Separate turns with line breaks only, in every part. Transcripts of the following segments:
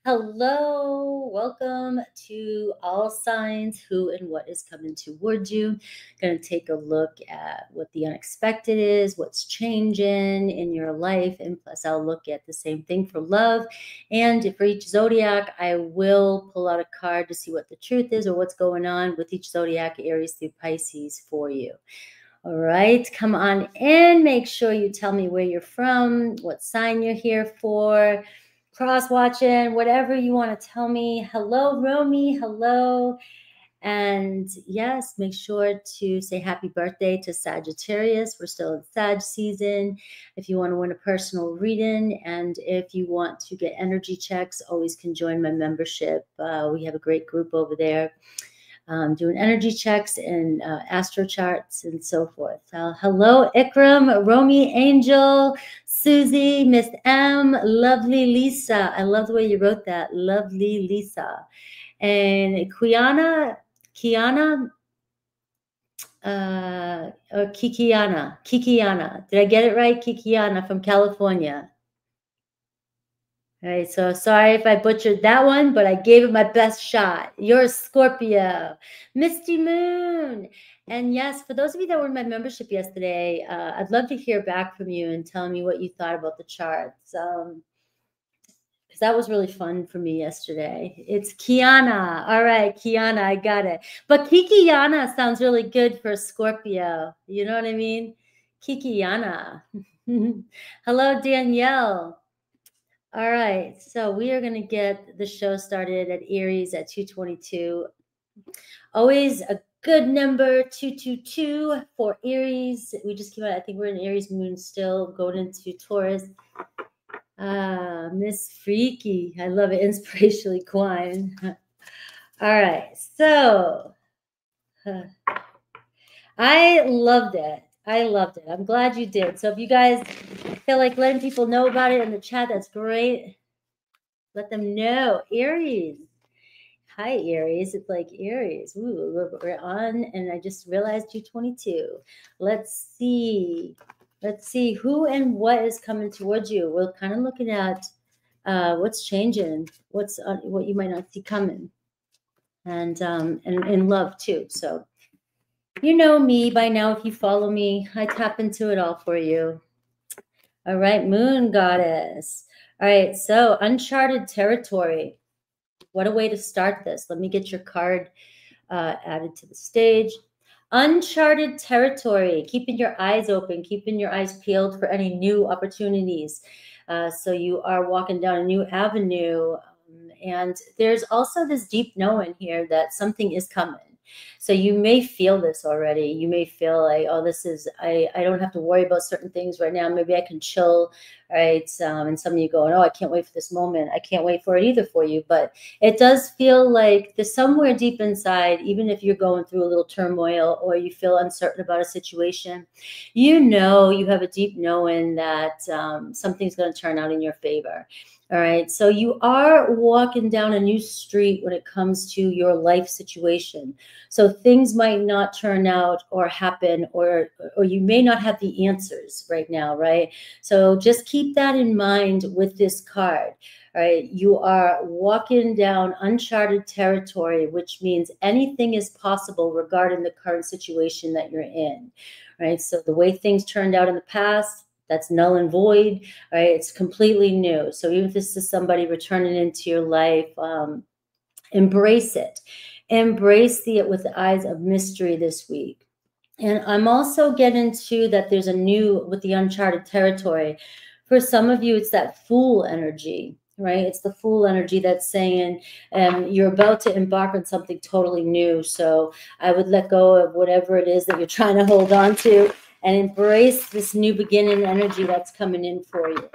Hello, welcome to all signs, who and what is coming towards you. Going to take a look at what the unexpected is, what's changing in your life, and plus I'll look at the same thing for love. And for each zodiac, I will pull out a card to see what the truth is or what's going on with each zodiac, Aries through Pisces, for you. All right, come on in. Make sure you tell me where you're from, what sign you're here for, cross-watching, whatever you want to tell me. Hello, Romy. Hello. And yes, make sure to say happy birthday to Sagittarius. We're still in Sag season. If you want to win a personal reading and if you want to get energy checks, always can join my membership. We have a great group over there. Doing energy checks and astro charts and so forth. Hello, Ikram, Romy, Angel, Susie, Miss M, lovely Lisa. I love the way you wrote that. Lovely Lisa. And Kiana, or Kikiana. Did I get it right? Kikiana from California. All right, so sorry if I butchered that one, but I gave it my best shot. You're a Scorpio. Misty Moon. And yes, for those of you that were in my membership yesterday, I'd love to hear back from you and tell me what you thought about the charts. Because that was really fun for me yesterday. It's Kiana. All right, Kiana, I got it. But Kikiana sounds really good for Scorpio. You know what I mean? Kikiana. Hello, Danielle. All right, so we are going to get the show started at Aries at 222. Always a good number, 222 for Aries. We just came out, I think we're in Aries moon still, going into Taurus. Miss Freaky, I love it, inspirationally Quine. All right, so I loved it. I loved it. I'm glad you did. So if you guys feel like letting people know about it in the chat, that's great. Let them know. Aries. Hi, Aries. It's like Aries. Ooh, we're on, and I just realized 222. Let's see. Let's see who and what is coming towards you. We're kind of looking at what's changing, what you might not see coming, and in love too. So. You know me by now. If you follow me, I tap into it all for you. All right, Moon Goddess. All right, so uncharted territory. What a way to start this. Let me get your card added to the stage. Uncharted territory, keeping your eyes open, keeping your eyes peeled for any new opportunities. So you are walking down a new avenue. And there's also this deep knowing here that something is coming. So you may feel this already. You may feel like, oh, this is, I don't have to worry about certain things right now. Maybe I can chill, right? And some of you going, oh, I can't wait for this moment. I can't wait for it either for you. But it does feel like there's somewhere deep inside, even if you're going through a little turmoil or you feel uncertain about a situation, you know, you have a deep knowing that something's going to turn out in your favor. All right. So you are walking down a new street when it comes to your life situation. So things might not turn out or happen, or you may not have the answers right now. Right. So just keep that in mind with this card. All right. You are walking down uncharted territory, which means anything is possible regarding the current situation that you're in. Right. So the way things turned out in the past, that's null and void, right? It's completely new. So even if this is somebody returning into your life, embrace it. Embrace it with the eyes of mystery this week. And I'm also getting to that there's a new, with the uncharted territory. For some of you, it's that Fool energy, right? It's the Fool energy that's saying you're about to embark on something totally new. So I would let go of whatever it is that you're trying to hold on to and embrace this new beginning energy that's coming in for you.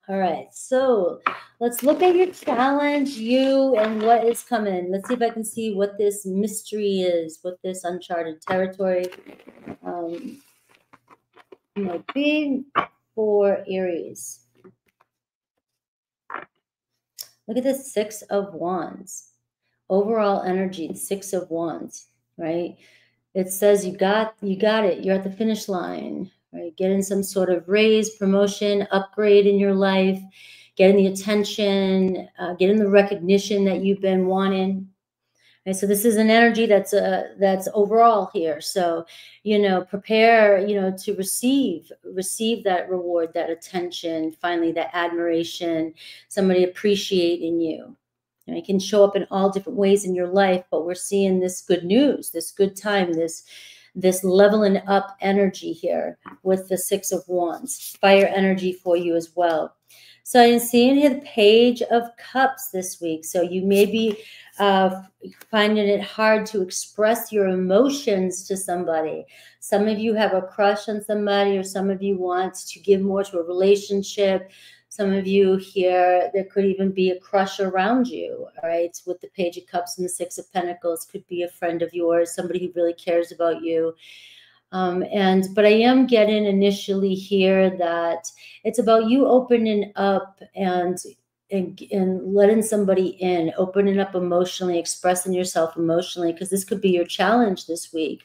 All right, so let's look at your challenge, you, and what is coming. Let's see if I can see what this mystery is, what this uncharted territory might be for Aries. Look at this 6 of Wands. Overall energy, 6 of Wands, right? It says you got it. You're at the finish line, right? Getting some sort of raise, promotion, upgrade in your life. getting the attention, getting the recognition that you've been wanting. And so this is an energy that's overall here. So, prepare, to receive that reward, that attention, finally that admiration, somebody appreciating you. And it can show up in all different ways in your life, but we're seeing this good news, this good time, this leveling up energy here with the Six of Wands, fire energy for you as well. So I'm seeing here the Page of Cups this week. So you may be finding it hard to express your emotions to somebody. Some of you have a crush on somebody, or some of you want to give more to a relationship. Some of you here, there could even be a crush around you, all right? With the Page of Cups and the Six of Pentacles, could be a friend of yours, somebody who really cares about you. But I am getting initially here that it's about you opening up and letting somebody in, opening up emotionally, expressing yourself emotionally, because this could be your challenge this week.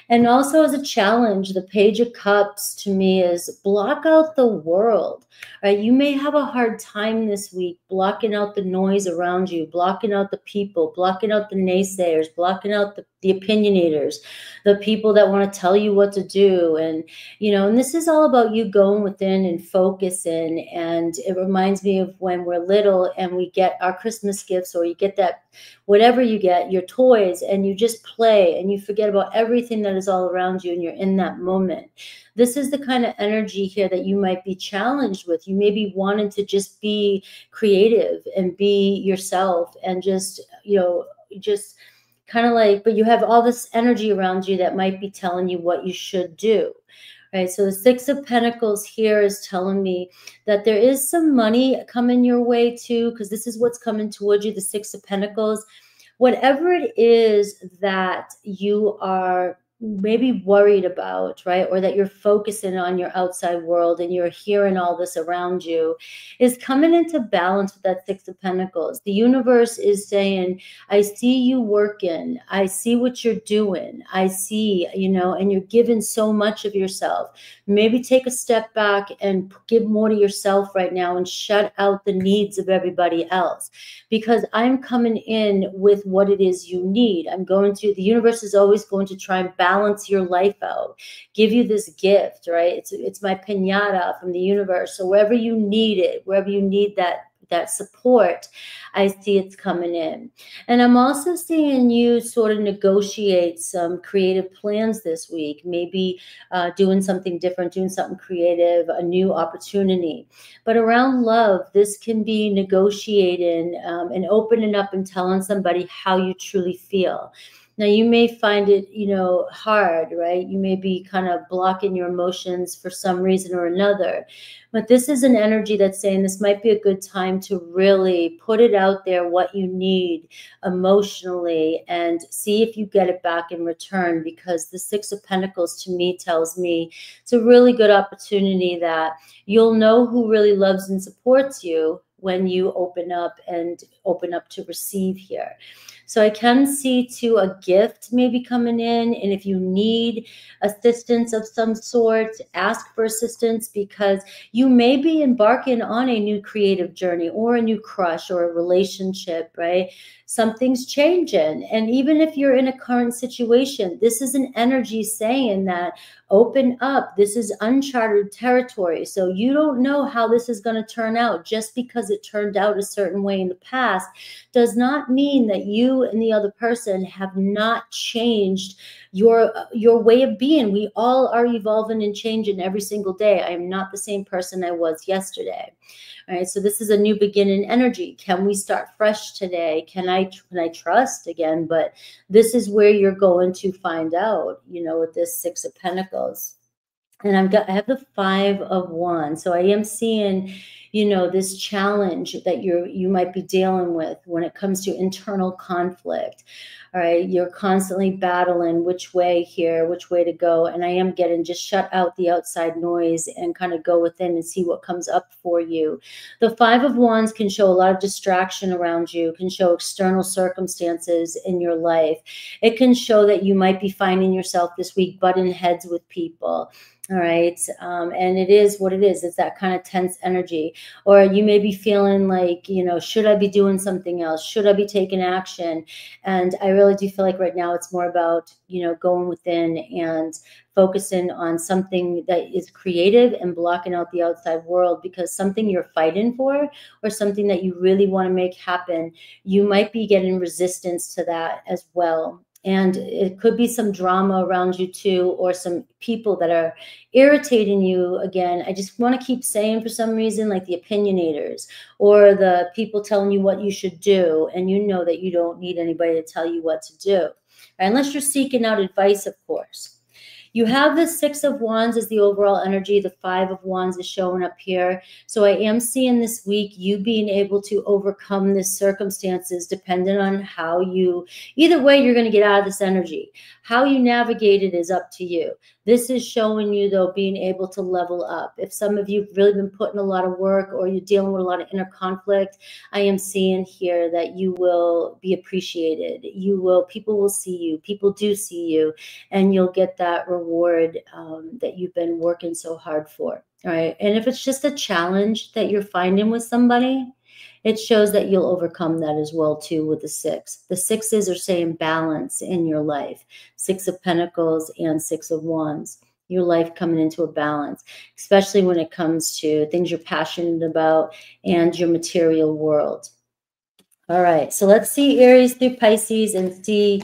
And also as a challenge, the Page of Cups to me is block out the world, right? You may have a hard time this week blocking out the noise around you, blocking out the people, blocking out the naysayers, blocking out the opinionators, the people that want to tell you what to do. And, and this is all about you going within and focusing. And it reminds me of when we're little and we get our Christmas gifts, or you get that, whatever you get, your toys, and you just play and you forget about everything that is all around you and you're in that moment. This is the kind of energy here that you might be challenged with. You may be wanting to just be creative and be yourself and just kind of like, but you have all this energy around you that might be telling you what you should do. Right, so the Six of Pentacles here is telling me that there is some money coming your way too, because this is what's coming towards you, the Six of Pentacles. Whatever it is that you are maybe worried about, right, or that you're focusing on your outside world and you're hearing all this around you, is coming into balance with that Six of Pentacles. The universe is saying, I see you working, I see what you're doing, I see, and you're giving so much of yourself. Maybe take a step back and give more to yourself right now and shut out the needs of everybody else, because I'm coming in with what it is you need. The universe is always going to try and balance your life out, give you this gift, right? It's my piñata from the universe. So wherever you need it, wherever you need that support, I see it's coming in. And I'm also seeing you sort of negotiate some creative plans this week, maybe doing something different, doing something creative, a new opportunity. But around love, this can be negotiating and opening up and telling somebody how you truly feel. Now, you may find it, hard, right? You may be kind of blocking your emotions for some reason or another. But this is an energy that's saying this might be a good time to really put it out there, what you need emotionally, and see if you get it back in return, because the Six of Pentacles to me tells me it's a really good opportunity that you'll know who really loves and supports you when you open up to receive here. So I can see too a gift maybe coming in, and if you need assistance of some sort, ask for assistance, because you may be embarking on a new creative journey or a new crush or a relationship, right? Something's changing. And even if you're in a current situation, this is an energy saying that open up. This is uncharted territory. So you don't know how this is going to turn out. Just because it turned out a certain way in the past does not mean that you and the other person have not changed your way of being. We all are evolving and changing every single day. I am not the same person I was yesterday. All right, so this is a new beginning energy. Can we start fresh today? Can I trust again? But this is where you're going to find out, with this Six of Pentacles. And I have the Five of Wands. So I am seeing, this challenge that you might be dealing with when it comes to internal conflict. All right, you're constantly battling which way to go. And I am getting just shut out the outside noise and kind of go within and see what comes up for you. The Five of Wands can show a lot of distraction around you, can show external circumstances in your life. It can show that you might be finding yourself this week butting heads with people. All right. And it is what it is. It's that kind of tense energy. Or you may be feeling like, you know, should I be doing something else? Should I be taking action? And I really do feel like right now it's more about, you know, going within and focusing on something that is creative and blocking out the outside world, because something you're fighting for or something that you really want to make happen, you might be getting resistance to that as well. And it could be some drama around you too, or some people that are irritating you. Again, I just want to keep saying, for some reason, like the opinionators or the people telling you what you should do, and you know that you don't need anybody to tell you what to do, right? Unless you're seeking out advice, of course. You have the 6 of Wands as the overall energy. The 5 of Wands is showing up here. So I am seeing this week you being able to overcome the circumstances, depending on how you, either way, you're going to get out of this energy. How you navigate it is up to you. This is showing you, though, being able to level up. If some of you have really been putting a lot of work, or you're dealing with a lot of inner conflict, I am seeing here that you will be appreciated. You will, people will see you. People do see you, and you'll get that reward that you've been working so hard for. All right. And if it's just a challenge that you're finding with somebody, it shows that you'll overcome that as well too with the 6. The 6s are saying balance in your life. 6 of Pentacles and 6 of Wands. Your life coming into a balance, especially when it comes to things you're passionate about and your material world. All right. So let's see Aries through Pisces and see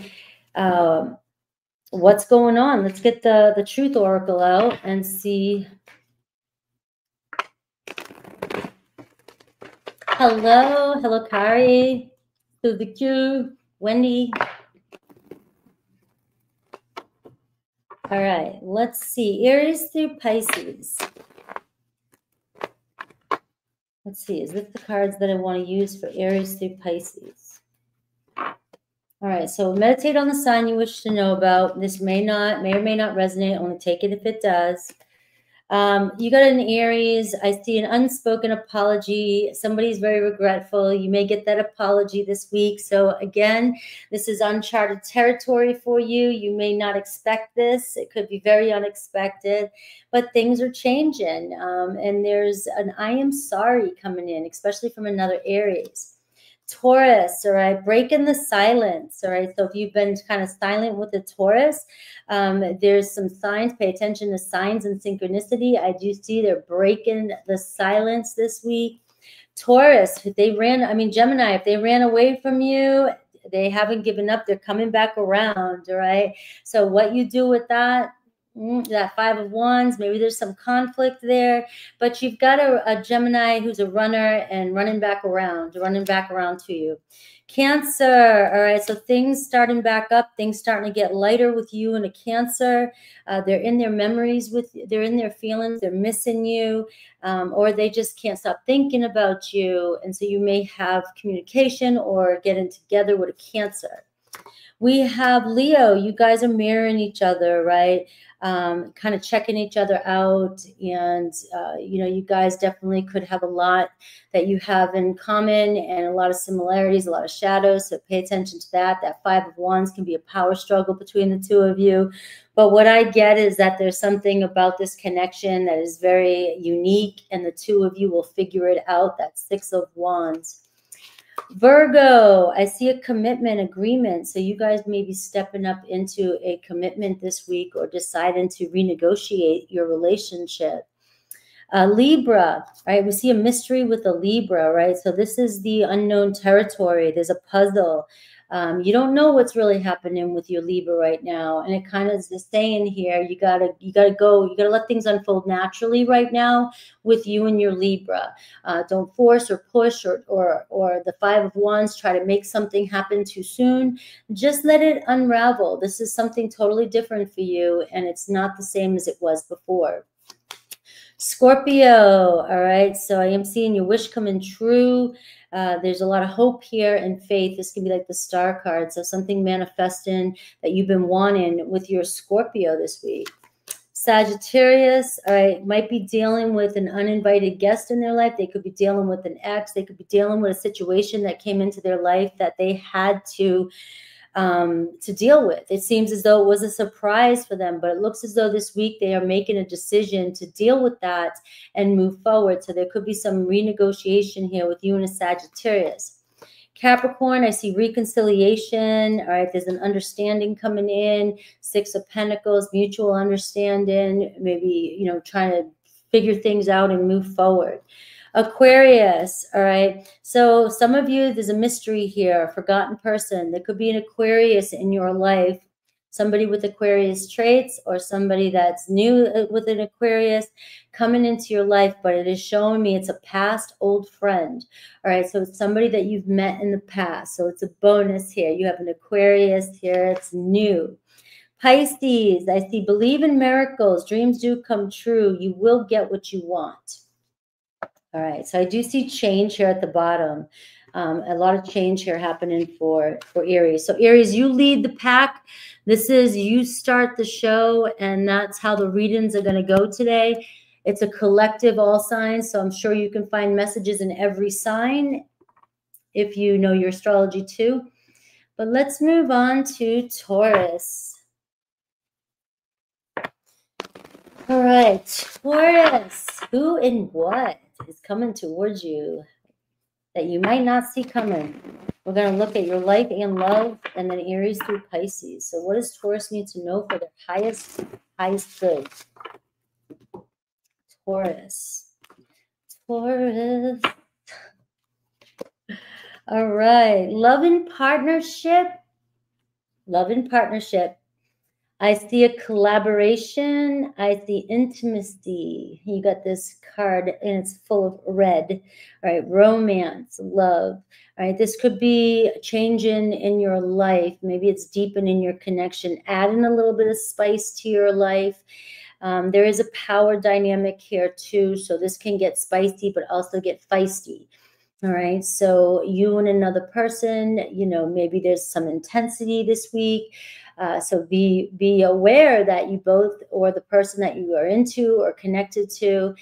what's going on. Let's get the Truth Oracle out and see. Hello, Kari, to the Q, Wendy. All right, let's see. Aries through Pisces. Let's see, is this the cards that I want to use for Aries through Pisces? All right, so meditate on the sign you wish to know about. This may or may not resonate. Only take it if it does. You got an Aries. I see an unspoken apology. Somebody's very regretful. You may get that apology this week. So again, this is uncharted territory for you. You may not expect this. It could be very unexpected, but things are changing. And there's an I am sorry coming in, especially from another Aries. Taurus, all right, breaking the silence, all right. So if you've been kind of silent with the Taurus, there's some signs. Pay attention to signs and synchronicity. I do see they're breaking the silence this week. Taurus, Gemini, if they ran away from you, they haven't given up. They're coming back around, all right. So what you do with that, that 5 of Wands, maybe there's some conflict there, but you've got a Gemini who's a runner and running back around to you. Cancer, all right, so things starting back up, things starting to get lighter with you and a Cancer. They're in their memories they're in their feelings, they're missing you, or they just can't stop thinking about you. And so you may have communication or getting together with a Cancer. We have Leo. You guys are mirroring each other, right? Kind of checking each other out. And, you guys definitely could have a lot that you have in common and a lot of similarities, a lot of shadows. So pay attention to that. That 5 of Wands can be a power struggle between the two of you. But what I get is that there's something about this connection that is very unique, and the two of you will figure it out. That 6 of Wands. Virgo, I see a commitment agreement. So you guys may be stepping up into a commitment this week or deciding to renegotiate your relationship. Libra, right? We see a mystery with a Libra, right? So this is the unknown territory. There's a puzzle. You don't know what's really happening with your Libra right now. And it kind of is saying here, you gotta let things unfold naturally right now with you and your Libra. Don't force or push or the 5 of Wands, try to make something happen too soon. Just let it unravel. This is something totally different for you, and it's not the same as it was before. Scorpio, all right, so I am seeing your wish coming true. There's a lot of hope here and faith. This can be like the star card, so something manifesting that you've been wanting with your Scorpio this week. Sagittarius, all right, might be dealing with an uninvited guest in their life. They could be dealing with an ex. They could be dealing with a situation that came into their life that they had to to deal with. It seems as though it was a surprise for them, but it looks as though this week they are making a decision to deal with that and move forward. So there could be some renegotiation here with you and a Sagittarius. Capricorn, I see reconciliation. All right, there's an understanding coming in. 6 of Pentacles, mutual understanding, maybe, you know, trying to figure things out and move forward. Aquarius, all right. So some of you, there's a mystery here, a forgotten person. There could be an Aquarius in your life, somebody with Aquarius traits or somebody that's new with an Aquarius coming into your life, but it is showing me it's a past old friend. All right, so it's somebody that you've met in the past. So it's a bonus here. You have an Aquarius here. It's new. Pisces, I see believe in miracles. Dreams do come true. You will get what you want. All right, so I do see change here at the bottom. A lot of change here happening for Aries. So Aries, you lead the pack. This is, you start the show, and that's how the readings are going to go today. It's a collective all signs, so I'm sure you can find messages in every sign if you know your astrology too. But let's move on to Taurus. All right, Taurus, who and what is coming towards you that you might not see coming? We're going to look at your life and love, and then Aries through Pisces. So what does Taurus need to know for their highest good? Taurus. Taurus. All right, love and partnership. Love and partnership. I see a collaboration. I see intimacy. You got this card and it's full of red. All right, romance, love. All right, this could be changing in your life. Maybe it's deepening your connection, adding a little bit of spice to your life. There is a power dynamic here too. So this can get spicy, but also get feisty. All right, so you and another person, you know, maybe there's some intensity this week. So be aware that you both, or the person that you are into or connected to,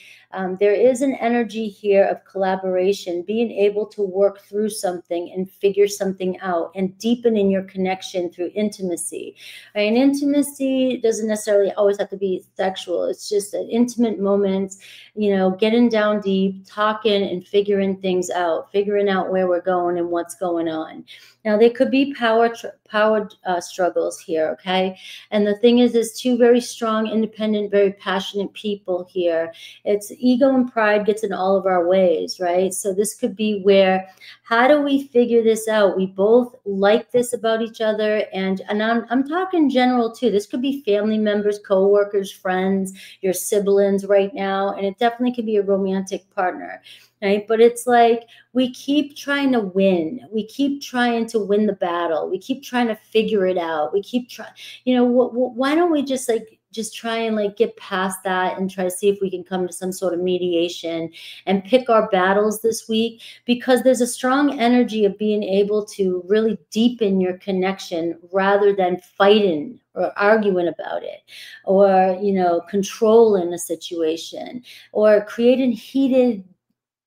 there is an energy here of collaboration, being able to work through something and figure something out and deepening your connection through intimacy. And intimacy doesn't necessarily always have to be sexual. It's just an intimate moments, you know, getting down deep, talking and figuring things out, figuring out where we're going and what's going on. Now, there could be power struggles here, okay? And the thing is, there's two very strong, independent, very passionate people here. It's ego and pride gets in all of our ways, right? So this could be where, how do we figure this out? We both like this about each other, and I'm talking general too. This could be family members, co-workers, friends, your siblings right now, and it definitely could be a romantic partner. Right? But it's like we keep trying to win. We keep trying to win the battle. We keep trying to figure it out. We keep trying, you know, why don't we just try and like get past that and try to see if we can come to some sort of mediation and pick our battles this week, because there's a strong energy of being able to really deepen your connection rather than fighting or arguing about it, or, you know, controlling a situation, or creating heated,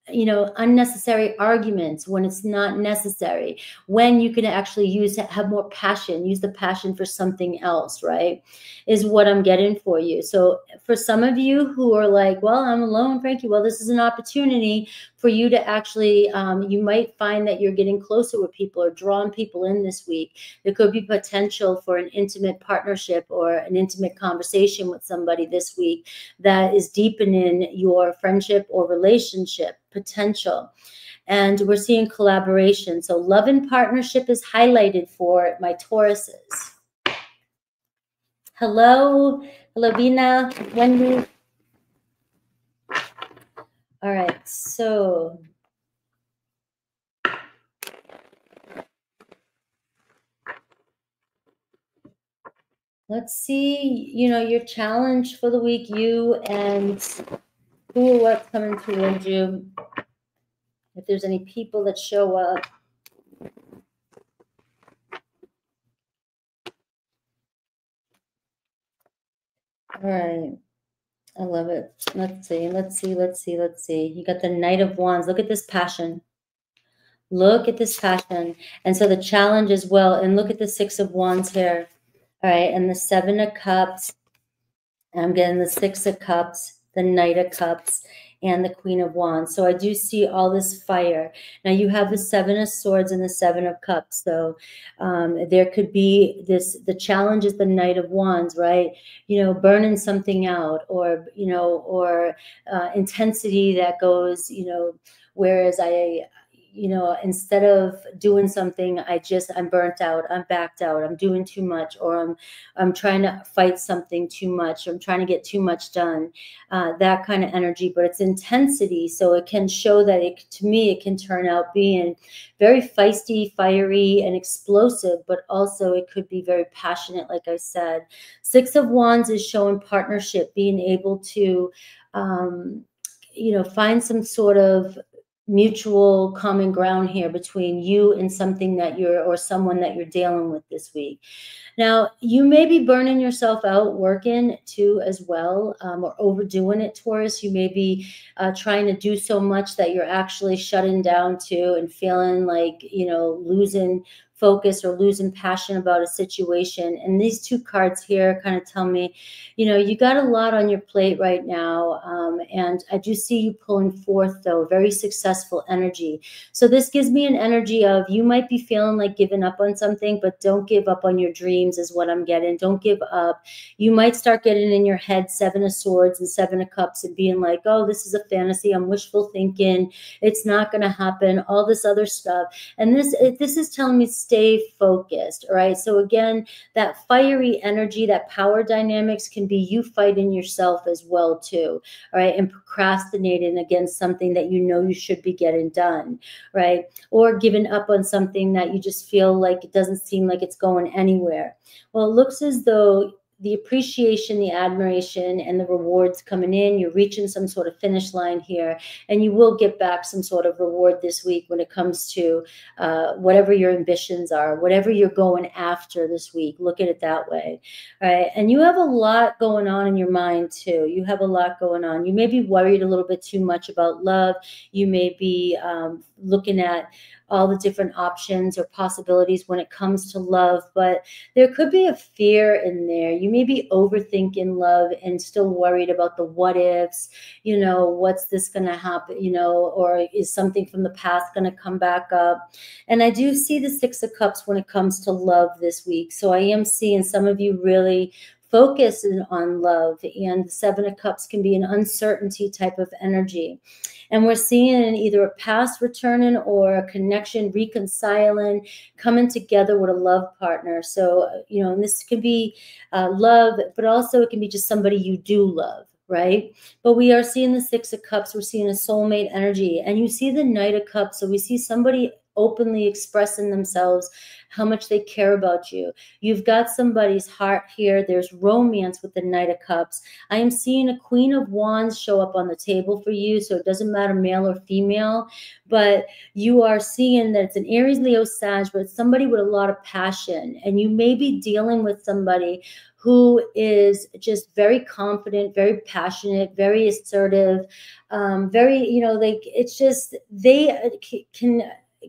you know, unnecessary arguments when it's not necessary, when you can actually have more passion, use the passion for something else, right? Is what I'm getting for you. So for some of you who are like, well, I'm alone, Frankie, well, this is an opportunity for you to actually, you might find that you're getting closer with people or drawing people in this week. There could be potential for an intimate partnership or an intimate conversation with somebody this week that is deepening your friendship or relationship potential. And we're seeing collaboration. So love and partnership is highlighted for my Tauruses. Hello, Vina, Wendy. All right, so let's see, you know, your challenge for the week, you and who or what's coming towards you. If there's any people that show up. All right. I love it. Let's see. You got the Knight of Wands. Look at this passion. Look at this passion. And so the challenge as well, and look at the 6 of Wands here. All right, and the 7 of Cups. I'm getting the 6 of Cups, the Knight of Cups, and the Queen of Wands. So I do see all this fire. Now you have the 7 of Swords and the 7 of Cups. So there could be this, the challenge is the Knight of Wands, right? You know, burning something out, or, you know, or intensity that goes, you know, whereas you know, instead of doing something, I'm burnt out, I'm backed out, I'm doing too much, or I'm trying to fight something too much, or I'm trying to get too much done, that kind of energy. But it's intensity, so it can show that to me, it can turn out being very feisty, fiery, and explosive, but also it could be very passionate, like I said. 6 of Wands is showing partnership, being able to, you know, find some sort of mutual common ground here between you and something that or someone that you're dealing with this week. Now, you may be burning yourself out working too as well, or overdoing it, Taurus. You may be trying to do so much that you're actually shutting down too and feeling like, you know, losing focus or losing passion about a situation. And these 2 cards here kind of tell me, you know, you got a lot on your plate right now. And I do see you pulling forth, though, very successful energy. So this gives me an energy of, you might be feeling like giving up on something, but don't give up on your dreams is what I'm getting. Don't give up. You might start getting in your head 7 of Swords and 7 of Cups and being like, oh, this is a fantasy. I'm wishful thinking. It's not going to happen. All this other stuff. And this is telling me stay focused. All right. So again, that fiery energy, that power dynamics can be you fighting yourself as well too. All right. And procrastinating against something that you know you should be getting done. Right. Or giving up on something that you just feel like it doesn't seem like it's going anywhere. Well, it looks as though the appreciation, the admiration, and the rewards coming in, you're reaching some sort of finish line here, and you will get back some sort of reward this week when it comes to whatever your ambitions are, whatever you're going after this week. Look at it that way. All right. And you have a lot going on in your mind too. You have a lot going on. You may be worried a little bit too much about love. You may be looking at all the different options or possibilities when it comes to love, but there could be a fear in there. You may be overthinking love and still worried about the what ifs, you know, what's this going to happen, you know, or is something from the past going to come back up? And I do see the 6 of Cups when it comes to love this week. So I am seeing some of you really focus on love, and the 7 of Cups can be an uncertainty type of energy. And we're seeing either a past returning or a connection reconciling, coming together with a love partner. So, you know, and this can be love, but also it can be just somebody you do love, right? But we are seeing the 6 of Cups. We're seeing a soulmate energy. And you see the Knight of Cups. So we see somebody openly expressing themselves, how much they care about you. You've got somebody's heart here. There's romance with the Knight of Cups. I am seeing a Queen of Wands show up on the table for you. So it doesn't matter male or female, but you are seeing that it's an Aries, Leo, Sag, but it's somebody with a lot of passion. And you may be dealing with somebody who is just very confident, very passionate, very assertive, very, you know, like it's just, they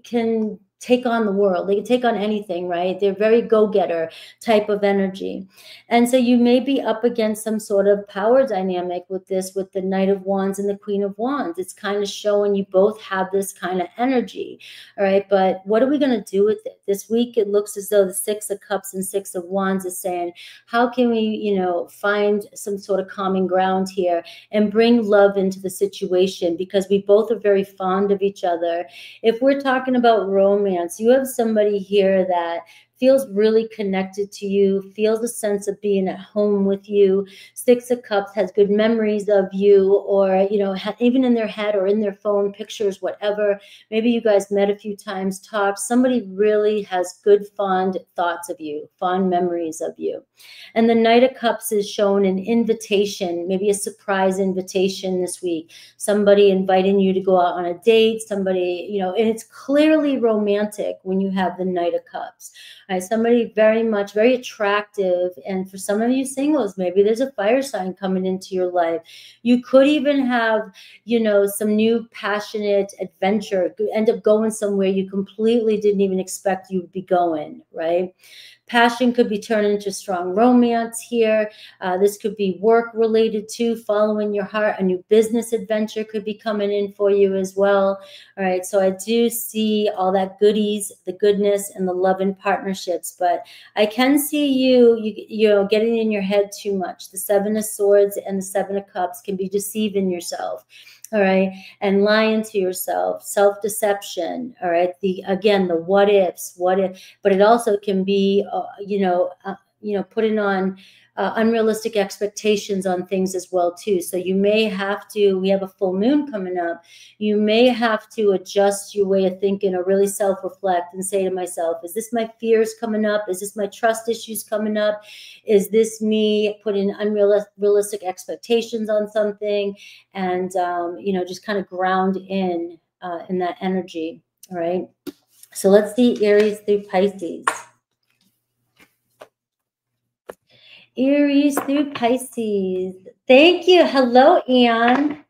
can take on the world. They can take on anything, right? They're very go-getter type of energy. And so you may be up against some sort of power dynamic with this, with the Knight of Wands and the Queen of Wands. It's kind of showing you both have this kind of energy, all right? But what are we going to do with it? This week, it looks as though the 6 of Cups and 6 of Wands is saying, how can we, you know, find some sort of common ground here and bring love into the situation? Because we both are very fond of each other. If we're talking about romance, you have somebody here that feels really connected to you, feels a sense of being at home with you. 6 of Cups has good memories of you, or, you know, even in their head or in their phone, pictures, whatever. Maybe you guys met a few times, talked. Somebody really has good, fond thoughts of you, fond memories of you. And the Knight of Cups is shown an invitation, maybe a surprise invitation this week. Somebody inviting you to go out on a date, somebody, you know, and it's clearly romantic when you have the Knight of Cups. Right? Somebody very attractive. And for some of you singles, maybe there's a fire sign coming into your life. You could even have, you know, some new passionate adventure, end up going somewhere you completely didn't even expect you would be going, right? Passion could be turned into strong romance here. This could be work related to following your heart. A new business adventure could be coming in for you as well. All right. So I do see all that goodies, the goodness and the love and partnerships, but I can see you know, getting in your head too much. The Seven of Swords and the Seven of Cups can be deceiving yourself. All right. And lying to yourself, self-deception. All right. Again, the what ifs, what if, but it also can be, putting on unrealistic expectations on things as well too. So you may have to, we have a full moon coming up. You may have to adjust your way of thinking or really self-reflect and say to myself, is this my fears coming up? Is this my trust issues coming up? Is this me putting unrealistic expectations on something? And, just kind of ground in that energy. All right. So let's see Aries through Pisces. Aries through Pisces. Thank you. Hello, Anne.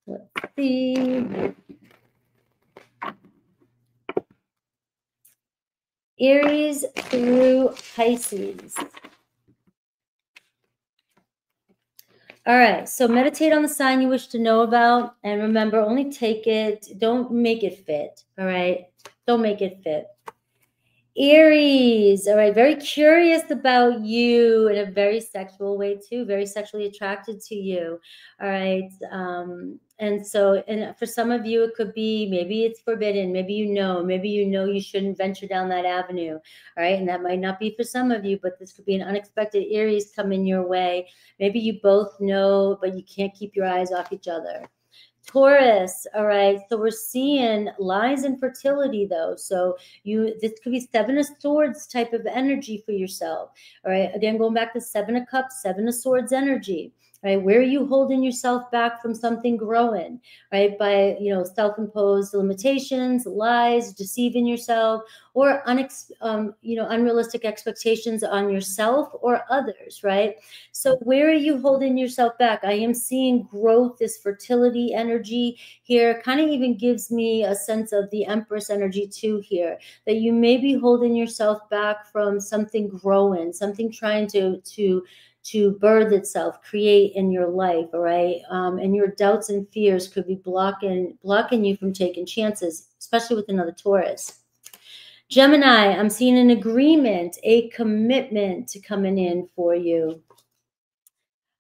Let's see. Aries through Pisces. All right, so meditate on the sign you wish to know about. And remember, only take it. Don't make it fit. All right, don't make it fit. Aries, all right, very curious about you in a very sexual way too, very sexually attracted to you. All right. And for some of you, it could be, maybe it's forbidden. Maybe you know you shouldn't venture down that avenue. All right. And that might not be for some of you, but this could be an unexpected Aries coming your way. Maybe you both know, but you can't keep your eyes off each other. Taurus, all right, so we're seeing lies and fertility though. So this could be Seven of Swords type of energy for yourself. All right, again, going back to Seven of Cups, Seven of Swords energy. Right, where are you holding yourself back from something growing? Right, by self-imposed limitations, lies, deceiving yourself, or unrealistic expectations on yourself or others. Right, so where are you holding yourself back? I am seeing growth, this fertility energy here. Kind of even gives me a sense of the Empress energy too here, that you may be holding yourself back from something growing, something trying to birth itself, create in your life, all right? And your doubts and fears could be blocking you from taking chances, especially with another Taurus. Gemini, I'm seeing an agreement, a commitment coming in for you.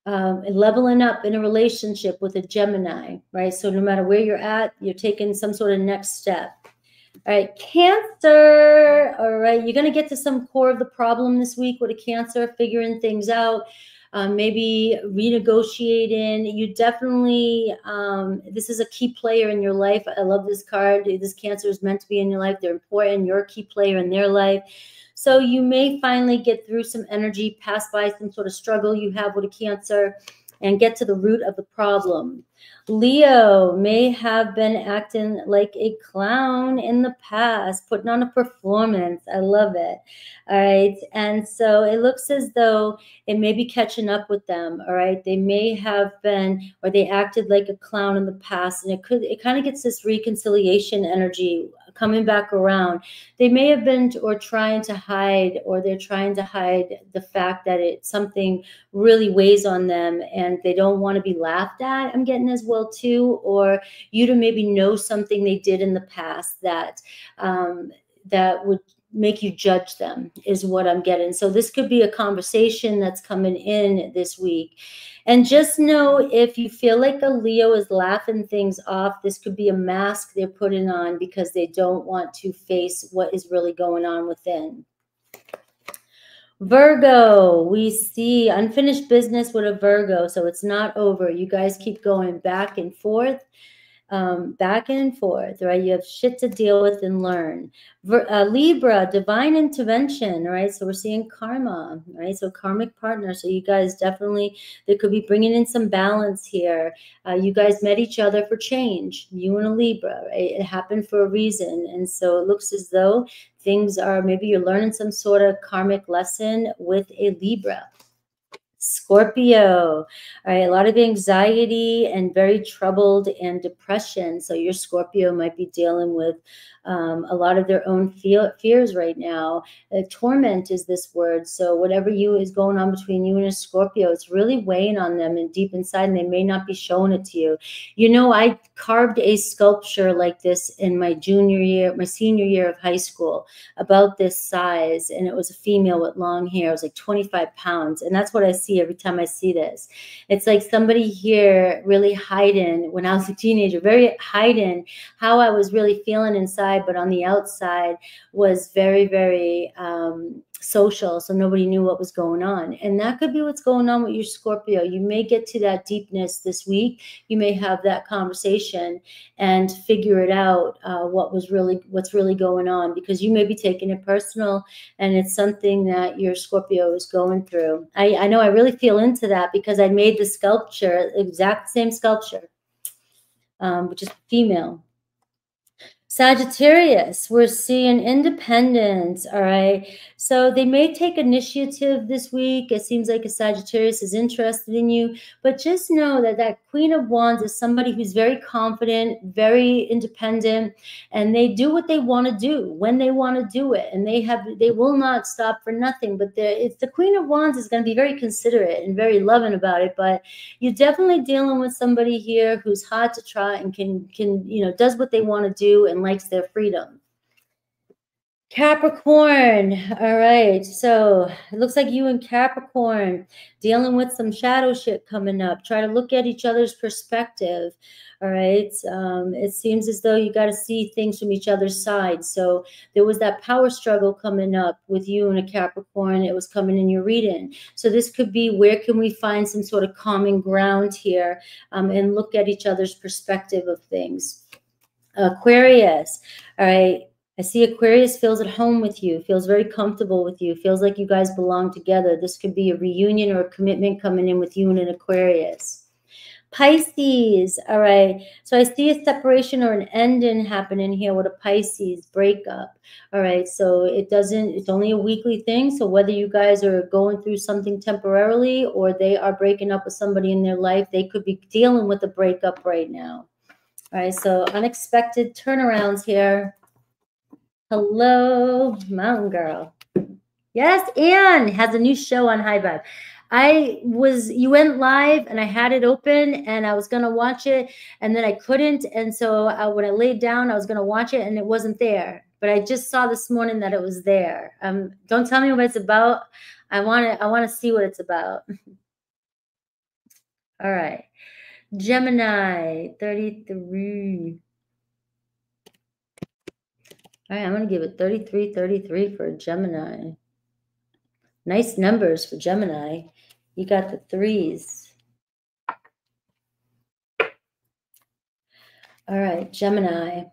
Leveling up in a relationship with a Gemini, right? So no matter where you're at, you're taking some sort of next step. All right, Cancer. All right, you're going to get to some core of the problem this week with a Cancer, figuring things out, maybe renegotiating. You definitely, this is a key player in your life. I love this card. This Cancer is meant to be in your life. They're important. You're a key player in their life. So you may finally get through some energy, pass by some sort of struggle you have with a Cancer, and get to the root of the problem. Leo may have been acting like a clown in the past, putting on a performance. I love it. All right. And so it looks as though it may be catching up with them. All right. They may have been, or they acted like a clown in the past. And it kind of gets this reconciliation energy coming back around. They may have been trying to hide the fact that something really weighs on them and they don't want to be laughed at, I'm getting as well too, or you to maybe know something they did in the past that would make you judge them, is what I'm getting. So this could be a conversation that's coming in this week. And just know, if you feel like a Leo is laughing things off, this could be a mask they're putting on because they don't want to face what is really going on within. Virgo, we see unfinished business with a Virgo, so it's not over. You guys keep going back and forth. back and forth, right? You have shit to deal with and learn. Libra, divine intervention, right? So we're seeing karma, right? So karmic partner. So you guys definitely, they could be bringing in some balance here. You guys met each other for change, you and a Libra, right? It happened for a reason. And so it looks as though things are, maybe you're learning some sort of karmic lesson with a Libra. Scorpio, all right, a lot of anxiety and very troubled and depression. So your Scorpio might be dealing with a lot of their own fears right now. Torment is this word. So whatever is going on between you and a Scorpio, it's really weighing on them and deep inside, and they may not be showing it to you. You know, I carved a sculpture like this in my senior year of high school, about this size, and it was a female with long hair. It was like 25 pounds, and that's what I see every time I see this. It's like somebody here really hiding, when I was a teenager, very hiding how I was really feeling inside, but on the outside was very, very social, so nobody knew what was going on. And that could be what's going on with your Scorpio. You may get to that deepness this week. You may have that conversation and figure it out, what's really going on, because you may be taking it personal, and it's something that your Scorpio is going through. I know I really feel into that because I made the sculpture, exact same sculpture, which is female. Sagittarius, we're seeing independence, all right? So they may take initiative this week. It seems like a Sagittarius is interested in you, but just know that that Queen of Wands is somebody who's very confident, very independent, and they do what they want to do when they want to do it, and they will not stop for nothing. But the Queen of Wands is going to be very considerate and very loving about it, but you're definitely dealing with somebody here who's hard to try and can does what they want to do and likes their freedom. Capricorn, all right, so it looks like you and Capricorn dealing with some shadow shit coming up. Try to look at each other's perspective, all right? It seems as though you got to see things from each other's side. So there was that power struggle coming up with you and a Capricorn. It was coming in your reading. So this could be, where can we find some sort of common ground here, and look at each other's perspective of things. Aquarius, all right. I see Aquarius feels at home with you, feels very comfortable with you, feels like you guys belong together. This could be a reunion or a commitment coming in with you and an Aquarius. Pisces, all right. So I see a separation or an ending happening here with a Pisces breakup. All right. So it's only a weekly thing. So whether you guys are going through something temporarily or they are breaking up with somebody in their life, they could be dealing with a breakup right now. All right. So unexpected turnarounds here. Hello, Mountain Girl. Yes, Anne has a new show on High Vibe. You went live and I had it open and I was going to watch it and then I couldn't. And so when I laid down, I was going to watch it and it wasn't there. But I just saw this morning that it was there. Don't tell me what it's about. I want to see what it's about. All right. Gemini, 33. All right, I'm going to give it 33 for Gemini. Nice numbers for Gemini. You got the threes. All right, Gemini.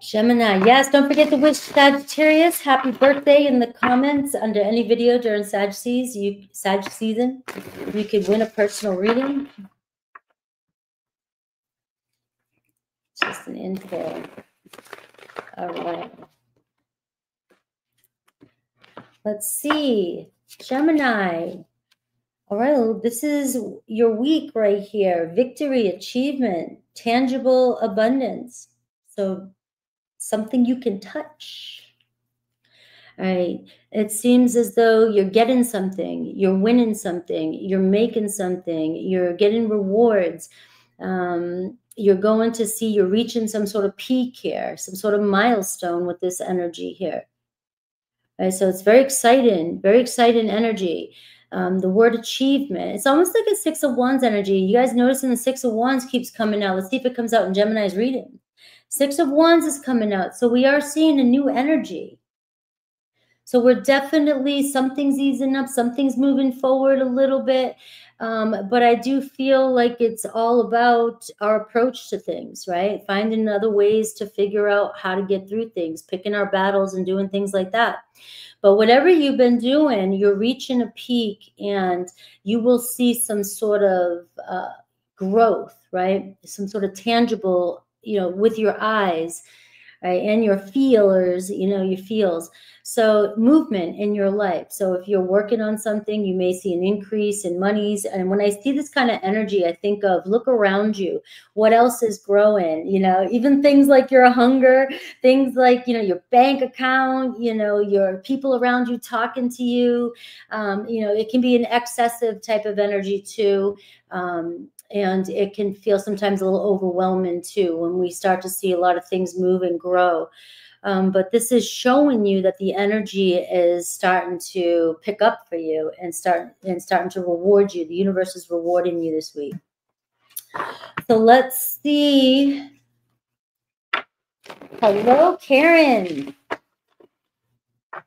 Gemini, yes, don't forget to wish Sagittarius happy birthday in the comments under any video during Sag season. You could win a personal reading. Just an info. All right. Let's see. Gemini. All right. This is your week right here. Victory, achievement, tangible abundance. So something you can touch. All right. It seems as though you're getting something. You're winning something. You're making something. You're getting rewards. You're going to see you're reaching some sort of peak here, some sort of milestone with this energy here. Right, so it's very exciting energy. The word achievement, it's almost like a Six of Wands energy. You guys noticing the Six of Wands keeps coming out. Let's see if it comes out in Gemini's reading. Six of Wands is coming out. So we are seeing a new energy. So we're definitely, something's easing up, something's moving forward a little bit. But I do feel like it's all about our approach to things, right? Finding other ways to figure out how to get through things, picking our battles and doing things like that. But whatever you've been doing, you're reaching a peak, and you will see some sort of growth, right? Some sort of tangible, with your eyes, right? And your feelers, your feels. So movement in your life. So if you're working on something, you may see an increase in monies. And when I see this kind of energy, I think of, look around you. What else is growing? Even things like your hunger, things like, your bank account, your people around you talking to you. It can be an excessive type of energy too. And it can feel sometimes a little overwhelming too when we start to see a lot of things move and grow. But this is showing you that the energy is starting to pick up for you and starting to reward you. The universe is rewarding you this week. So let's see. Hello, Karen. All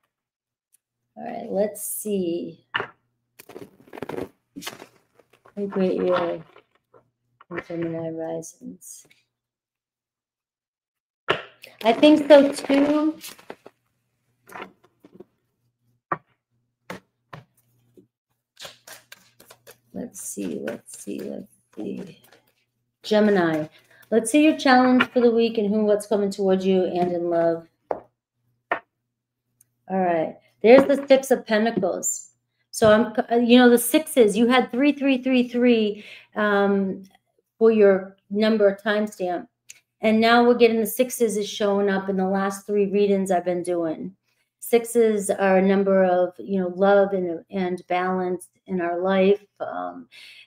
right, let's see. How great your Gemini risings. I think so too. Let's see. Gemini. Let's see your challenge for the week and what's coming towards you and in love. All right. There's the Six of Pentacles. So the sixes, you had 3333 for your number timestamp. And now we're getting the sixes is showing up in the last 3 readings I've been doing. Sixes are a number of, love and balance in our life.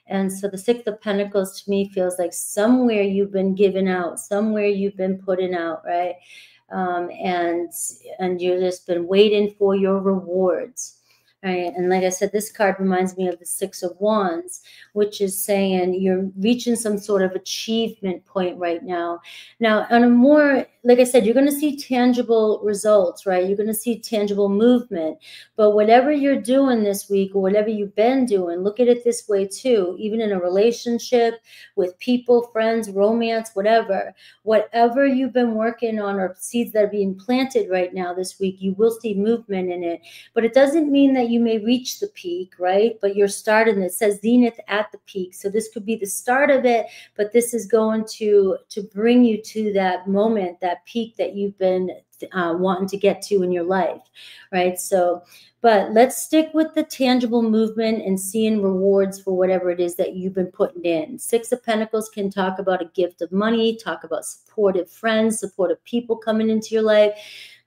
And so the Six of Pentacles to me feels like somewhere you've been giving out, somewhere you've been putting out, right? And you've just been waiting for your rewards. Right. And like I said, this card reminds me of the Six of Wands, which is saying you're reaching some sort of achievement point right now. Now, on a more, like I said, you're going to see tangible results, right? You're going to see tangible movement. But whatever you're doing this week or whatever you've been doing, look at it this way too. Even in a relationship with people, friends, romance, whatever you've been working on or seeds that are being planted right now this week, you will see movement in it. But it doesn't mean that you may reach the peak, right? But you're starting, it says zenith at the peak. So this could be the start of it, but this is going to bring you to that moment, that peak that you've been wanting to get to in your life, right? So, but let's stick with the tangible movement and seeing rewards for whatever it is that you've been putting in. Six of Pentacles can talk about a gift of money, talk about supportive friends, supportive people coming into your life.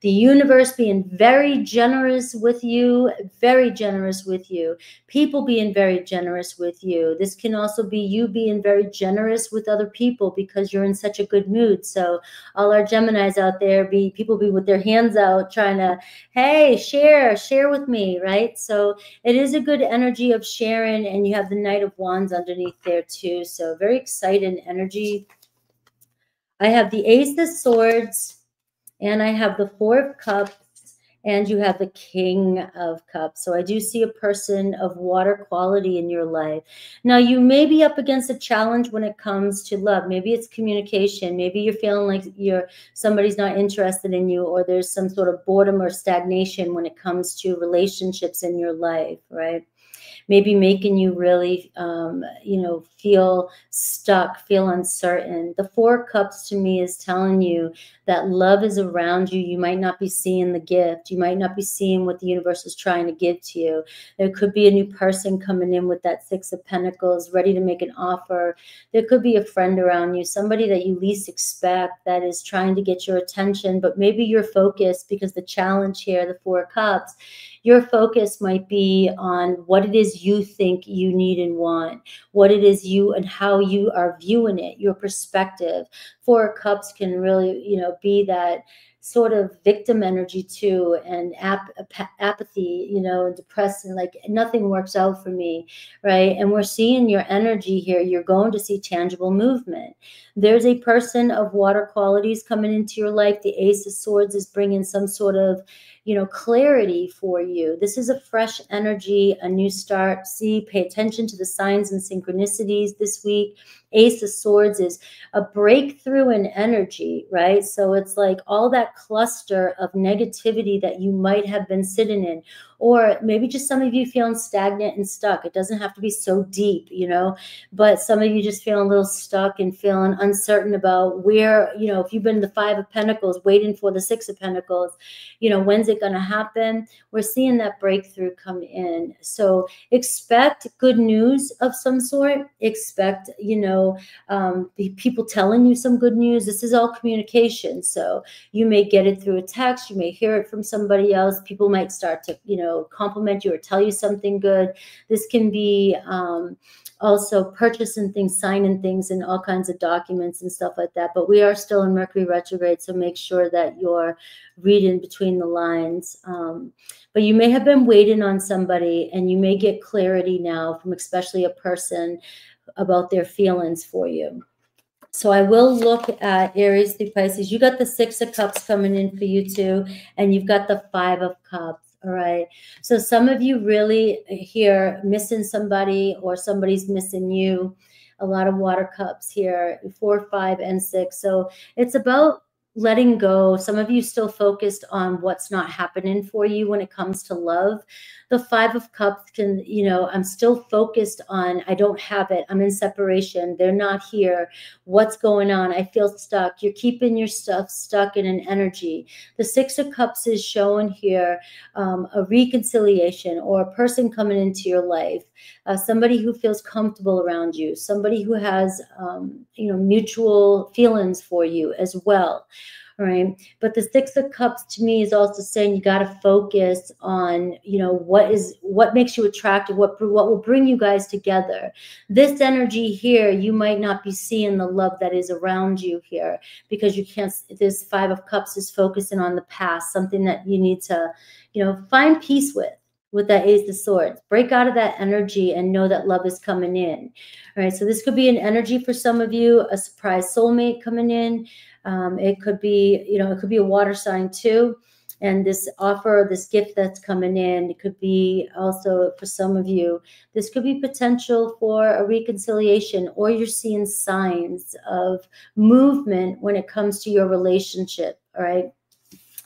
The universe being very generous with you, people being very generous with you. This can also be you being very generous with other people because you're in such a good mood. So all our Geminis out there, people be with their hands out trying to, hey, share with me, right? So it is a good energy of sharing, and you have the Knight of Wands underneath there too. So very exciting energy. I have the Ace of Swords, and I have the Four of Cups, and you have the King of Cups. So I do see a person of water quality in your life. Now, you may be up against a challenge when it comes to love. Maybe it's communication. Maybe you're feeling like somebody's not interested in you, or there's some sort of boredom or stagnation when it comes to relationships in your life, right? Maybe making you really, feel stuck, feel uncertain. The Four of Cups to me is telling you that love is around you. You might not be seeing the gift. You might not be seeing what the universe is trying to give to you. There could be a new person coming in with that Six of Pentacles, ready to make an offer. There could be a friend around you, somebody that you least expect that is trying to get your attention, but maybe you're focused because the challenge here, the Four of Cups, your focus might be on what it is you think you need and want, what it is you and how you are viewing it, your perspective. Four of Cups can really, be that sort of victim energy too, and apathy, you know, depressed, and like nothing works out for me, right? And we're seeing your energy here. You're going to see tangible movement. There's a person of water qualities coming into your life. The Ace of Swords is bringing some sort of, you know, clarity for you. This is a fresh energy, a new start. See, pay attention to the signs and synchronicities this week. Ace of Swords is a breakthrough in energy, right? So it's like all that cluster of negativity that you might have been sitting in, or maybe just some of you feeling stagnant and stuck. It doesn't have to be so deep, you know, but some of you just feeling a little stuck and feeling uncertain about where, you know, if you've been the Five of Pentacles waiting for the Six of Pentacles, you know, when's it going to happen? We're seeing that breakthrough come in. So expect good news of some sort. Expect, you know, people telling you some good news. This is all communication. So you may get it through a text. You may hear it from somebody else. People might start to, you know, compliment you or tell you something good. This can be also purchasing things, signing things, and all kinds of documents and stuff like that. But we are still in Mercury retrograde, so make sure that you're reading between the lines. But you may have been waiting on somebody, and you may get clarity now from especially a person about their feelings for you. So I will look at Aries through Pisces. You got the Six of Cups coming in for you too, and you've got the Five of Cups. All right. So some of you really here missing somebody, or somebody's missing you. A lot of water cups here, 4, 5, and 6. So it's about letting go. Some of you still focused on what's not happening for you when it comes to love. The Five of Cups can, you know, I'm still focused on, I don't have it. I'm in separation. They're not here. What's going on? I feel stuck. You're keeping your stuff stuck in an energy. The Six of Cups is showing here a reconciliation, or a person coming into your life, somebody who feels comfortable around you, somebody who has, you know, mutual feelings for you as well. All right. But the Six of Cups to me is also saying you got to focus on, you know, what makes you attractive, what will bring you guys together. This energy here, you might not be seeing the love that is around you here, because you can't. This Five of Cups is focusing on the past, something that you need to, you know, find peace with that Ace of Swords. Break out of that energy and know that love is coming in. All right. So this could be an energy for some of you, a surprise soulmate coming in. It could be, you know, it could be a water sign too. And this offer, this gift that's coming in, it could be also for some of you, this could be potential for a reconciliation, or you're seeing signs of movement when it comes to your relationship. All right.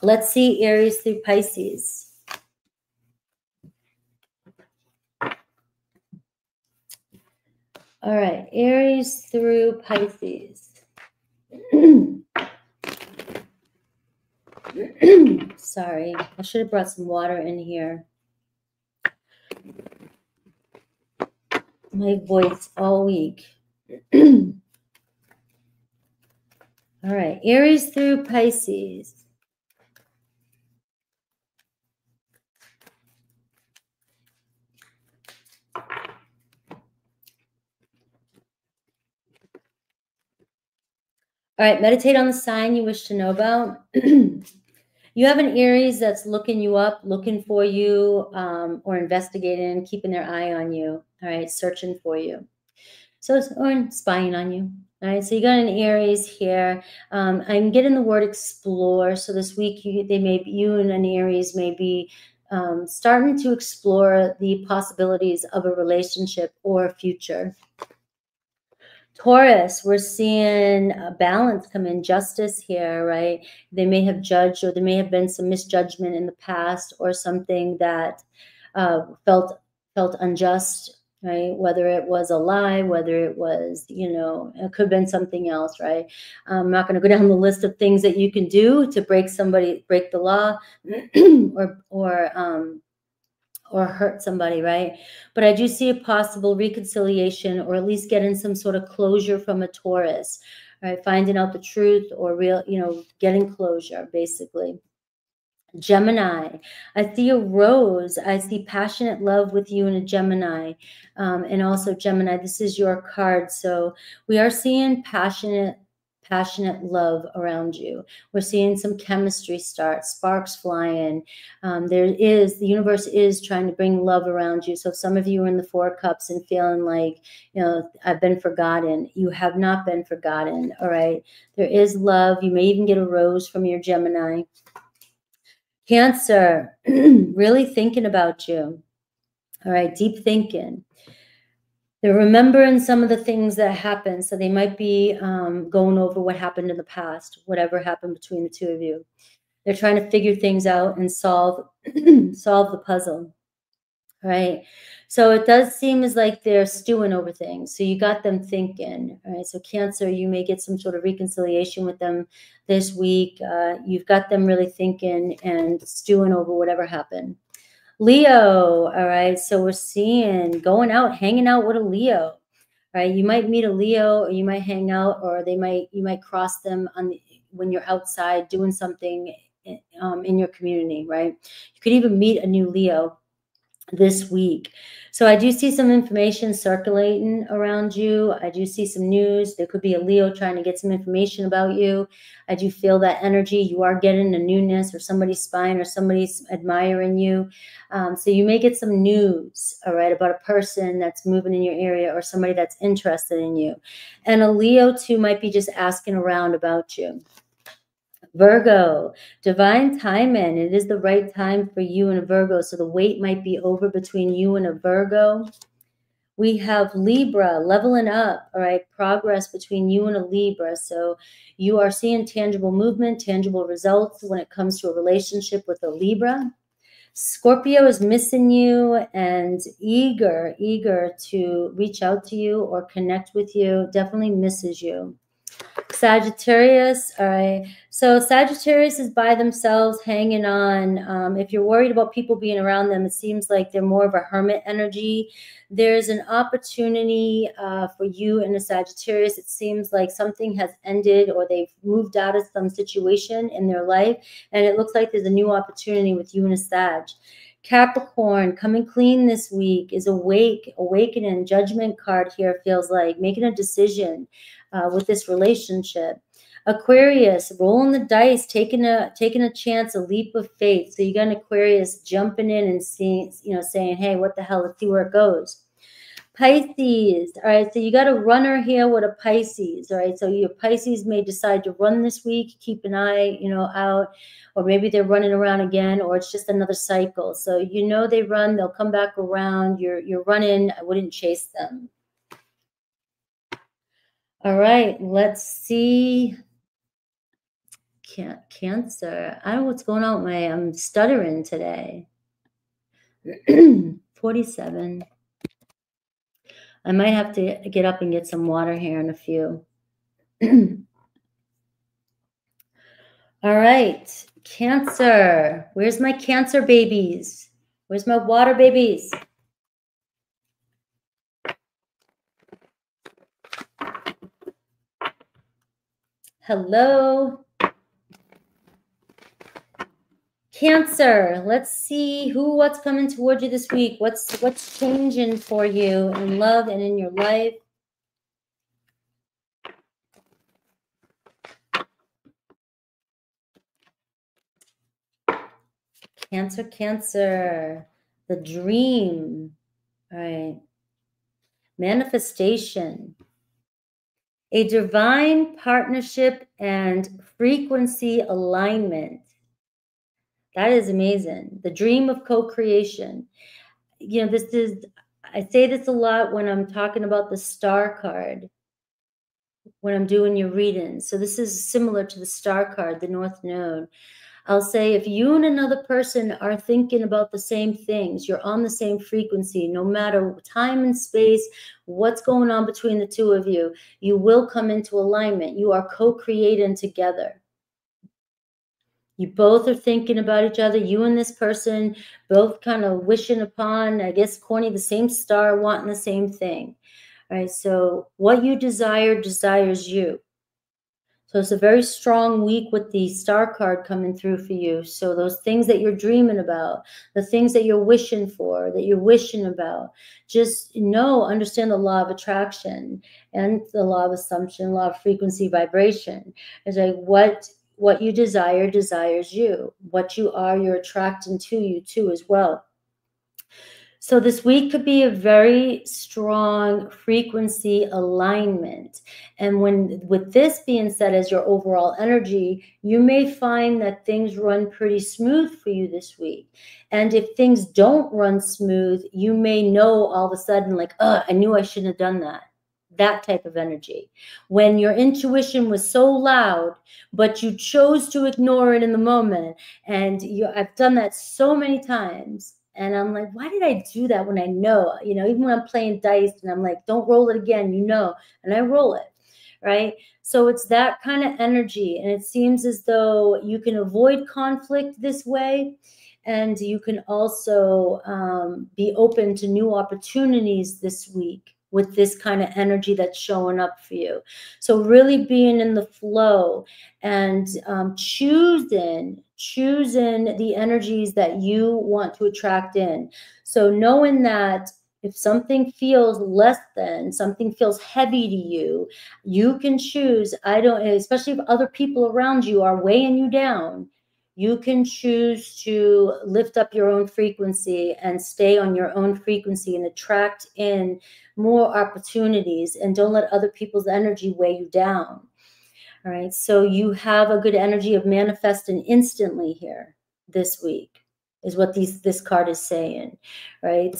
Let's see Aries through Pisces. All right, Aries through Pisces. Sorry, I should have brought some water in here. My voice all week. All right, Aries through Pisces. All right, meditate on the sign you wish to know about. You have an Aries that's looking you up, looking for you, or investigating, keeping their eye on you. All right, searching for you. So, or spying on you. All right, so you got an Aries here. I'm getting the word explore. So this week, you and an Aries may be starting to explore the possibilities of a relationship or a future. Taurus, we're seeing a balance come in, justice here, right? They may have judged, or there may have been some misjudgment in the past, or something that felt unjust, right? Whether it was a lie, whether it was, you know, it could have been something else, right? I'm not going to go down the list of things that you can do to break the law, or hurt somebody, right? But I do see a possible reconciliation, or at least getting some sort of closure from a Taurus, right? Finding out the truth, or getting closure, basically. Gemini, I see a rose. I see passionate love with you in a Gemini. And also Gemini, this is your card. So we are seeing passionate passionate love around you. We're seeing some chemistry start, sparks flying. The universe is trying to bring love around you. So if some of you are in the 4 cups and feeling like, I've been forgotten, you have not been forgotten. All right. There is love. You may even get a rose from your Gemini. Cancer, really thinking about you. All right. Deep thinking. They're remembering some of the things that happened. So they might be going over what happened in the past, whatever happened between the two of you. They're trying to figure things out and solve the puzzle. All right. So it does seem as like they're stewing over things. So you got them thinking. All right. So Cancer, you may get some sort of reconciliation with them this week. You've got them really thinking and stewing over whatever happened. Leo, all right, so we're seeing going out, hanging out with a Leo, right? You might meet a Leo, or you might hang out, or you might cross them when you're outside doing something in your community, right? You could even meet a new Leo this week. So I do see some information circulating around you. I do see some news. There could be a Leo trying to get some information about you. I do feel that energy. You are getting a newness, or somebody's spying, or somebody's admiring you. So you may get some news, all right, about a person that's moving in your area, or somebody that's interested in you. And a Leo too might be just asking around about you. Virgo, divine timing. It is the right time for you and a Virgo. So the wait might be over between you and a Virgo. We have Libra, leveling up, all right, progress between you and a Libra. So you are seeing tangible movement, tangible results when it comes to a relationship with a Libra. Scorpio is missing you and eager to reach out to you or connect with you. Definitely misses you. Sagittarius, all right. So Sagittarius is by themselves, hanging on. If you're worried about people being around them, it seems like they're more of a hermit energy. There's an opportunity for you and a Sagittarius. It seems like something has ended, or they've moved out of some situation in their life, and it looks like there's a new opportunity with you and a Sag. Capricorn, coming clean this week, is awakening, judgment card here, feels like making a decision with this relationship. Aquarius, rolling the dice, taking a chance, a leap of faith. So you got an Aquarius jumping in and seeing, saying, hey, what the hell, let's see where it goes. Pisces, all right, so you got a runner here with a Pisces, all right, so your Pisces may decide to run this week. Keep an eye, out, or maybe they're running around again, or it's just another cycle. So they run, they'll come back around. You're running. I wouldn't chase them. All right, let's see. Cancer. I don't know what's going on with I'm stuttering today. 47. I might have to get up and get some water here in a few. All right, Cancer. Where's my Cancer babies? Where's my water babies? Hello. Cancer, let's see what's coming towards you this week. What's changing for you in love and in your life? Cancer, the dream. All right. Manifestation. A divine partnership and frequency alignment. That is amazing. The dream of co-creation. I say this a lot when I'm talking about the star card, when I'm doing your readings. So this is similar to the star card, the North Node. I'll say, if you and another person are thinking about the same things, you're on the same frequency, no matter time and space, what's going on between the two of you, you will come into alignment. You are co-creating together. You both are thinking about each other. You and this person both kind of wishing upon, I guess, corny, the same star, wanting the same thing. All right. So what you desire desires you. So it's a very strong week with the star card coming through for you. So those things that you're dreaming about, the things that you're wishing for, that you're wishing about, just understand the law of attraction and the law of assumption, law of frequency, vibration. It's like what you desire desires you. What you are, you're attracting to you too as well. So this week could be a very strong frequency alignment. And with this being said as your overall energy, you may find that things run pretty smooth for you this week. And if things don't run smooth, you may know all of a sudden like, I knew I shouldn't have done that. That type of energy. When your intuition was so loud, but you chose to ignore it in the moment. And I've done that so many times. And I'm like, why did I do that when I know, even when I'm playing dice and I'm like, don't roll it again, and I roll it, right? So it's that kind of energy. And it seems as though you can avoid conflict this way. And you can also be open to new opportunities this week with this kind of energy that's showing up for you. So really being in the flow and choosing the energies that you want to attract in. So knowing that if something feels less than, something feels heavy to you, you can choose, especially if other people around you are weighing you down, you can choose to lift up your own frequency and stay on your own frequency and attract in more opportunities, and don't let other people's energy weigh you down. All right. So you have a good energy of manifesting instantly here this week is what this card is saying. Right.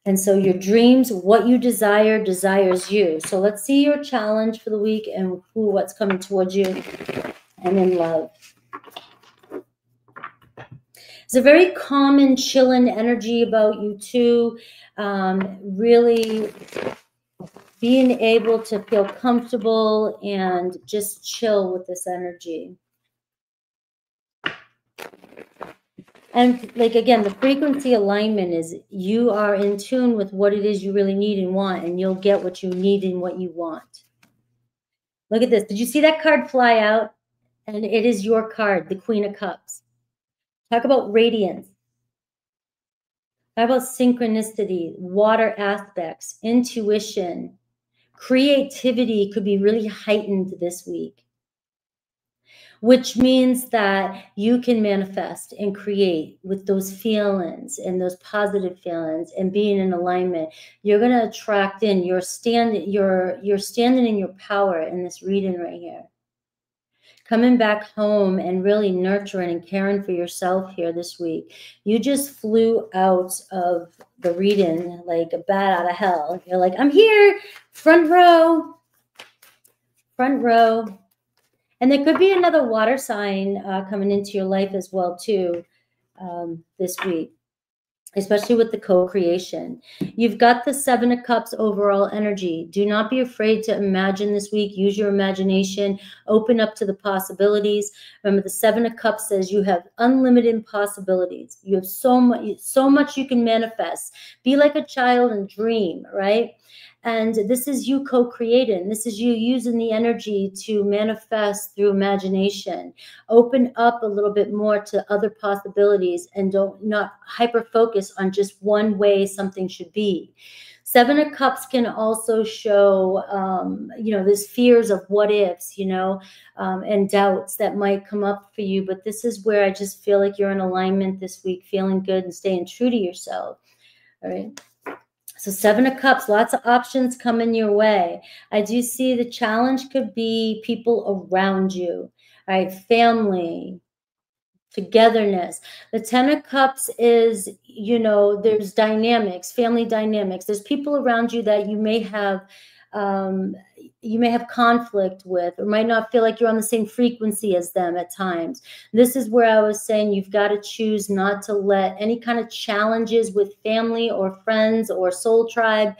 And so your dreams, what you desire, desires you. So let's see your challenge for the week and what's coming towards you and in love. It's a very calm and chilling energy about you too. Really being able to feel comfortable and just chill with this energy. And like, again, the frequency alignment is you are in tune with what it is you really need and want, and you'll get what you need and what you want. Look at this. Did you see that card fly out? And it is your card, the Queen of Cups. Talk about radiance. Talk about synchronicity, water aspects, intuition. Creativity could be really heightened this week, which means that you can manifest and create with those feelings and those positive feelings and being in alignment. You're going to attract in, you're standing in your power in this reading right here. Coming back home and really nurturing and caring for yourself here this week. You just flew out of the reading like a bat out of hell. You're like, I'm here, front row. And there could be another water sign coming into your life as well too this week, especially with the co-creation. You've got the Seven of Cups overall energy. Do not be afraid to imagine this week. Use your imagination. Open up to the possibilities. Remember, the Seven of Cups says you have unlimited possibilities. You have so much you can manifest. Be like a child and dream, right? And this is you co-creating. This is you using the energy to manifest through imagination. Open up a little bit more to other possibilities and not hyper-focus on just one way something should be. Seven of Cups can also show, there's fears of what ifs, and doubts that might come up for you. But this is where I just feel like you're in alignment this week, feeling good and staying true to yourself. All right. So Seven of Cups, lots of options coming your way. I do see the challenge could be people around you, all right? Family, togetherness. The Ten of Cups is, there's dynamics, family dynamics. There's people around you that you may have conflict with, or might not feel like you're on the same frequency as them at times. This is where I was saying you've got to choose not to let any kind of challenges with family or friends or soul tribe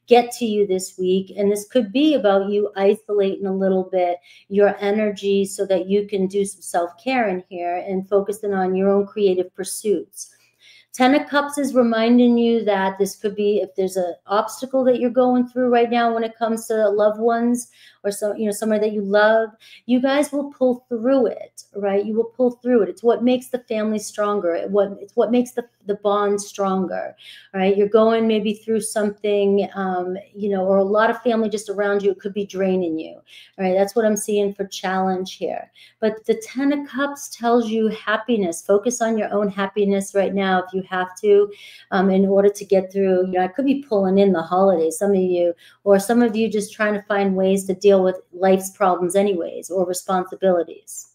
get to you this week. And this could be about you isolating a little bit your energy so that you can do some self-care in here and focusing on your own creative pursuits. Ten of Cups is reminding you that this could be, if there's an obstacle that you're going through right now when it comes to loved ones or somebody that you love, you guys will pull through it, right? You will pull through it. It's what makes the family stronger. It's what makes the bond stronger, right? You're going maybe through something, or a lot of family just around you. It could be draining you, right? That's what I'm seeing for challenge here. But the Ten of Cups tells you happiness. Focus on your own happiness right now if you have to, in order to get through. I could be pulling in the holidays, some of you, or some of you just trying to find ways to deal with life's problems anyways, or responsibilities.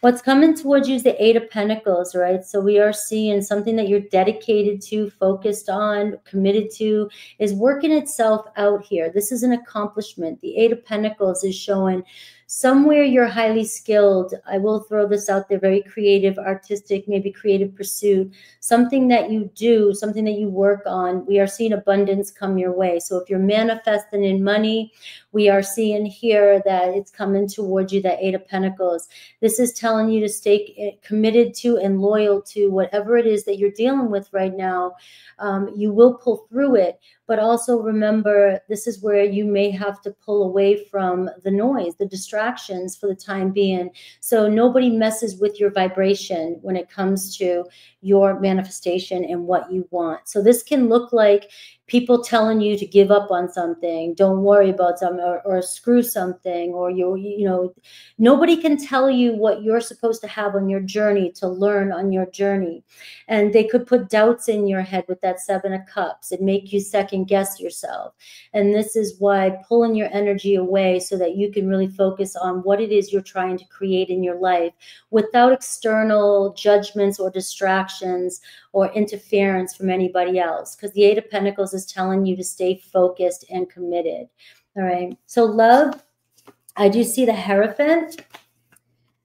What's coming towards you is the Eight of Pentacles, right? So we are seeing something that you're dedicated to, focused on, committed to, is working itself out here. This is an accomplishment. The Eight of Pentacles is showing somewhere you're highly skilled. I will throw this out there, very creative, artistic, maybe creative pursuit, something that you do, something that you work on. We are seeing abundance come your way. So if you're manifesting in money, we are seeing here that it's coming towards you, that Eight of Pentacles. This is telling you to stay committed to and loyal to whatever it is that you're dealing with right now. You will pull through it, but also remember, this is where you may have to pull away from the noise, the distractions for the time being. So nobody messes with your vibration when it comes to your manifestation and what you want. So this can look like people telling you to give up on something, don't worry about something, or screw something, or nobody can tell you what you're supposed to have on your journey, to learn on your journey. And they could put doubts in your head with that Seven of Cups and make you second guess yourself. And this is why pulling your energy away so that you can really focus on what it is you're trying to create in your life without external judgments or distractions or interference from anybody else. Because the Eight of Pentacles is telling you to stay focused and committed. All right. So love, I do see the Hierophant,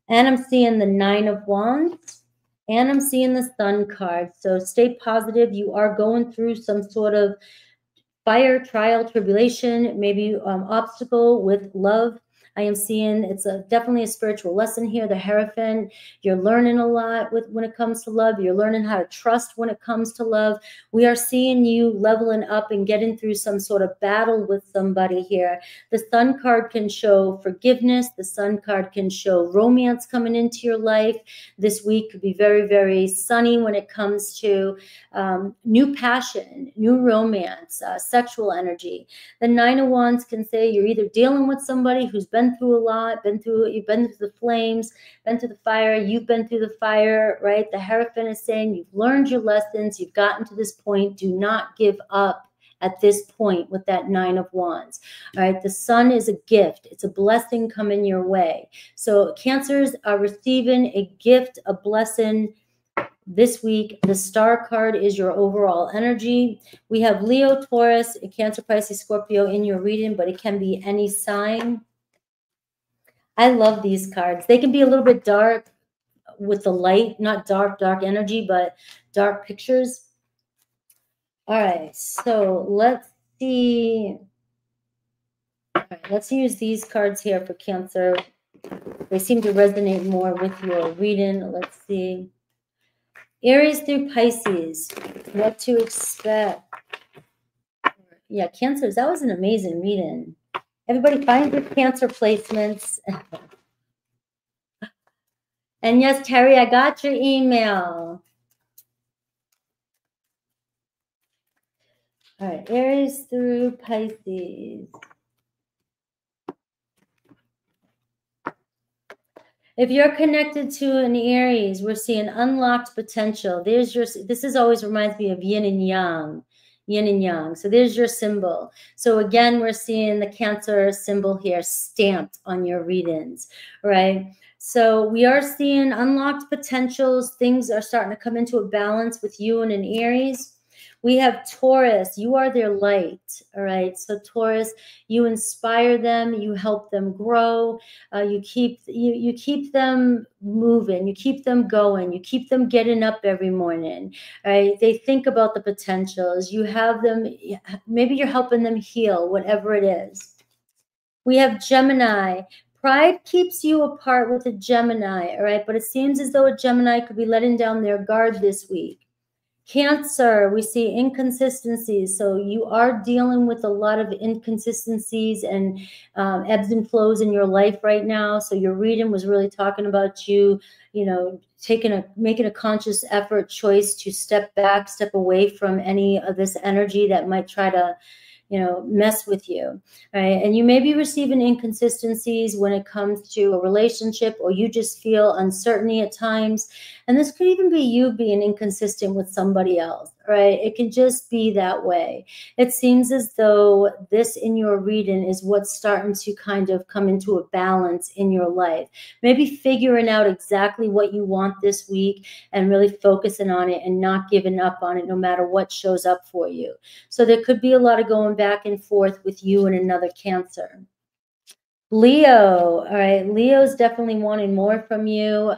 and I'm seeing the Nine of Wands, and I'm seeing the Sun card. So stay positive. You are going through some sort of fire, trial, tribulation, maybe obstacle with love. I am seeing it's definitely a spiritual lesson here. The Hierophant, you're learning a lot when it comes to love. You're learning how to trust when it comes to love. We are seeing you leveling up and getting through some sort of battle with somebody here. The Sun card can show forgiveness. The Sun card can show romance coming into your life. This week could be very, very sunny when it comes to new passion, new romance, sexual energy. The Nine of Wands can say you're either dealing with somebody who's been through a lot, you've been through the flames, been through the fire, you've been through the fire, right? The Hierophant is saying you've learned your lessons, you've gotten to this point, do not give up at this point with that Nine of Wands. All right, the Sun is a gift. It's a blessing coming your way. So Cancers are receiving a gift, a blessing this week. The Star card is your overall energy. We have Leo, Taurus, Cancer, Pisces, Scorpio in your reading, but it can be any sign. I love these cards. They can be a little bit dark with the light, not dark energy, but dark pictures. All right, so let's see. All right, let's use these cards here for Cancer. They seem to resonate more with your reading. Let's see. Aries through Pisces, what to expect. Yeah, Cancers, that was an amazing reading. Everybody find your Cancer placements. And yes, Terry, I got your email. All right, Aries through Pisces. If you're connected to an Aries, we're seeing unlocked potential. This is always reminds me of yin and yang. Yin and yang. So there's your symbol. So again, we're seeing the Cancer symbol here stamped on your readings, right? So we are seeing unlocked potentials. Things are starting to come into a balance with you and an Aries. We have Taurus. You are their light, all right? So Taurus, you inspire them. You help them grow. You keep them moving. You keep them going. You keep them getting up every morning, right? They think about the potentials. You have them, maybe you're helping them heal, whatever it is. We have Gemini. Pride keeps you apart with a Gemini, all right? But it seems as though a Gemini could be letting down their guard this week. Cancer, we see inconsistencies. So you are dealing with a lot of inconsistencies and ebbs and flows in your life right now. So your reading was really talking about you, you know, making a conscious effort choice to step back, step away from any of this energy that might try to, you know, mess with you, right? And you may be receiving inconsistencies when it comes to a relationship, or you just feel uncertainty at times. And this could even be you being inconsistent with somebody else, right? It can just be that way. It seems as though this in your reading is what's starting to kind of come into a balance in your life. Maybe figuring out exactly what you want this week and really focusing on it and not giving up on it no matter what shows up for you. So there could be a lot of going back and forth with you and another Cancer. Leo, all right, Leo's definitely wanting more from you.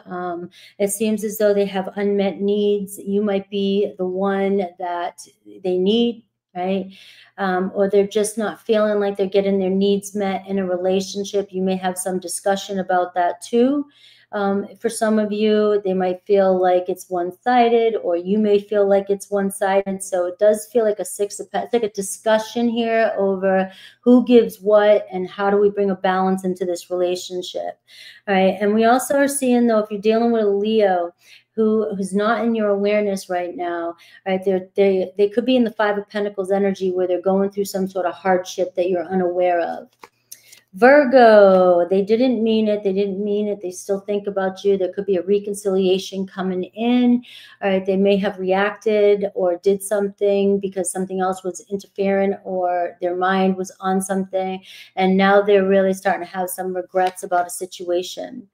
It seems as though they have unmet needs. You might be the one that they need, right? Or they're just not feeling like they're getting their needs met in a relationship. You may have some discussion about that too. For some of you, they might feel like it's one-sided, or you may feel like it's one-sided. So it does feel like a Six of Pentacles. It's like a discussion here over who gives what and how do we bring a balance into this relationship. All right. And we also are seeing, though, if you're dealing with a Leo who's not in your awareness right now, right? They could be in the Five of Pentacles energy where they're going through some sort of hardship that you're unaware of. Virgo, they didn't mean it. They didn't mean it. They still think about you. There could be a reconciliation coming in. All right. They may have reacted or did something because something else was interfering, or their mind was on something. And now they're really starting to have some regrets about a situation.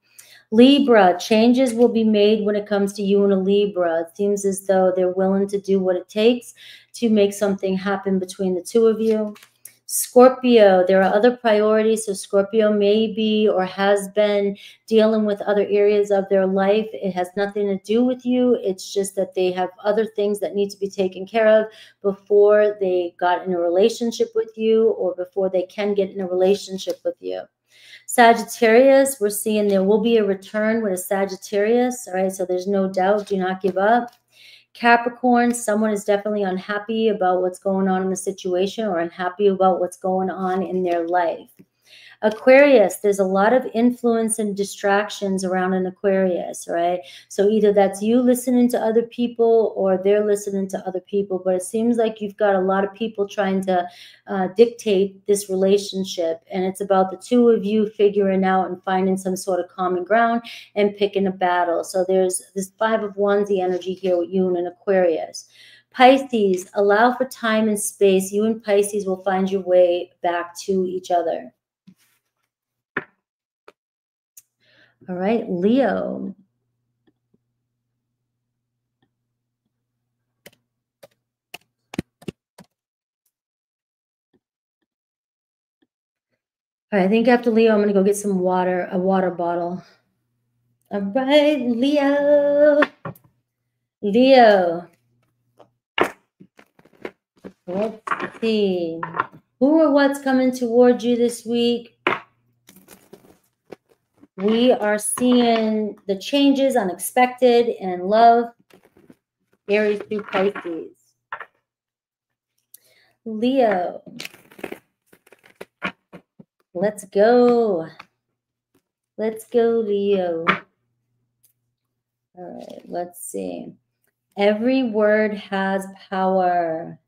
Libra, changes will be made when it comes to you and a Libra. It seems as though they're willing to do what it takes to make something happen between the two of you. Scorpio, there are other priorities. So Scorpio may be or has been dealing with other areas of their life. It has nothing to do with you. It's just that they have other things that need to be taken care of before they got in a relationship with you, or before they can get in a relationship with you. Sagittarius, we're seeing there will be a return with a Sagittarius. All right, so there's no doubt. Do not give up. Capricorn, someone is definitely unhappy about what's going on in the situation, or unhappy about what's going on in their life. Aquarius, there's a lot of influence and distractions around an Aquarius, right? So either that's you listening to other people, or they're listening to other people. But it seems like you've got a lot of people trying to dictate this relationship. And it's about the two of you figuring out and finding some sort of common ground and picking a battle. So there's this Five of Wands, the energy here with you and an Aquarius. Pisces, allow for time and space. You and Pisces will find your way back to each other. All right, Leo. All right, I think after Leo, I'm going to go get some water, a water bottle. All right, Leo. Leo. Let's see. Who or what's coming towards you this week? We are seeing the changes, unexpected, in love. Aries through Pisces. Leo. Let's go. Let's go, Leo. All right, let's see. Every word has power.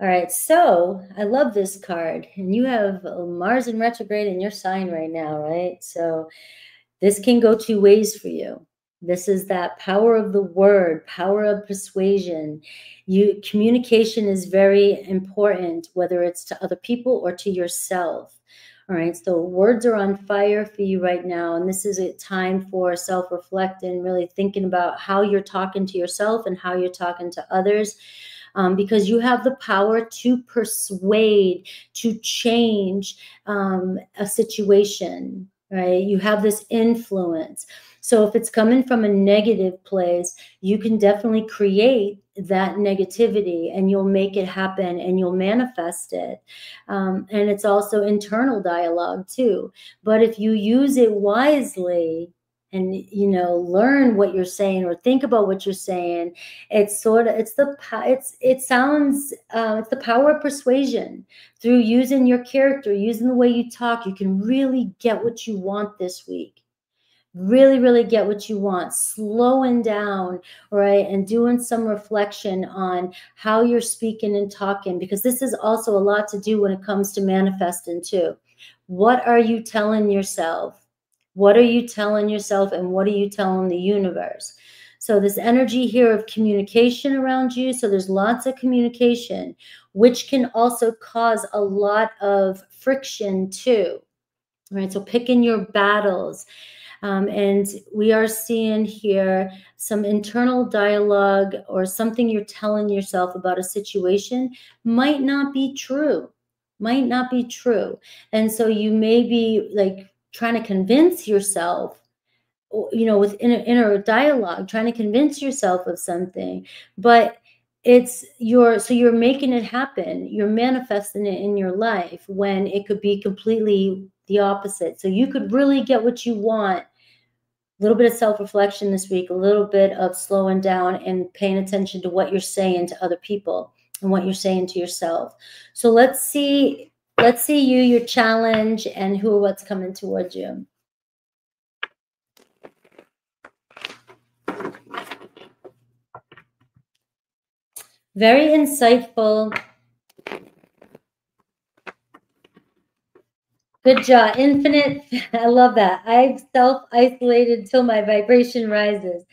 All right, so I love this card. And you have Mars in retrograde in your sign right now, right? So this can go two ways for you. This is that power of the word, power of persuasion. Communication is very important, whether it's to other people or to yourself. All right, so words are on fire for you right now. And this is a time for self-reflecting, really thinking about how you're talking to yourself and how you're talking to others. Because you have the power to persuade, to change a situation, right? You have this influence. So if it's coming from a negative place, you can definitely create that negativity, and you'll make it happen, and you'll manifest it. And it's also internal dialogue too. But if you use it wisely and, you know, learn what you're saying or think about what you're saying. It's sort of, it's the power of persuasion. Through using your character, using the way you talk, you can really get what you want this week. Really, really get what you want. Slowing down, right, and doing some reflection on how you're speaking and talking, because this is also a lot to do when it comes to manifesting too. What are you telling yourself? What are you telling yourself, and what are you telling the universe? So this energy here of communication around you, so there's lots of communication, which can also cause a lot of friction too, right? So picking your battles. And we are seeing here some internal dialogue or something you're telling yourself about a situation might not be true, might not be true. And so you may be like trying to convince yourself, you know, with inner dialogue, trying to convince yourself of something, but so you're making it happen. You're manifesting it in your life when it could be completely the opposite. So you could really get what you want. A little bit of self-reflection this week, a little bit of slowing down and paying attention to what you're saying to other people and what you're saying to yourself. So let's see your challenge, and who or what's coming towards you. Very insightful. Good job. Infinite. I love that. I've self-isolated till my vibration rises.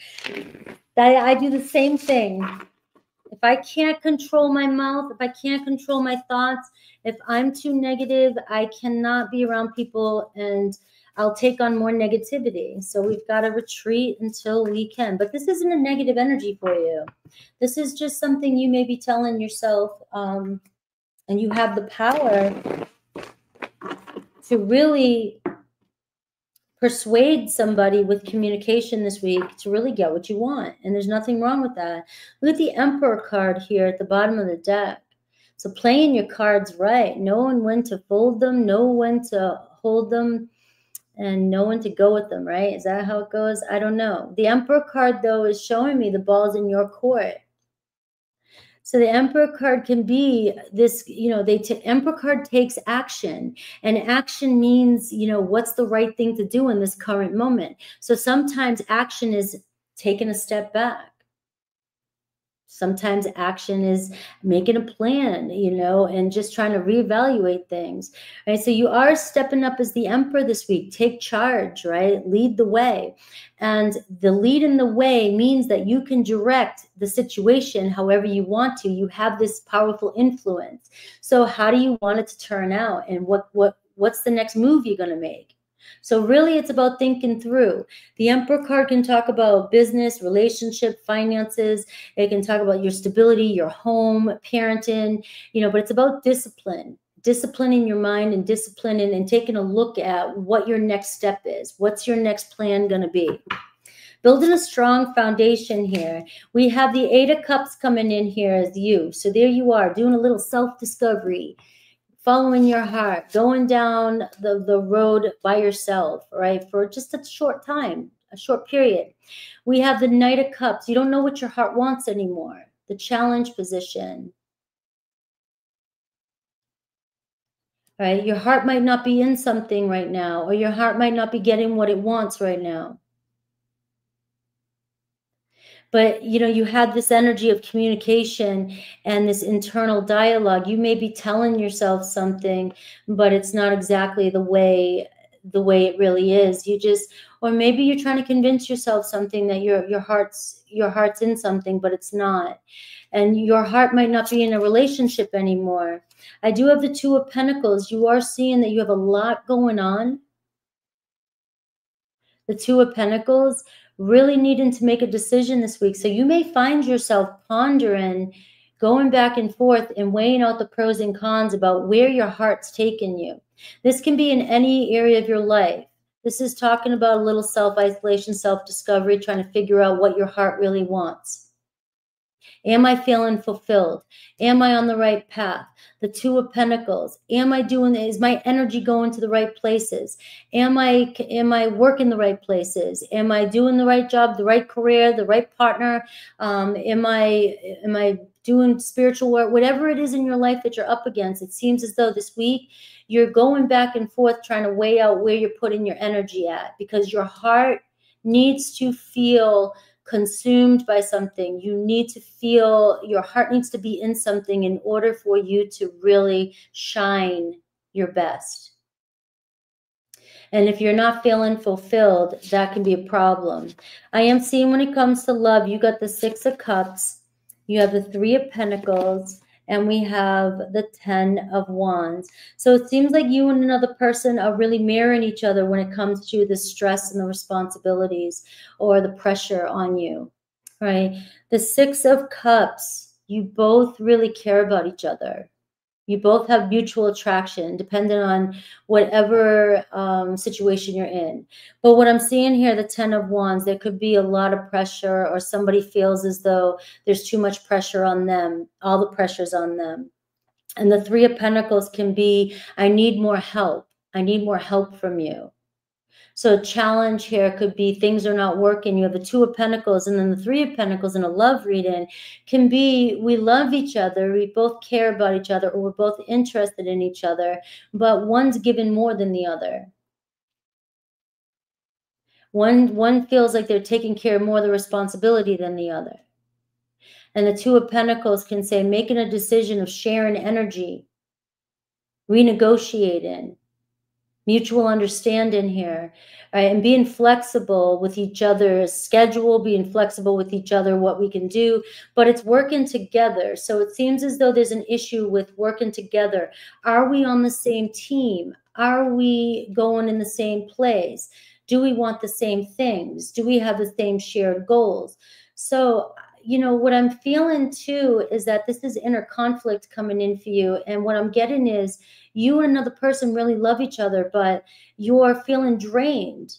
I do the same thing. If I can't control my mouth, if I can't control my thoughts, if I'm too negative, I cannot be around people, and I'll take on more negativity. So we've got to retreat until we can. But this isn't a negative energy for you. This is just something you may be telling yourself, and you have the power to really persuade somebody with communication this week to really get what you want. And there's nothing wrong with that. Look at the Emperor card here at the bottom of the deck. So playing your cards right, knowing when to fold them, know when to hold them, and know when to go with them, right? Is that how it goes? I don't know. The Emperor card, though, is showing me the ball's in your court. So the Emperor card can be this, you know, Emperor card takes action, and action means, you know, what's the right thing to do in this current moment. So sometimes action is taking a step back. Sometimes action is making a plan, you know, and just trying to reevaluate things, right? So you are stepping up as the Emperor this week. Take charge, right? Lead the way. And the lead in the way means that you can direct the situation however you want to. You have this powerful influence. So how do you want it to turn out? And what's the next move you're going to make? So really, it's about thinking through. The Emperor card can talk about business, relationship, finances. It can talk about your stability, your home, parenting, you know, but it's about discipline, disciplining your mind and disciplining and taking a look at what your next step is. What's your next plan going to be? Building a strong foundation here. We have the Eight of Cups coming in here as you. So there you are, doing a little self-discovery, following your heart, going down the road by yourself, right, for just a short time, a short period. We have the Knight of Cups. You don't know what your heart wants anymore. The challenge position, right? Your heart might not be in something right now, or your heart might not be getting what it wants right now. But, you know, you have this energy of communication and this internal dialogue. You may be telling yourself something, but it's not exactly the way it really is. Or maybe you're trying to convince yourself something that your heart's in something, but it's not. And your heart might not be in a relationship anymore. I do have the Two of Pentacles. You are seeing that you have a lot going on. The Two of Pentacles, really needing to make a decision this week. So you may find yourself pondering, going back and forth and weighing out the pros and cons about where your heart's taking you. This can be in any area of your life. This is talking about a little self-isolation, self-discovery, trying to figure out what your heart really wants. Am I feeling fulfilled? Am I on the right path? The Two of Pentacles. Is my energy going to the right places? Am I working the right places? Am I doing the right job, the right career, the right partner? Am I doing spiritual work? Whatever it is in your life that you're up against, it seems as though this week you're going back and forth trying to weigh out where you're putting your energy at, because your heart needs to feel consumed by something. You need to feel, your heart needs to be in something in order for you to really shine your best. And if you're not feeling fulfilled, that can be a problem. I am seeing when it comes to love, you got the Six of Cups, you have the Three of Pentacles, and we have the 10 of Wands. So it seems like you and another person are really mirroring each other when it comes to the stress and the responsibilities or the pressure on you, right? The Six of Cups, you both really care about each other. You both have mutual attraction, depending on whatever situation you're in. But what I'm seeing here, the 10 of Wands, there could be a lot of pressure, or somebody feels as though there's too much pressure on them. All the pressure's on them. And the Three of Pentacles can be, I need more help. I need more help from you. So a challenge here could be things are not working. You have the Two of Pentacles, and then the Three of Pentacles in a love reading can be, we love each other, we both care about each other, or we're both interested in each other, but one's given more than the other. One feels like they're taking care of more of the responsibility than the other. And the Two of Pentacles can say making a decision of sharing energy, renegotiating, mutual understanding here, right? And being flexible with each other's schedule, being flexible with each other, what we can do, but it's working together. So it seems as though there's an issue with working together. Are we on the same team? Are we going in the same place? Do we want the same things? Do we have the same shared goals? So, you know, what I'm feeling too is that this is inner conflict coming in for you. And what I'm getting is you and another person really love each other, but you're feeling drained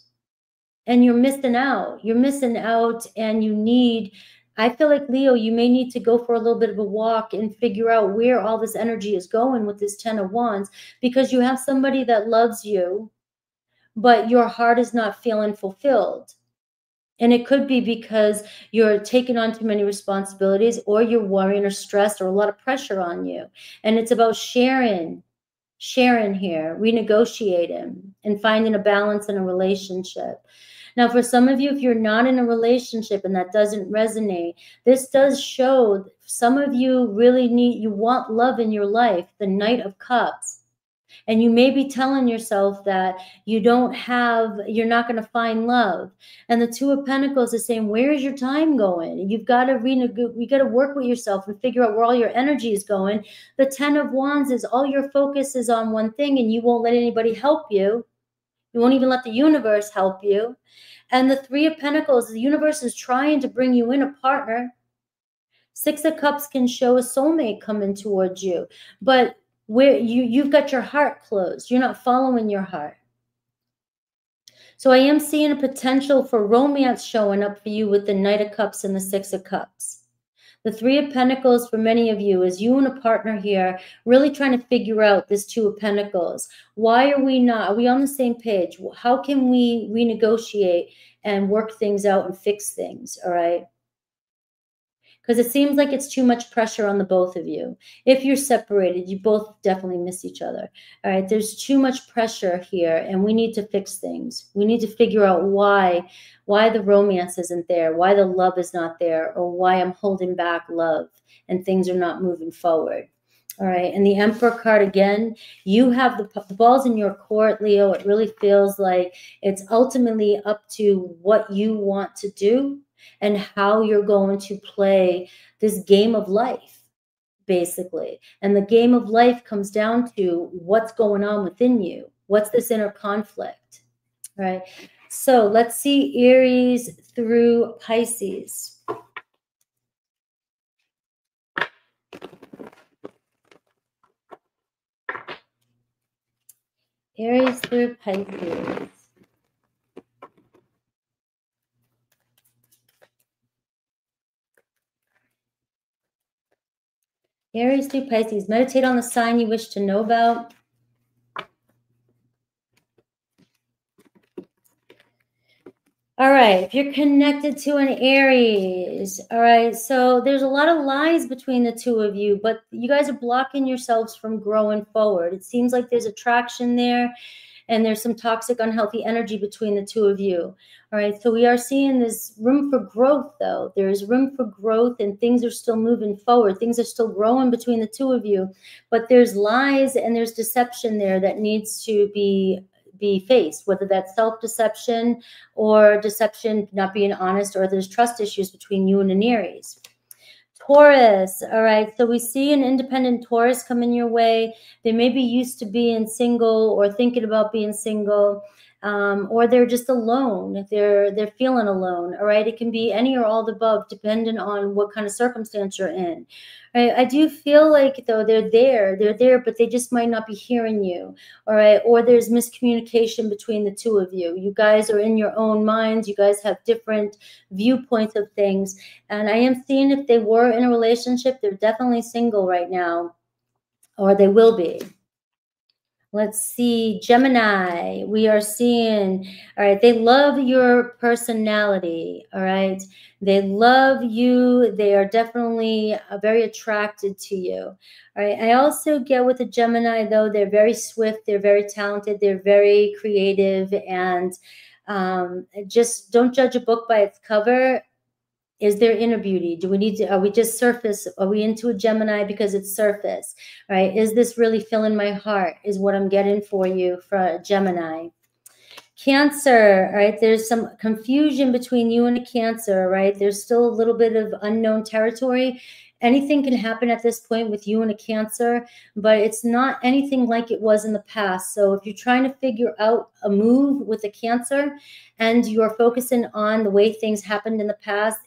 and you're missing out. You're missing out, and you need, I feel like, Leo, you may need to go for a little bit of a walk and figure out where all this energy is going with this 10 of Wands, because you have somebody that loves you, but your heart is not feeling fulfilled. And it could be because you're taking on too many responsibilities, or you're worrying or stressed, or a lot of pressure on you. And it's about sharing here, renegotiating, and finding a balance in a relationship. Now, for some of you, if you're not in a relationship and that doesn't resonate, this does show some of you really you want love in your life, the Knight of Cups. And you may be telling yourself that you're not going to find love. And the Two of Pentacles is saying, where is your time going? You've got to you got to work with yourself and figure out where all your energy is going. The 10 of Wands is all your focus is on one thing, and you won't let anybody help you. You won't even let the universe help you. And the Three of Pentacles, the universe is trying to bring you in a partner. Six of Cups can show a soulmate coming towards you, but where you've got your heart closed. You're not following your heart. So I am seeing a potential for romance showing up for you with the Knight of Cups and the Six of Cups. The Three of Pentacles for many of you is you and a partner here really trying to figure out this Two of Pentacles. Why are we on the same page? How can we renegotiate and work things out and fix things, all right? Because it seems like it's too much pressure on the both of you. If you're separated, you both definitely miss each other. All right, there's too much pressure here, and we need to fix things. We need to figure out why the romance isn't there, why the love is not there, or why I'm holding back love and things are not moving forward. All right, and the Emperor card again, you have the ball's in your court, Leo. It really feels like it's ultimately up to what you want to do and how you're going to play this game of life, basically. And the game of life comes down to what's going on within you. What's this inner conflict, right? So let's see Aries through Pisces. Aries through Pisces. Aries through Pisces. Meditate on the sign you wish to know about. All right, if you're connected to an Aries, all right, so there's a lot of lies between the two of you, but you guys are blocking yourselves from growing forward. It seems like there's attraction there, and there's some toxic, unhealthy energy between the two of you. All right, so we are seeing this room for growth, though. There is room for growth, and things are still moving forward. Things are still growing between the two of you, but there's lies and there's deception there that needs to be faced, whether that's self-deception or deception, not being honest, or there's trust issues between you and an Aries. Taurus, all right, so we see an independent Taurus coming your way. They may be used to being single or thinking about being single, or they're just alone. They're feeling alone, all right? It can be any or all the above, depending on what kind of circumstance you're in. Right? I do feel like, though, they're there, but they just might not be hearing you, all right? Or there's miscommunication between the two of you. You guys are in your own minds. You guys have different viewpoints of things. And I am seeing if they were in a relationship, they're definitely single right now, or they will be. Let's see, Gemini, we are seeing, all right, they love your personality, all right? They love you. They are definitely very attracted to you, all right? I also get with the Gemini, though, they're very swift, they're very talented, they're very creative, and just don't judge a book by its cover. Is there inner beauty? Do we need to, are we just surface? Are we into a Gemini because it's surface, right? Is this really filling my heart is what I'm getting for you for a Gemini. Cancer, right? There's some confusion between you and a Cancer, right? There's still a little bit of unknown territory. Anything can happen at this point with you and a Cancer, but it's not anything like it was in the past. So if you're trying to figure out a move with a Cancer and you're focusing on the way things happened in the past,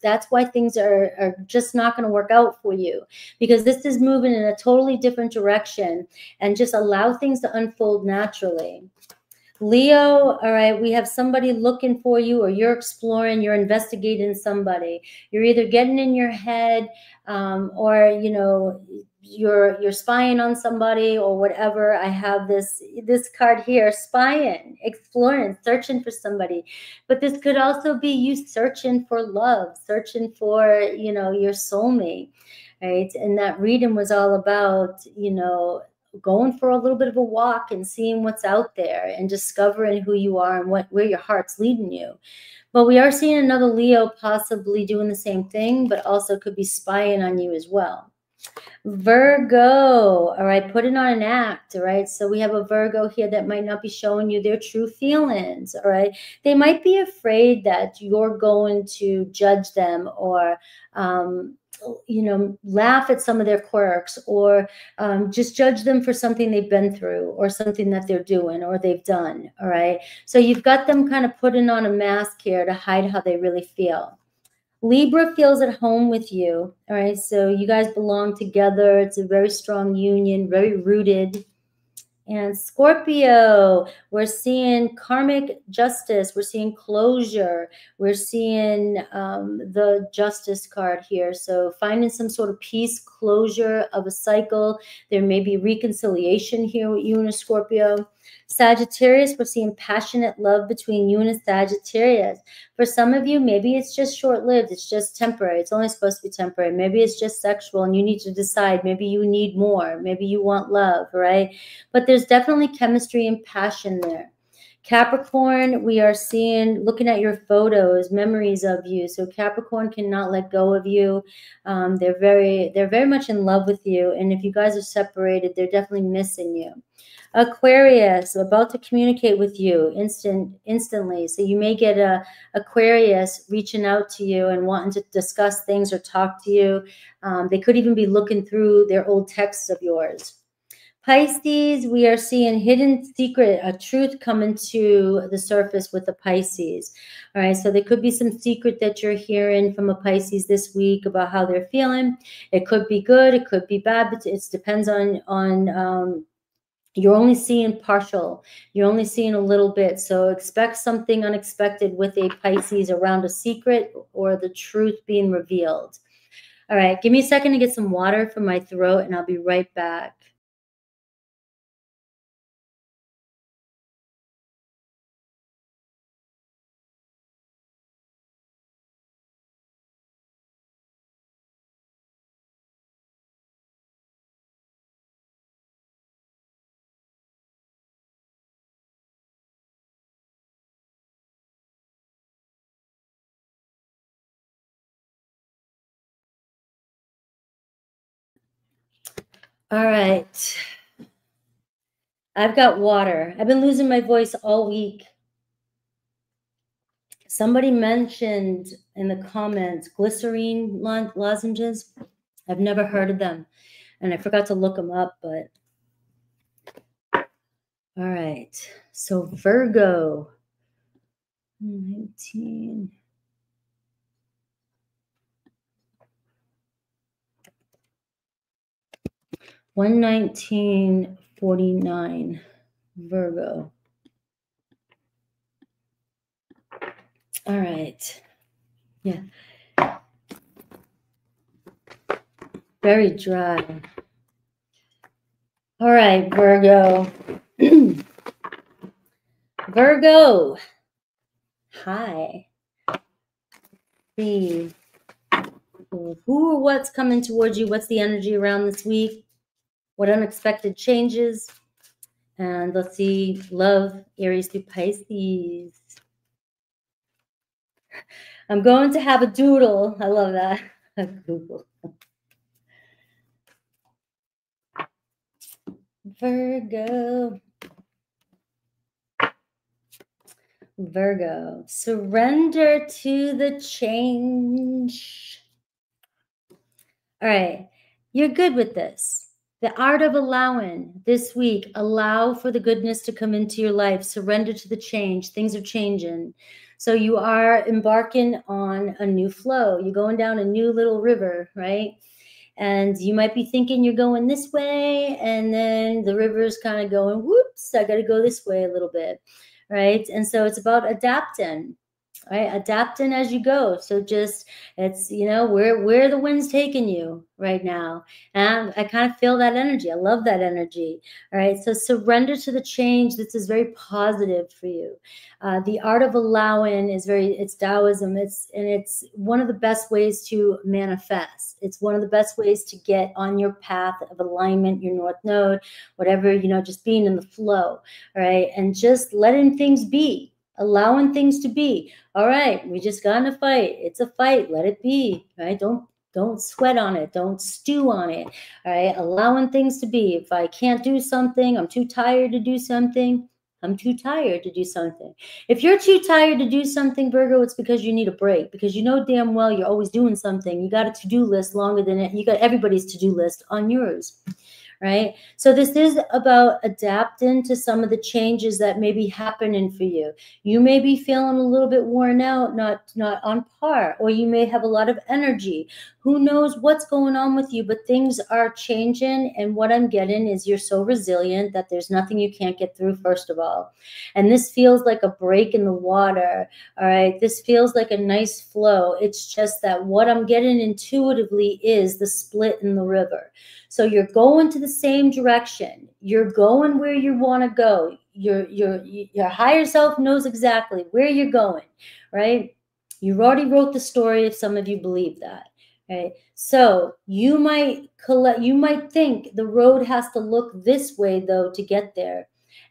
that's why things are just not going to work out for you, because this is moving in a totally different direction, and just allow things to unfold naturally. Leo, all right, we have somebody looking for you, or you're exploring, you're investigating somebody. You're either getting in your head, or, you know, you're spying on somebody or whatever. I have this card here, spying, exploring, searching for somebody. But this could also be you searching for love, searching for, you know, your soulmate, right? And that reading was all about, you know, going for a little bit of a walk and seeing what's out there and discovering who you are and where your heart's leading you. But we are seeing another Leo possibly doing the same thing, but also could be spying on you as well. Virgo, all right, putting on an act, all right? So we have a Virgo here that might not be showing you their true feelings, all right? They might be afraid that you're going to judge them, or you know, laugh at some of their quirks, or just judge them for something they've been through, or something that they're doing or they've done, all right? So you've got them kind of putting on a mask here to hide how they really feel. Libra feels at home with you, all right? So you guys belong together. It's a very strong union, very rooted. And Scorpio, we're seeing karmic justice. We're seeing closure. We're seeing the justice card here. So finding some sort of peace, closure of a cycle. There may be reconciliation here with you and a Scorpio. Sagittarius, we're seeing passionate love between you and a Sagittarius. For some of you, maybe it's just short-lived. It's just temporary. It's only supposed to be temporary. Maybe it's just sexual, and you need to decide. Maybe you need more. Maybe you want love, right? But there's definitely chemistry and passion there. Capricorn, we are seeing, looking at your photos, memories of you. So Capricorn cannot let go of you. They're very much in love with you. And if you guys are separated, they're definitely missing you. Aquarius, about to communicate with you instantly. So you may get a Aquarius reaching out to you and wanting to discuss things or talk to you. They could even be looking through their old texts of yours. Pisces, we are seeing hidden secret, a truth coming to the surface with the Pisces. All right, so there could be some secret that you're hearing from a Pisces this week about how they're feeling. It could be good, it could be bad, but it depends on you're only seeing partial. You're only seeing a little bit. So expect something unexpected with a Pisces around a secret or the truth being revealed. All right, give me a second to get some water from my throat, and I'll be right back. All right. I've got water. I've been losing my voice all week. Somebody mentioned in the comments glycerine lozenges. I've never heard of them, and I forgot to look them up, but all right. So Virgo, 19. $119.49 Virgo. All right. Yeah. Very dry. All right, Virgo. Virgo. Hi. See. Who or what's coming towards you? What's the energy around this week? What unexpected changes? And let's see, love, Aries through Pisces. I'm going to have a doodle. I love that. Google. Virgo. Virgo. Surrender to the change. All right. You're good with this. The art of allowing this week, allow for the goodness to come into your life. Surrender to the change. Things are changing. So you are embarking on a new flow. You're going down a new little river, right? And you might be thinking you're going this way, and then the river's kind of going, whoops, I got to go this way a little bit, right? And so it's about adapting. Right, adapting as you go. So just, it's, you know, where the wind's taking you right now. And I kind of feel that energy. I love that energy. All right, so surrender to the change. This is very positive for you. The art of allowing is it's Taoism. It's one of the best ways to manifest. It's one of the best ways to get on your path of alignment, your North Node, whatever, you know, just being in the flow. All right, and just letting things be. Allowing things to be. All right, we just got in a fight. It's a fight. Let it be. Right? Don't sweat on it. Don't stew on it. All right, allowing things to be. If I can't do something, I'm too tired to do something. I'm too tired to do something. If you're too tired to do something, Virgo, it's because you need a break. Because you know damn well you're always doing something. You got a to-do list longer than it. You got everybody's to-do list on yours. Right? So this is about adapting to some of the changes that may be happening for you. You may be feeling a little bit worn out, not on par, or you may have a lot of energy. Who knows what's going on with you, but things are changing. And what I'm getting is you're so resilient that there's nothing you can't get through, first of all. And this feels like a break in the water. All right. This feels like a nice flow. It's just that what I'm getting intuitively is the split in the river. So you're going to the same direction. You're going where you want to go. Your higher self knows exactly where you're going, right? You already wrote the story if some of you believe that, right? So you might think the road has to look this way, though, to get there.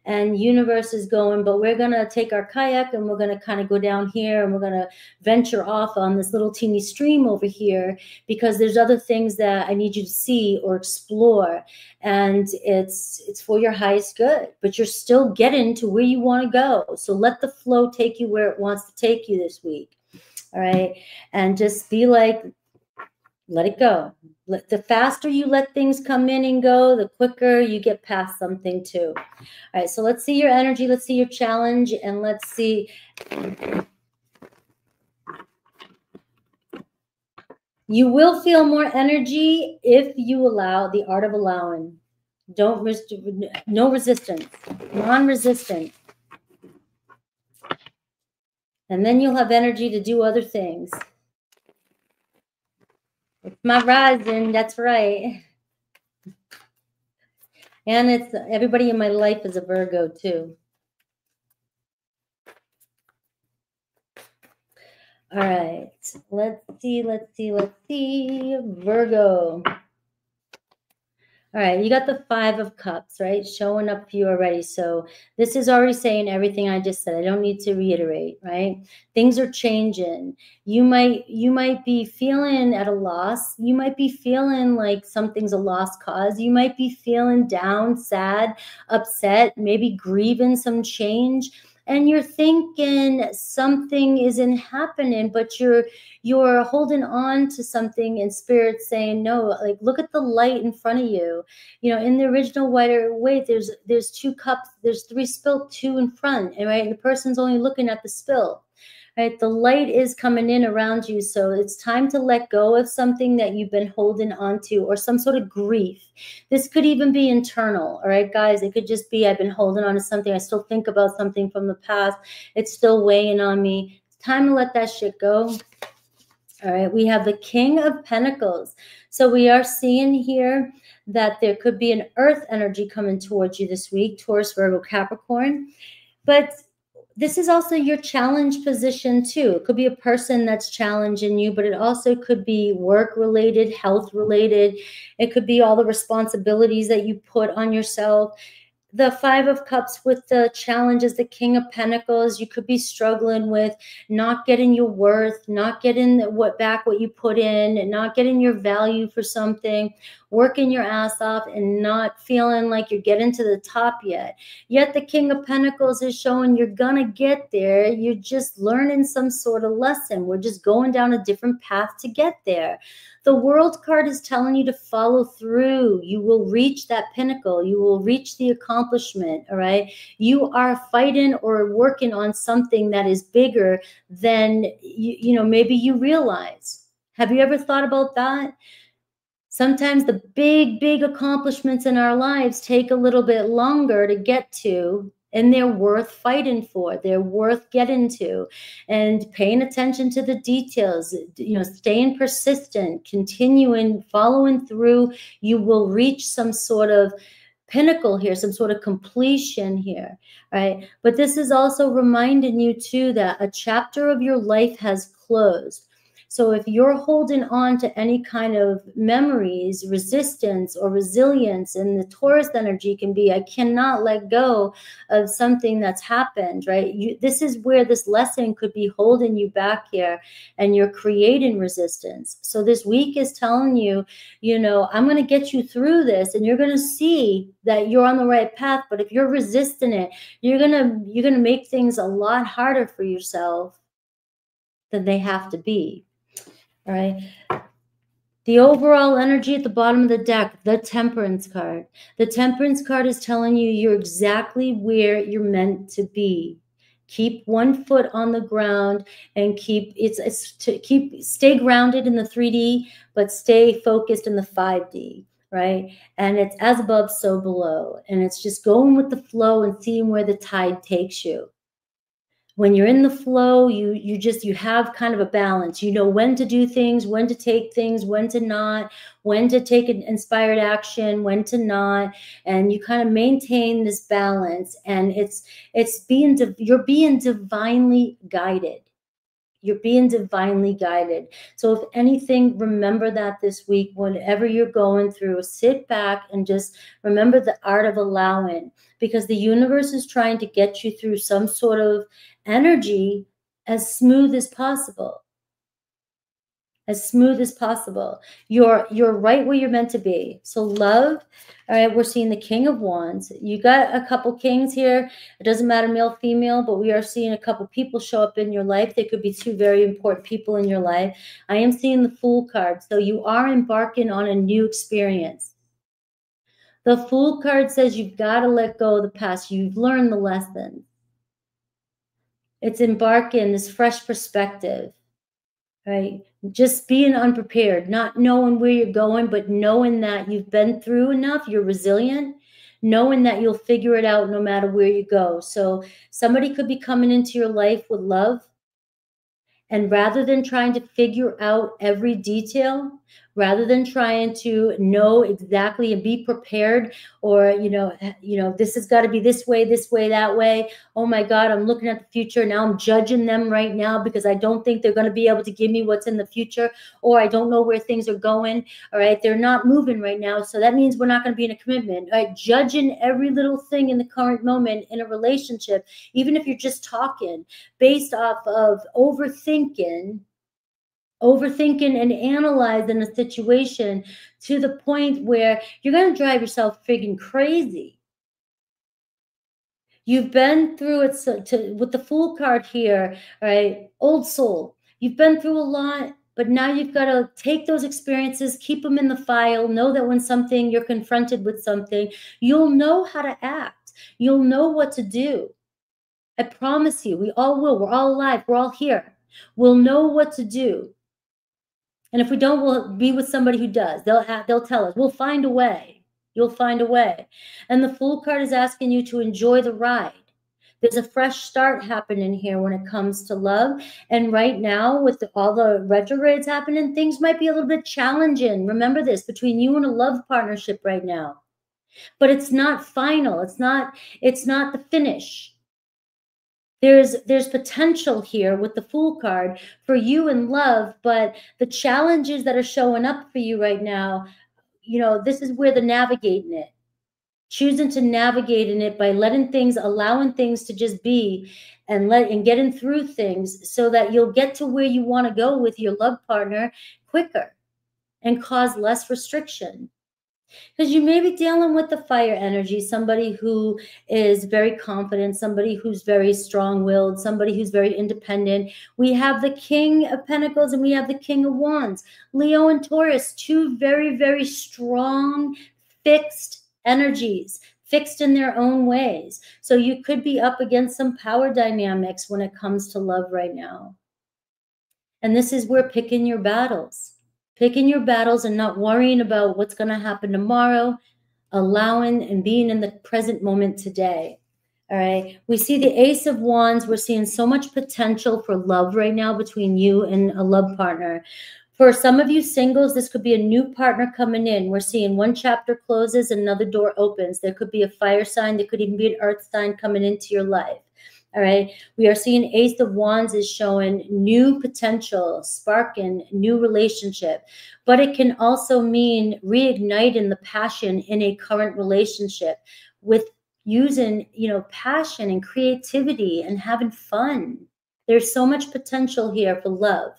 And universe is going, but we're going to take our kayak and we're going to kind of go down here and we're going to venture off on this little teeny stream over here because there's other things that I need you to see or explore. And it's for your highest good, but you're still getting to where you want to go. So let the flow take you where it wants to take you this week. All right. And just be like, let it go. The faster you let things come in and go, the quicker you get past something too. All right, so let's see your energy. Let's see your challenge. And let's see. You will feel more energy if you allow the art of allowing. No resistance, non-resistant. And then you'll have energy to do other things. It's my rising, that's right. And it's everybody in my life is a Virgo too. All right, let's see. Virgo. All right, you got the 5 of Cups, right? Showing up for you already. So this is already saying everything I just said. I don't need to reiterate, right? Things are changing. You might be feeling at a loss. You might be feeling like something's a lost cause. You might be feeling down, sad, upset, maybe grieving some change. And you're thinking something isn't happening, but you're holding on to something in spirit saying, no, like, look at the light in front of you. You know, in the original Wider Waite, there's 2 cups, there's 3 spilled, 2 in front, and right, and the person's only looking at the spill. Right, the light is coming in around you, so it's time to let go of something that you've been holding on to, or some sort of grief. This could even be internal, all right, guys? It could just be I've been holding on to something. I still think about something from the past. It's still weighing on me. It's time to let that shit go. All right, we have the King of Pentacles. So we are seeing here that there could be an earth energy coming towards you this week, Taurus, Virgo, Capricorn. But this is also your challenge position too. It could be a person that's challenging you, but it also could be work related, health related. It could be all the responsibilities that you put on yourself. The 5 of Cups with the challenges, the King of Pentacles, you could be struggling with not getting your worth, not getting what you put in, not getting your value for something, working your ass off and not feeling like you're getting to the top yet. Yet the King of Pentacles is showing you're gonna get there. You're just learning some sort of lesson. We're just going down a different path to get there. The World card is telling you to follow through. You will reach that pinnacle. You will reach the accomplishment, all right? You are fighting or working on something that is bigger than, you know, maybe you realize. Have you ever thought about that? Sometimes the big accomplishments in our lives take a little bit longer to get to, and they're worth fighting for. They're worth getting to, and paying attention to the details, you know, staying persistent, continuing, following through. You will reach some sort of pinnacle here, some sort of completion here, right? But this is also reminding you too that a chapter of your life has closed. So if you're holding on to any kind of memories, resistance, or resilience, and the Taurus energy can be, I cannot let go of something that's happened, right? This is where this lesson could be holding you back here, and you're creating resistance. So this week is telling you, you know, I'm going to get you through this, and you're going to see that you're on the right path. But if you're resisting it, you're going to make things a lot harder for yourself than they have to be. All right. The overall energy at the bottom of the deck, the Temperance card. The Temperance card is telling you you're exactly where you're meant to be. Keep one foot on the ground and stay grounded in the 3D, but stay focused in the 5D, right? And it's as above, so below. And it's just going with the flow and seeing where the tide takes you. When you're in the flow, you have kind of a balance. You know when to do things, when to take things, when to not, when to take an inspired action, when to not, and you kind of maintain this balance. And you're being divinely guided. You're being divinely guided. So if anything, remember that this week, whatever you're going through, sit back and just remember the art of allowing, because the universe is trying to get you through some sort of energy as smooth as possible. As smooth as possible. You're right where you're meant to be. So love. All right, we're seeing the King of Wands. You got a couple kings here. It doesn't matter male, female, but we are seeing a couple people show up in your life. They could be 2 very important people in your life. I am seeing the Fool card. So you are embarking on a new experience. The Fool card says you've got to let go of the past. You've learned the lesson. It's embarking this fresh perspective. Right? Just being unprepared, not knowing where you're going, but knowing that you've been through enough, you're resilient, knowing that you'll figure it out no matter where you go. So somebody could be coming into your life with love. And rather than trying to figure out every detail, rather than trying to know exactly and be prepared, or, this has got to be this way, that way. Oh my God, I'm looking at the future. Now I'm judging them right now because I don't think they're going to be able to give me what's in the future, or I don't know where things are going. All right. They're not moving right now. So that means we're not going to be in a commitment. All right. Judging every little thing in the current moment in a relationship, even if you're just talking, based off of overthinking and analyzing a situation to the point where you're going to drive yourself friggin' crazy. You've been through it with the Fool card here, right? Old soul. You've been through a lot, but now you've got to take those experiences, keep them in the file, know that when you're confronted with something, you'll know how to act. You'll know what to do. I promise you, we all will. We're all alive. We're all here. We'll know what to do. And if we don't, we'll be with somebody who does. They'll tell us. We'll find a way. You'll find a way. And the Fool card is asking you to enjoy the ride. There's a fresh start happening here when it comes to love. And right now, with all the retrogrades happening, things might be a little bit challenging. Remember this, between you and a love partnership right now. But it's not final. It's not the finish. There's potential here with the Fool card for you in love, but the challenges that are showing up for you right now, this is where the navigating it, choosing to navigate in it by allowing things to just be, and getting through things so that you'll get to where you want to go with your love partner quicker and cause less restriction. Because you may be dealing with the fire energy, somebody who is very confident, somebody who's very strong-willed, somebody who's very independent. We have the King of Pentacles and we have the King of Wands. Leo and Taurus, two very, very strong, fixed energies, fixed in their own ways. So you could be up against some power dynamics when it comes to love right now. And this is where picking your battles. Picking your battles and not worrying about what's going to happen tomorrow, allowing and being in the present moment today. All right. We see the Ace of Wands. We're seeing so much potential for love right now between you and a love partner. For some of you singles, this could be a new partner coming in. We're seeing one chapter closes, another door opens. There could be a fire sign. There could even be an earth sign coming into your life. All right. We are seeing Ace of Wands is showing new potential, sparking new relationship, but it can also mean reigniting the passion in a current relationship with using, passion and creativity and having fun. There's so much potential here for love.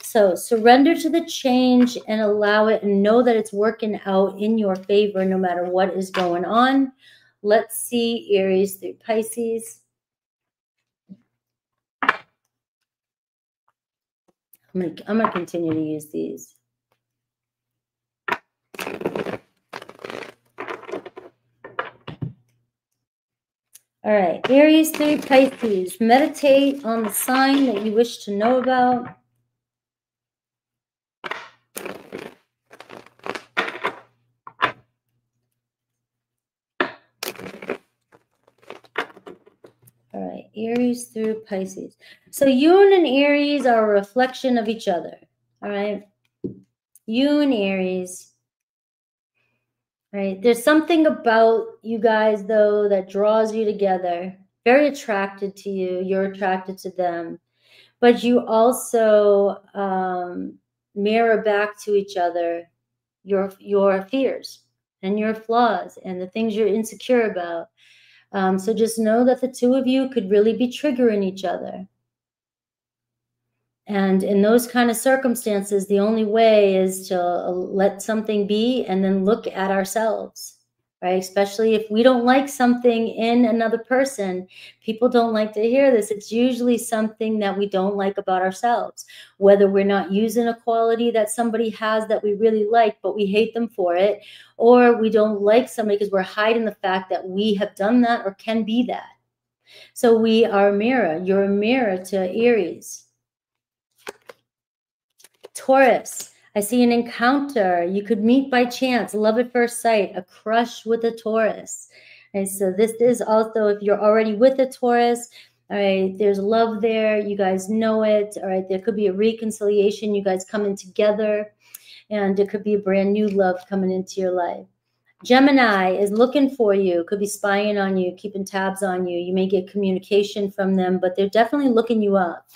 So surrender to the change and allow it, and know that it's working out in your favor no matter what is going on. Let's see Aries through Pisces. I'm gonna continue to use these. All right, Aries through Pisces. Meditate on the sign that you wish to know about. All right, Aries through Pisces. So you and an Aries are a reflection of each other. All right, you and Aries. Right. There's something about you guys, though, that draws you together. Very attracted to you. You're attracted to them. But you also mirror back to each other your fears and your flaws and the things you're insecure about. So just know that the two of you could really be triggering each other. And in those kind of circumstances, the only way is to let something be and then look at ourselves, right? Especially if we don't like something in another person. People don't like to hear this. It's usually something that we don't like about ourselves, whether we're not using a quality that somebody has that we really like, but we hate them for it, or we don't like somebody because we're hiding the fact that we have done that or can be that. So we are a mirror. You're a mirror to Aries. Taurus, I see an encounter. You could meet by chance, love at first sight, a crush with a Taurus. And so this is also, if you're already with a Taurus, all right, there's love there. You guys know it. All right, there could be a reconciliation. You guys coming together. and it could be a brand new love coming into your life. Gemini is looking for you, could be spying on you, keeping tabs on you. You may get communication from them, but they're definitely looking you up.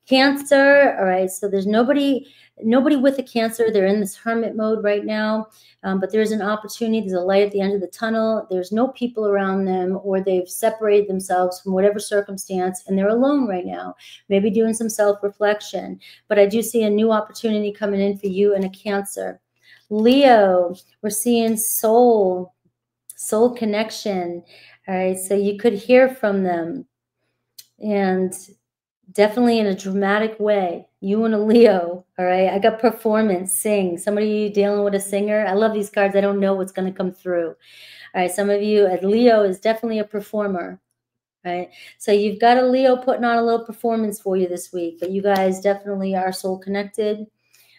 Cancer, all right, so there's nobody with a Cancer. They're in this hermit mode right now, but there's an opportunity. There's a light at the end of the tunnel. There's no people around them, or they've separated themselves from whatever circumstance, and they're alone right now, maybe doing some self-reflection. But I do see a new opportunity coming in for you and a Cancer. Leo, we're seeing soul connection. All right, so you could hear from them, and definitely in a dramatic way. You and a Leo, all right? I got performance, sing. Somebody dealing with a singer. I love these cards. I don't know what's going to come through. All right, some of you, Leo is definitely a performer, right? So you've got a Leo putting on a little performance for you this week, but you guys definitely are soul connected.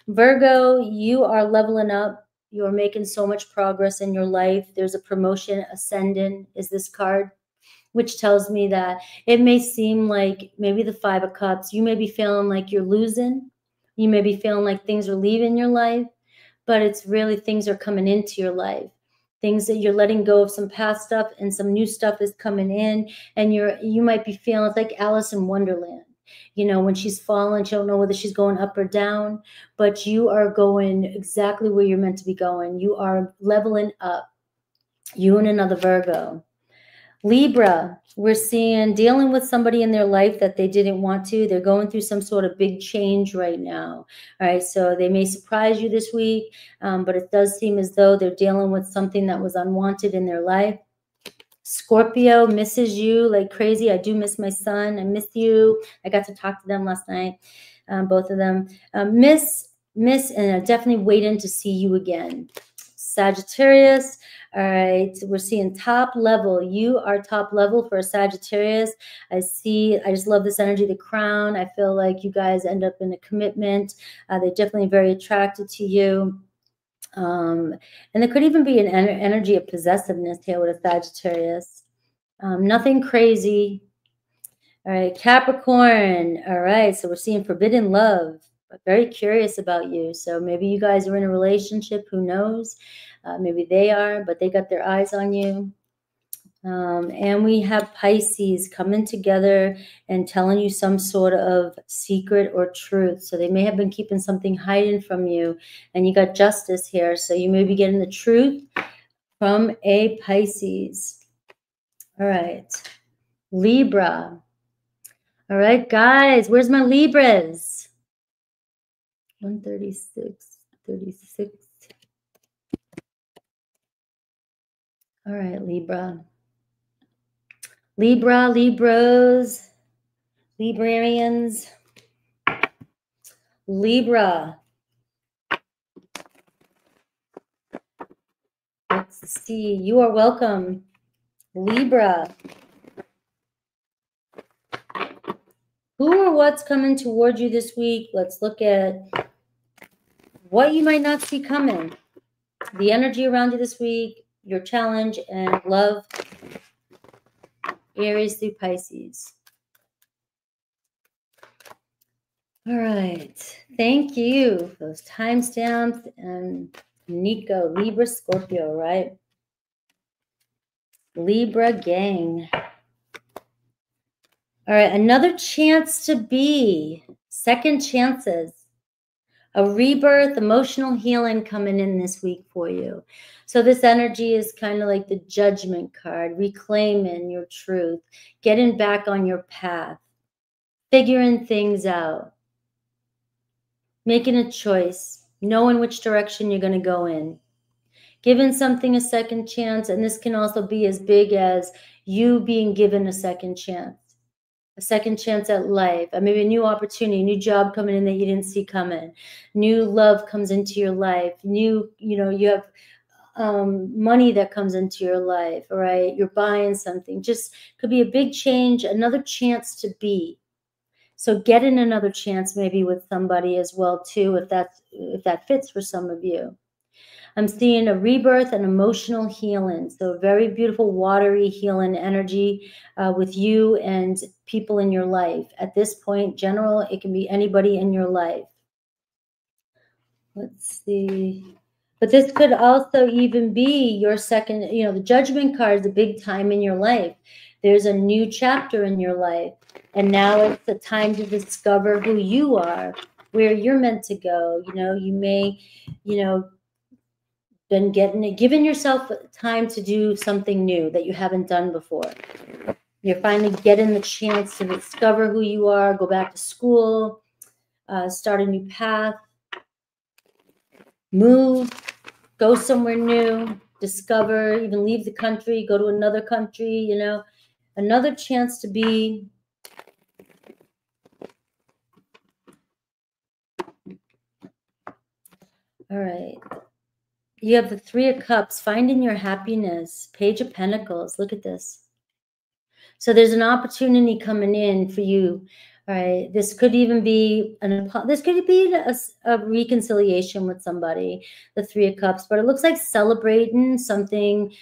Virgo, you are leveling up. You are making so much progress in your life. There's a promotion, ascendant is this card, which tells me that it may seem like maybe the 5 of Cups, you may be feeling like you're losing. You may be feeling like things are leaving your life, but it's really things are coming into your life. Things that you're letting go of some past stuff, and some new stuff is coming in, and you might be feeling it's like Alice in Wonderland. You know, when she's falling, she don't know whether she's going up or down, but you are going exactly where you're meant to be going. You are leveling up. You and another Virgo. Libra, we're seeing dealing with somebody in their life that they didn't want to. They're going through some sort of big change right now. All right, so they may surprise you this week, but it does seem as though they're dealing with something that was unwanted in their life. Scorpio misses you like crazy. I do miss my son. I miss you. I got to talk to them last night, both of them. Miss, and definitely waiting to see you again. Sagittarius, all right, we're seeing top level. You are top level for a Sagittarius. I just love this energy, the crown. I feel like you guys end up in a commitment. They're definitely very attracted to you. And there could even be an energy of possessiveness here with a Sagittarius. Nothing crazy. All right, Capricorn. All right, so we're seeing forbidden love. But very curious about you. So maybe you guys are in a relationship. Who knows? Maybe they are, but they got their eyes on you. And we have Pisces coming together and telling you some sort of secret or truth. So they may have been keeping something hiding from you, and you got Justice here. So you may be getting the truth from a Pisces. All right. Libra. All right, guys, where's my Libras? 136, 36. All right, Libra. Libra, Libras, Librarians. Libra. Let's see. You are welcome. Libra. Who or what's coming toward you this week? Let's look at what you might not see coming. The energy around you this week, your challenge, and love. Aries through Pisces. All right. Thank you for those timestamps. And Nico, Libra, Scorpio, right? Libra gang. All right. Another chance to be. Second chances. A rebirth, emotional healing coming in this week for you. So this energy is kind of like the Judgment card, reclaiming your truth, getting back on your path, figuring things out, making a choice, knowing which direction you're going to go in, giving something a second chance. And this can also be as big as you being given a second chance. A second chance at life, maybe a new opportunity, new job coming in that you didn't see coming, new love comes into your life, you have money that comes into your life, all right? You're buying something, just could be a big change, another chance to be. So getting another chance maybe with somebody as well too, if that fits for some of you. I'm seeing a rebirth and emotional healing. So very beautiful, watery healing energy with you and people in your life. At this point, general, it can be anybody in your life. Let's see. But this could also even be your second, you know, the Judgment card is a big time in your life. There's a new chapter in your life. And now it's the time to discover who you are, where you're meant to go. You know, you may, you know, been giving yourself time to do something new that you haven't done before. You're finally getting the chance to discover who you are, go back to school, start a new path, move, go somewhere new, discover, even leave the country, go to another country, you know, another chance to be all right. You have the Three of Cups, finding your happiness, Page of Pentacles. Look at this. So there's an opportunity coming in for you. All right. This could even be a reconciliation with somebody, the Three of Cups, but it looks like celebrating something,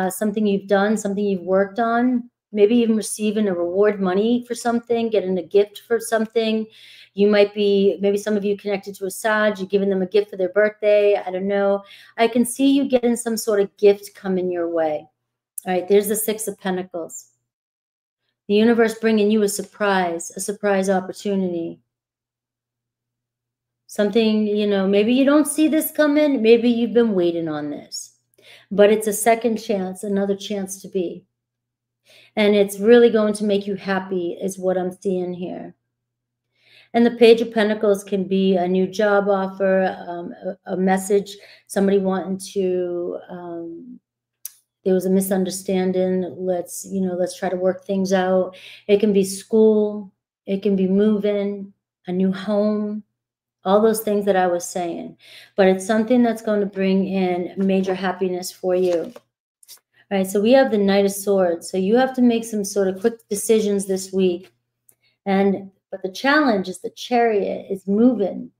something you've done, something you've worked on, maybe even receiving a reward money for something, getting a gift for something. You might be, maybe some of you connected to a Sag, you're giving them a gift for their birthday. I don't know. I can see you getting some sort of gift coming your way. All right. There's the Six of Pentacles. The universe bringing you a surprise opportunity. Something, you know, maybe you don't see this coming. Maybe you've been waiting on this. But it's a second chance, another chance to be. And it's really going to make you happy is what I'm seeing here. And the Page of Pentacles can be a new job offer, a message, somebody wanting to... there was a misunderstanding. Let's try to work things out. It can be school. It can be moving, a new home, all those things that I was saying. But it's something that's going to bring in major happiness for you. All right, so we have the Knight of Swords. So you have to make some sort of quick decisions this week. But the challenge is the Chariot is moving.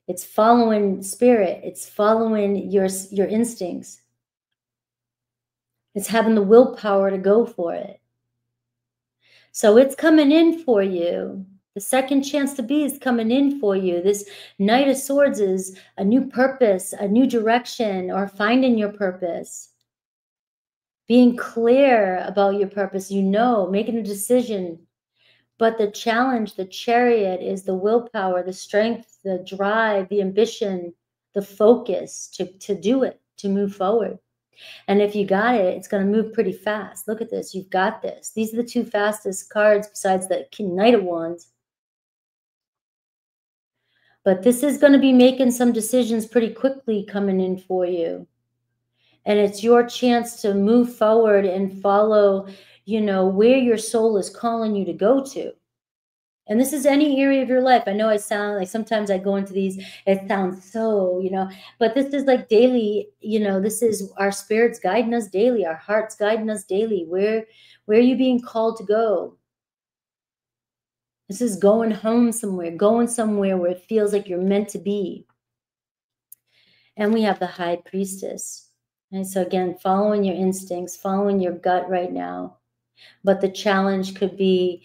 It's following spirit. It's following your instincts. It's having the willpower to go for it. So it's coming in for you. The second chance to be is coming in for you. This Knight of Swords is a new purpose, a new direction, or finding your purpose. Being clear about your purpose, you know, making a decision. But the challenge, the Chariot, is the willpower, the strength, the drive, the ambition, the focus to do it, to move forward. And if you got it, it's going to move pretty fast. Look at this. You've got this. These are the two fastest cards besides the Knight of Wands. But this is going to be making some decisions pretty quickly coming in for you. And it's your chance to move forward and follow, you know, where your soul is calling you to go to. And this is any area of your life. I know I sound like sometimes I go into these, it sounds so, you know, but this is like daily, you know, this is our spirits guiding us daily, our hearts guiding us daily. Where are you being called to go? This is going home somewhere, going somewhere where it feels like you're meant to be. And we have the High Priestess. And so again, following your instincts, following your gut right now. But the challenge could be,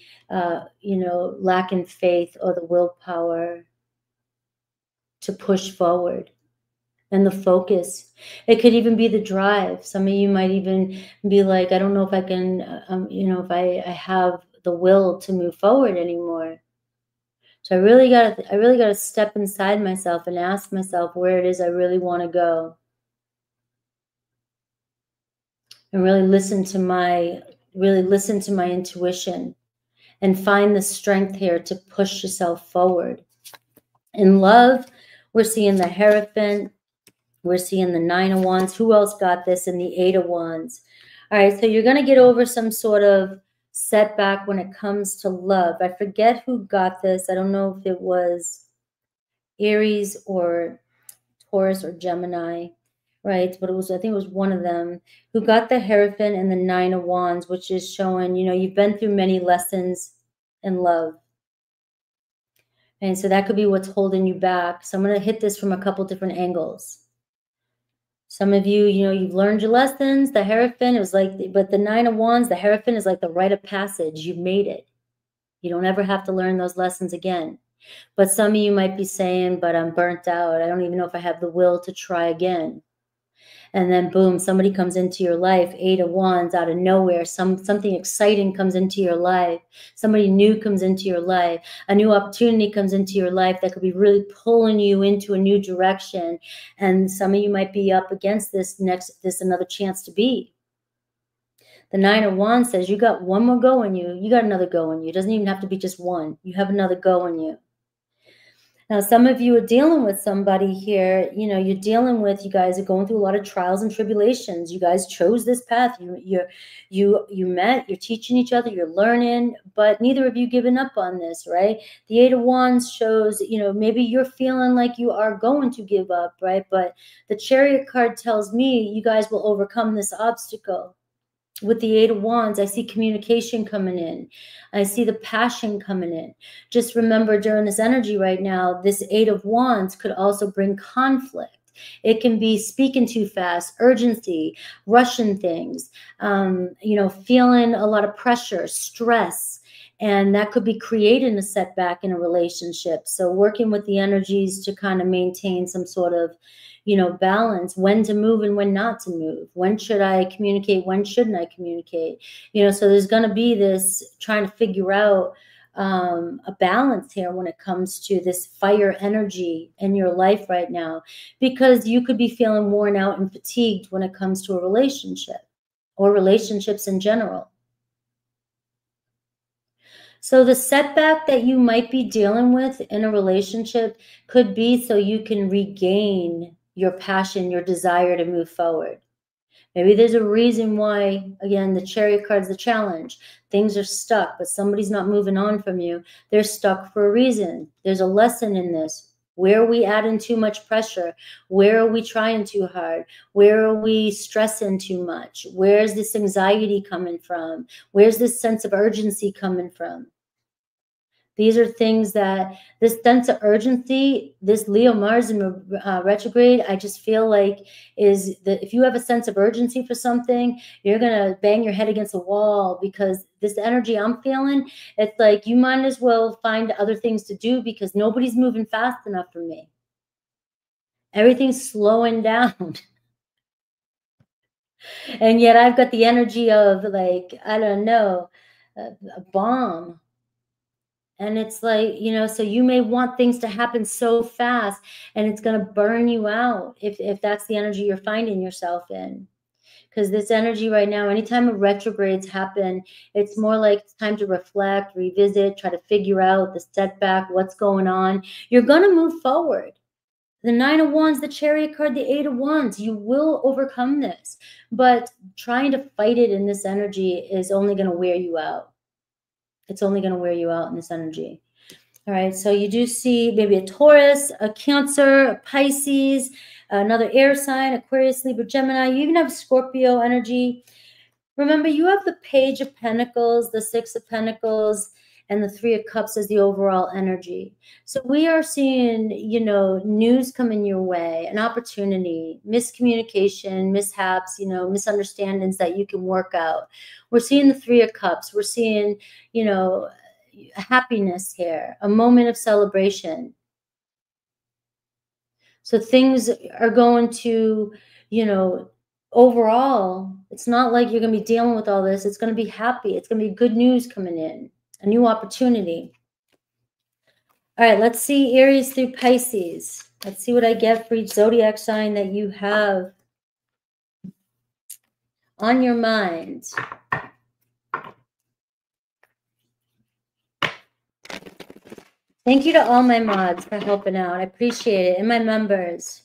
you know, lacking faith or the willpower to push forward, and the focus. It could even be the drive. Some of you might even be like, I don't know if I can, you know, if I have the will to move forward anymore. So I really got to step inside myself and ask myself where it is I really want to go, and really listen to my intuition and find the strength here to push yourself forward. In love, we're seeing the Hierophant. We're seeing the Nine of Wands. Who else got this? And the Eight of Wands. All right, so you're going to get over some sort of setback when it comes to love. I forget who got this. I don't know if it was Aries or Taurus or Gemini. Right, but I think it was one of them who got the Hierophant and the Nine of Wands, which is showing, you know, you've been through many lessons in love. And so that could be what's holding you back. So I'm going to hit this from a couple different angles. Some of you, you know, you've learned your lessons. The Hierophant, it was like, but the Nine of Wands, the Hierophant is like the rite of passage. You've made it. You don't ever have to learn those lessons again. But some of you might be saying, but I'm burnt out. I don't even know if I have the will to try again. And then boom, somebody comes into your life, 8 of Wands, out of nowhere. Something exciting comes into your life. Somebody new comes into your life. A new opportunity comes into your life that could be really pulling you into a new direction. And some of you might be up against this another chance to be. The 9 of Wands says you got one more go in you. You got another go in you. It doesn't even have to be just one. You have another go in you. Now, some of you are dealing with somebody here, you know, you're dealing with, you guys are going through a lot of trials and tribulations. You guys chose this path. You met, you're teaching each other, you're learning, but neither of you given up on this, right? The 8 of Wands shows, you know, maybe you're feeling like you are going to give up, right? But the Chariot card tells me you guys will overcome this obstacle. With the 8 of Wands, I see communication coming in. I see the passion coming in. Just remember during this energy right now, this 8 of Wands could also bring conflict. It can be speaking too fast, urgency, rushing things, you know, feeling a lot of pressure, stress, and that could be creating a setback in a relationship. So working with the energies to kind of maintain some sort of, you know, balance, when to move and when not to move. When should I communicate? When shouldn't I communicate? You know, so there's going to be this trying to figure out a balance here when it comes to this fire energy in your life right now, because you could be feeling worn out and fatigued when it comes to a relationship or relationships in general. So the setback that you might be dealing with in a relationship could be so you can regain your passion, your desire to move forward. Maybe there's a reason why, again, the Chariot card's the challenge. Things are stuck, but somebody's not moving on from you. They're stuck for a reason. There's a lesson in this. Where are we adding too much pressure? Where are we trying too hard? Where are we stressing too much? Where's this anxiety coming from? Where's this sense of urgency coming from? These are things that this sense of urgency, this Leo Mars in retrograde, I just feel like is that if you have a sense of urgency for something, you're going to bang your head against the wall, because this energy I'm feeling, it's like you might as well find other things to do because nobody's moving fast enough for me. Everything's slowing down. And yet I've got the energy of, like, I don't know, a bomb. And it's like, you know, so you may want things to happen so fast and it's going to burn you out if that's the energy you're finding yourself in. Because this energy right now, anytime retrogrades happen, it's more like it's time to reflect, revisit, try to figure out the setback, what's going on. You're going to move forward. The 9 of Wands, the Chariot card, the 8 of Wands, you will overcome this. But trying to fight it in this energy is only going to wear you out. It's only going to wear you out in this energy. All right, so you do see maybe a Taurus, a Cancer, a Pisces, another air sign, Aquarius, Libra, Gemini. You even have Scorpio energy. Remember, you have the Page of Pentacles, the 6 of Pentacles, and the 3 of Cups as the overall energy. So we are seeing, you know, news coming your way, an opportunity, miscommunication, mishaps, you know, misunderstandings that you can work out. We're seeing the 3 of Cups. We're seeing, you know, happiness here, a moment of celebration. So things are going to, you know, overall, it's not like you're going to be dealing with all this. It's going to be happy. It's going to be good news coming in, a new opportunity. All right, let's see Aries through Pisces. Let's see what I get for each zodiac sign that you have on your mind. Thank you to all my mods for helping out. I appreciate it. And my members.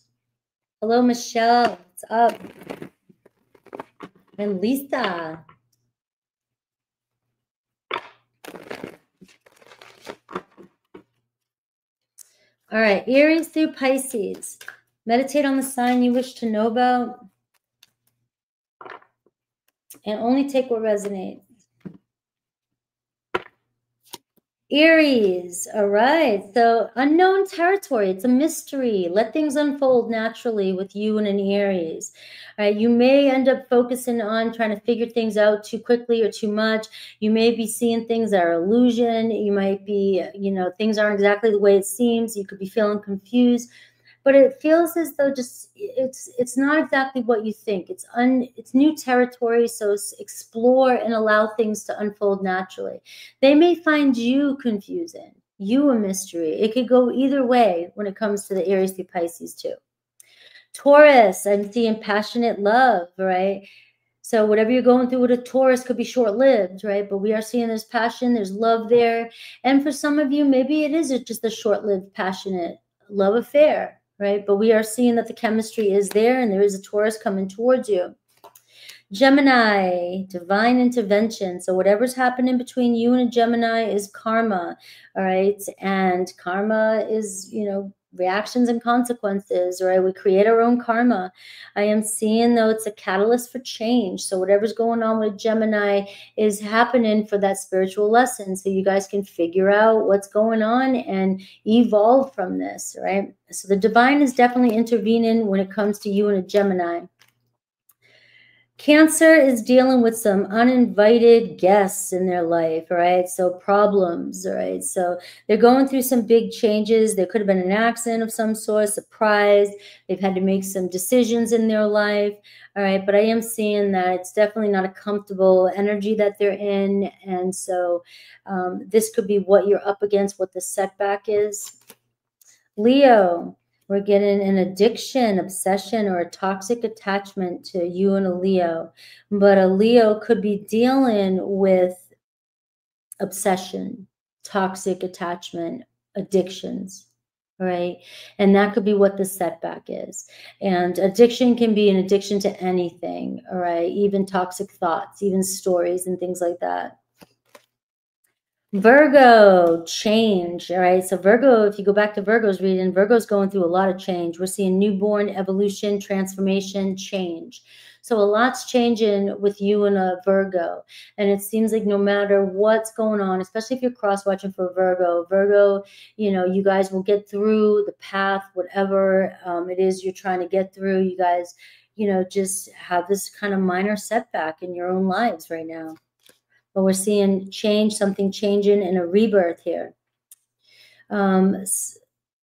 Hello, Michelle. What's up? And Lisa. All right, Aries through Pisces. Meditate on the sign you wish to know about. And only take what resonates. Aries, all right. So unknown territory, it's a mystery. Let things unfold naturally with you and an Aries. All right, you may end up focusing on trying to figure things out too quickly or too much. You may be seeing things that are illusion. You might be, you know, things aren't exactly the way it seems. You could be feeling confused. But it feels as though just it's not exactly what you think. It's new territory, so explore and allow things to unfold naturally. They may find you confusing, you a mystery. It could go either way when it comes to the Aries through Pisces too. Taurus, I'm seeing passionate love, right? So whatever you're going through with a Taurus could be short-lived, right? But we are seeing there's passion, there's love there. And for some of you, maybe it is just a short-lived, passionate love affair, right? But we are seeing that the chemistry is there and there is a Taurus coming towards you. Gemini, divine intervention. So whatever's happening between you and a Gemini is karma, all right? And karma is, you know, reactions and consequences, right? We create our own karma. I am seeing, though, it's a catalyst for change. So whatever's going on with Gemini is happening for that spiritual lesson. So you guys can figure out what's going on and evolve from this, right? So the divine is definitely intervening when it comes to you and a Gemini. Cancer is dealing with some uninvited guests in their life, right? So problems, right? So they're going through some big changes. There could have been an accident of some sort, surprise. They've had to make some decisions in their life, all right? But I am seeing that it's definitely not a comfortable energy that they're in. And so this could be what you're up against, what the setback is. Leo. We're getting an addiction, obsession, or a toxic attachment to you and a Leo. But a Leo could be dealing with obsession, toxic attachment, addictions, right? And that could be what the setback is. And addiction can be an addiction to anything, all right? Even toxic thoughts, even stories and things like that. Virgo, change, all right? So Virgo, if you go back to Virgo's reading, Virgo's going through a lot of change. We're seeing newborn, evolution, transformation, change. So a lot's changing with you and a Virgo. And it seems like no matter what's going on, especially if you're cross-watching for Virgo, you know, you guys will get through the path, whatever it is you're trying to get through. You guys, you know, just have this kind of minor setback in your own lives right now. But we're seeing change, something changing, and a rebirth here.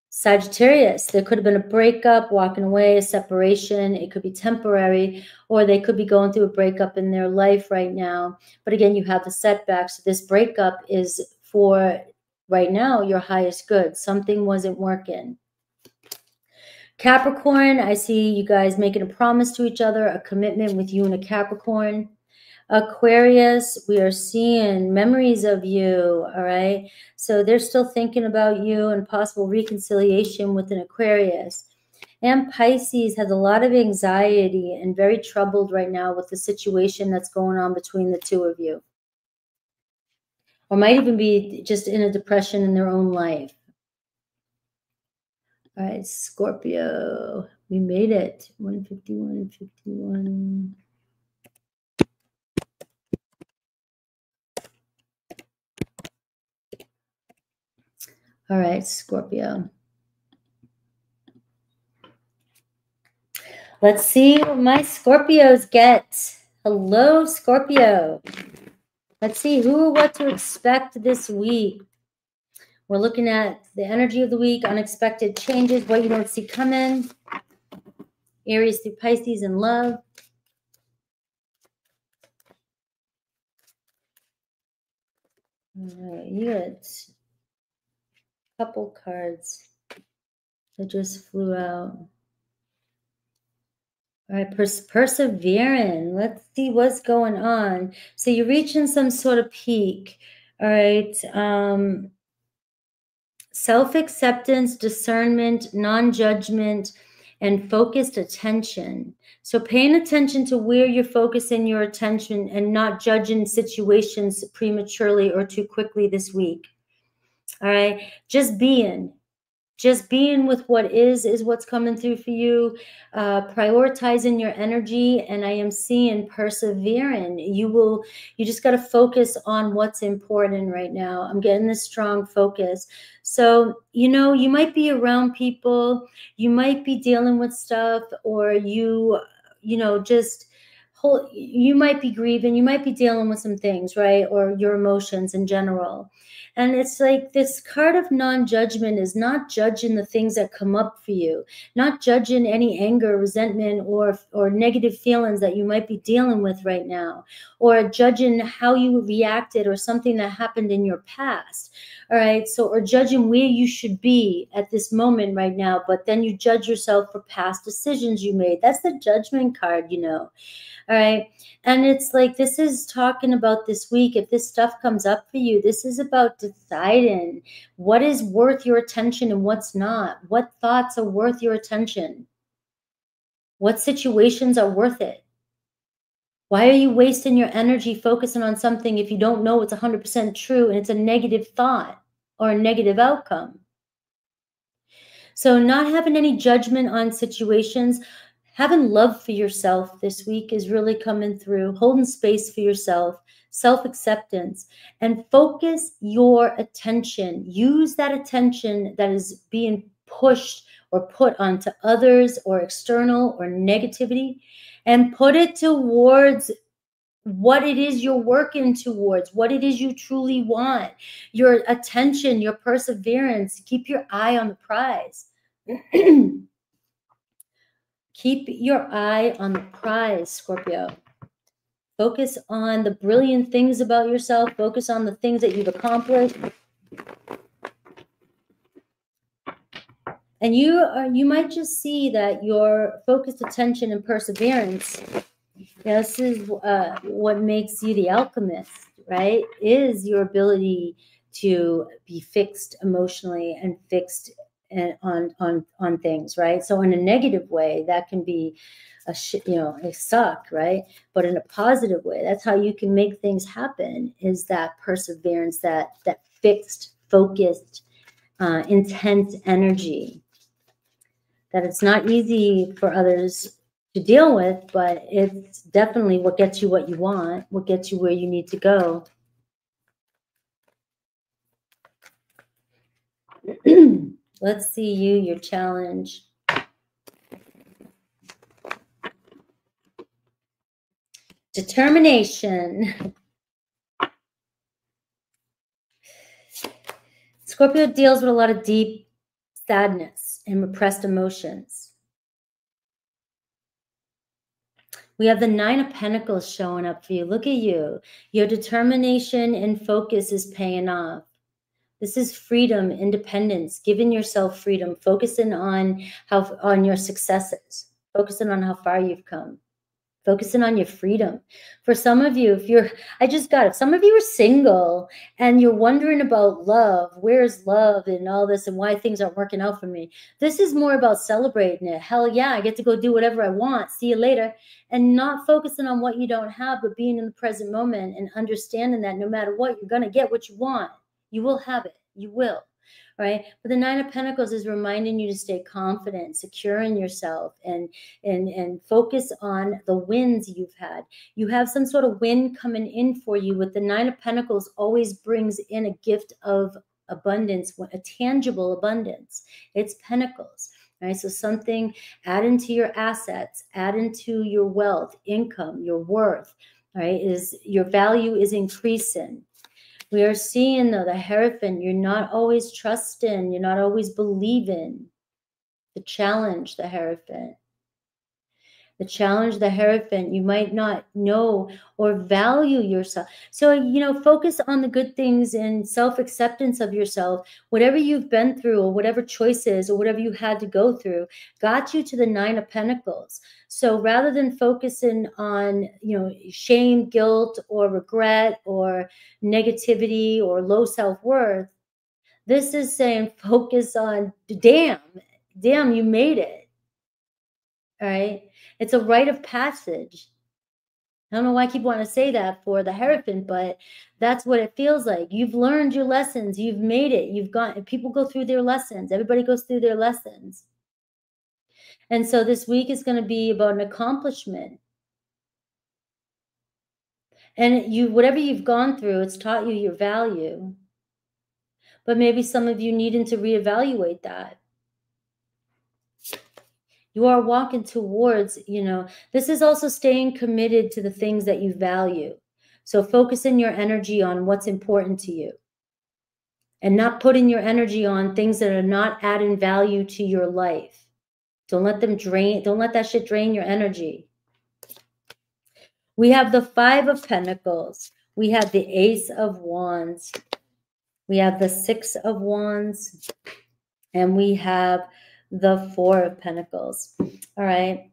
Sagittarius, there could have been a breakup, walking away, a separation. It could be temporary, or they could be going through a breakup in their life right now. But again, you have the setbacks. So this breakup is for, right now, your highest good. Something wasn't working. Capricorn, I see you guys making a promise to each other, a commitment with you and a Capricorn. Aquarius, we are seeing memories of you, all right? So they're still thinking about you and possible reconciliation with an Aquarius. And Pisces has a lot of anxiety and very troubled right now with the situation that's going on between the two of you. Or might even be just in a depression in their own life. All right, Scorpio, we made it. 151, 51. All right, Scorpio. Let's see what my Scorpios get. Hello, Scorpio. Let's see who or what to expect this week. We're looking at the energy of the week, unexpected changes, what you don't see coming. Aries through Pisces in love. All right, you got couple cards that just flew out. All right, persevering. Let's see what's going on. So you're reaching some sort of peak. All right. Self-acceptance, discernment, non-judgment, and focused attention. So paying attention to where you're focusing your attention and not judging situations prematurely or too quickly this week. All right. Just being. just being with what is what's coming through for you. Prioritizing your energy, and I am seeing persevering. You just got to focus on what's important right now. I'm getting this strong focus. So, you might be around people, you might be dealing with stuff, or you might be grieving, you might be dealing with some things, right? Or your emotions in general. And it's like this card of non-judgment is not judging the things that come up for you, not judging any anger, resentment, or negative feelings that you might be dealing with right now, or judging how you reacted or something that happened in your past. All right. So, or judging where you should be at this moment right now, but then you judge yourself for past decisions you made. That's the judgment card, All right. And it's like, this is talking about this week. If this stuff comes up for you, this is about deciding what is worth your attention and what's not. What thoughts are worth your attention? What situations are worth it? Why are you wasting your energy focusing on something if you don't know it's 100% true and it's a negative thought or a negative outcome? So not having any judgment on situations, having love for yourself this week is really coming through, holding space for yourself, self-acceptance, and focus your attention. Use that attention that is being pushed or put onto others or external or negativity, and put it towards what it is you're working towards, what it is you truly want, your attention, your perseverance. Keep your eye on the prize. Keep your eye on the prize, Scorpio. Focus on the brilliant things about yourself. Focus on the things that you've accomplished. And you might just see that your focused attention and perseverance, this is what makes you the alchemist, right? Is your ability to be fixed emotionally and fixed on things, right? So in a negative way, that can be a suck, right? But in a positive way, that's how you can make things happen, is that perseverance, that fixed, focused, intense energy. That it's not easy for others to deal with, but it's definitely what gets you what you want, what gets you where you need to go. Let's see your challenge. Determination. Scorpio deals with a lot of deep sadness and repressed emotions. We have the Nine of Pentacles showing up for you. Look at you. Your determination and focus is paying off. This is freedom, independence, giving yourself freedom, focusing on your successes, focusing on how far you've come, focusing on your freedom. For some of you, if some of you are single and you're wondering about love, where's love and all this and why things aren't working out for me, this is more about celebrating it. Hell yeah, I get to go do whatever I want. See you later. And not focusing on what you don't have, but being in the present moment and understanding that no matter what, you're going to get what you want. You will have it. You will. Right? But the Nine of Pentacles is reminding you to stay confident, secure in yourself, and focus on the wins you've had. You have some sort of win coming in for you. With the Nine of Pentacles always brings in a gift of abundance, a tangible abundance. It's pentacles. Right? So something adding to your assets, adding to your wealth, income, your worth, right? Is your value is increasing. We are seeing, though, the Hierophant, you're not always trusting, you're not always believing. The challenge, the Hierophant. The challenge, the Hierophant, you might not know or value yourself. So, focus on the good things and self-acceptance of yourself. Whatever you've been through or whatever choices or whatever you had to go through got you to the Nine of Pentacles. So rather than focusing on, shame, guilt, or regret, or negativity, or low self-worth, this is saying focus on, damn, you made it. All right. It's a rite of passage. I don't know why I keep wanting to say that for the Hierophant, but that's what it feels like. You've learned your lessons. You've made it. You've gone. People go through their lessons. Everybody goes through their lessons. And so this week is going to be about an accomplishment. And whatever you've gone through, it's taught you your value. But maybe some of you needing to reevaluate that. You are walking towards, this is also staying committed to the things that you value. So focusing your energy on what's important to you and not putting your energy on things that are not adding value to your life. Don't let that shit drain your energy. We have the 5 of Pentacles. We have the Ace of Wands. We have the 6 of Wands. And we have the 4 of Pentacles. All right.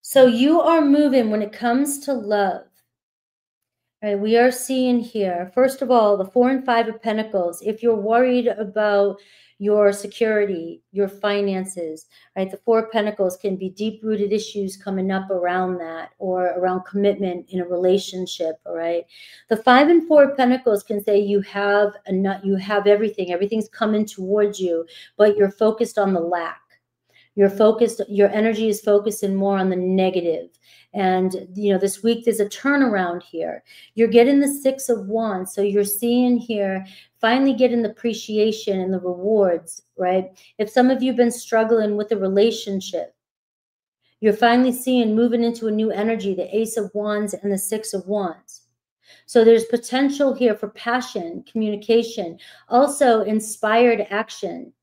So you are moving when it comes to love. All right. We are seeing here, first of all, the 4 and 5 of Pentacles. If you're worried about your security, your finances, right? The 4 of Pentacles can be deep-rooted issues coming up around that or around commitment in a relationship, all right? The 5 and 4 of Pentacles can say you have everything. Everything's coming towards you, but you're focused on the lack. Your energy is focusing more on the negative. And, this week there's a turnaround here. You're getting the 6 of Wands. So you're seeing here, finally getting the appreciation and the rewards, right? If some of you have been struggling with a relationship, you're finally seeing moving into a new energy, the Ace of Wands and the 6 of Wands. So there's potential here for passion, communication, also inspired action.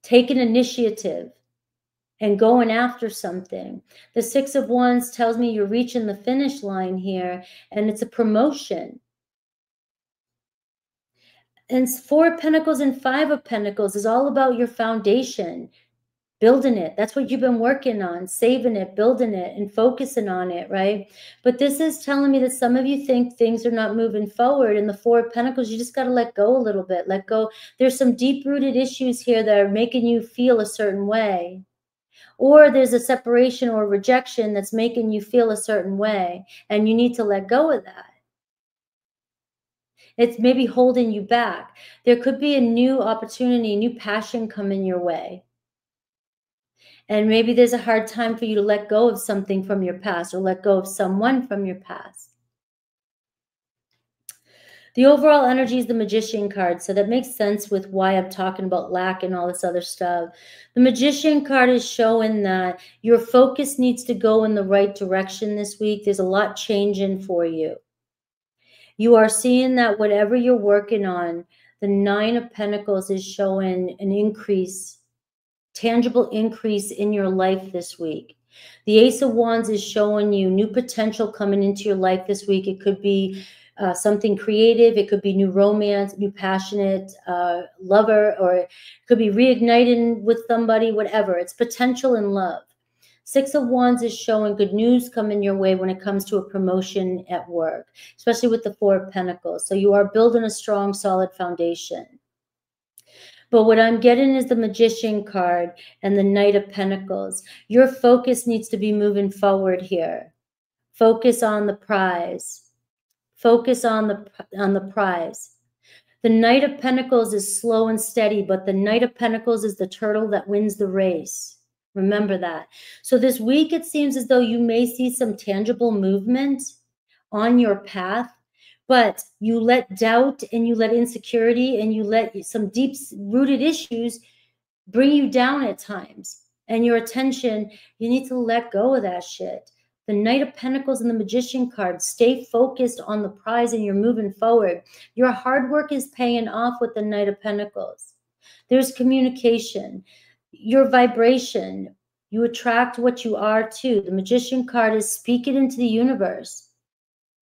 Taking initiative and going after something. The 6 of Wands tells me you're reaching the finish line here, and it's a promotion. And 4 of Pentacles and 5 of Pentacles is all about your foundation, building it. That's what you've been working on, saving it, building it, and focusing on it, right? But this is telling me that some of you think things are not moving forward. In the 4 of Pentacles, you just got to let go a little bit, let go. There's some deep-rooted issues here that are making you feel a certain way. Or there's a separation or rejection that's making you feel a certain way, and you need to let go of that. It's maybe holding you back. There could be a new opportunity, new passion coming your way. And maybe there's a hard time for you to let go of something from your past or let go of someone from your past. The overall energy is the Magician card, so that makes sense with why I'm talking about lack and all this other stuff. The Magician card is showing that your focus needs to go in the right direction this week. There's a lot changing for you. You are seeing that whatever you're working on, the 9 of Pentacles is showing an increase, tangible increase in your life this week. The Ace of Wands is showing you new potential coming into your life this week. It could be something creative. It could be new romance, new passionate lover, or it could be reigniting with somebody, whatever. It's potential in love. 6 of Wands is showing good news coming your way when it comes to a promotion at work, especially with the 4 of Pentacles. So you are building a strong, solid foundation. But what I'm getting is the Magician card and the Knight of Pentacles. Your focus needs to be moving forward here. Focus on the prize. Focus on the prize. The Knight of Pentacles is slow and steady, but the Knight of Pentacles is the turtle that wins the race. Remember that. So this week, it seems as though you may see some tangible movement on your path, but you let doubt and you let insecurity and you let some deep-rooted issues bring you down at times. And your attention, you need to let go of that shit. The Knight of Pentacles and the Magician card, stay focused on the prize and you're moving forward. Your hard work is paying off with the Knight of Pentacles. There's communication. Your vibration, you attract what you are too. The Magician card is speak it into the universe.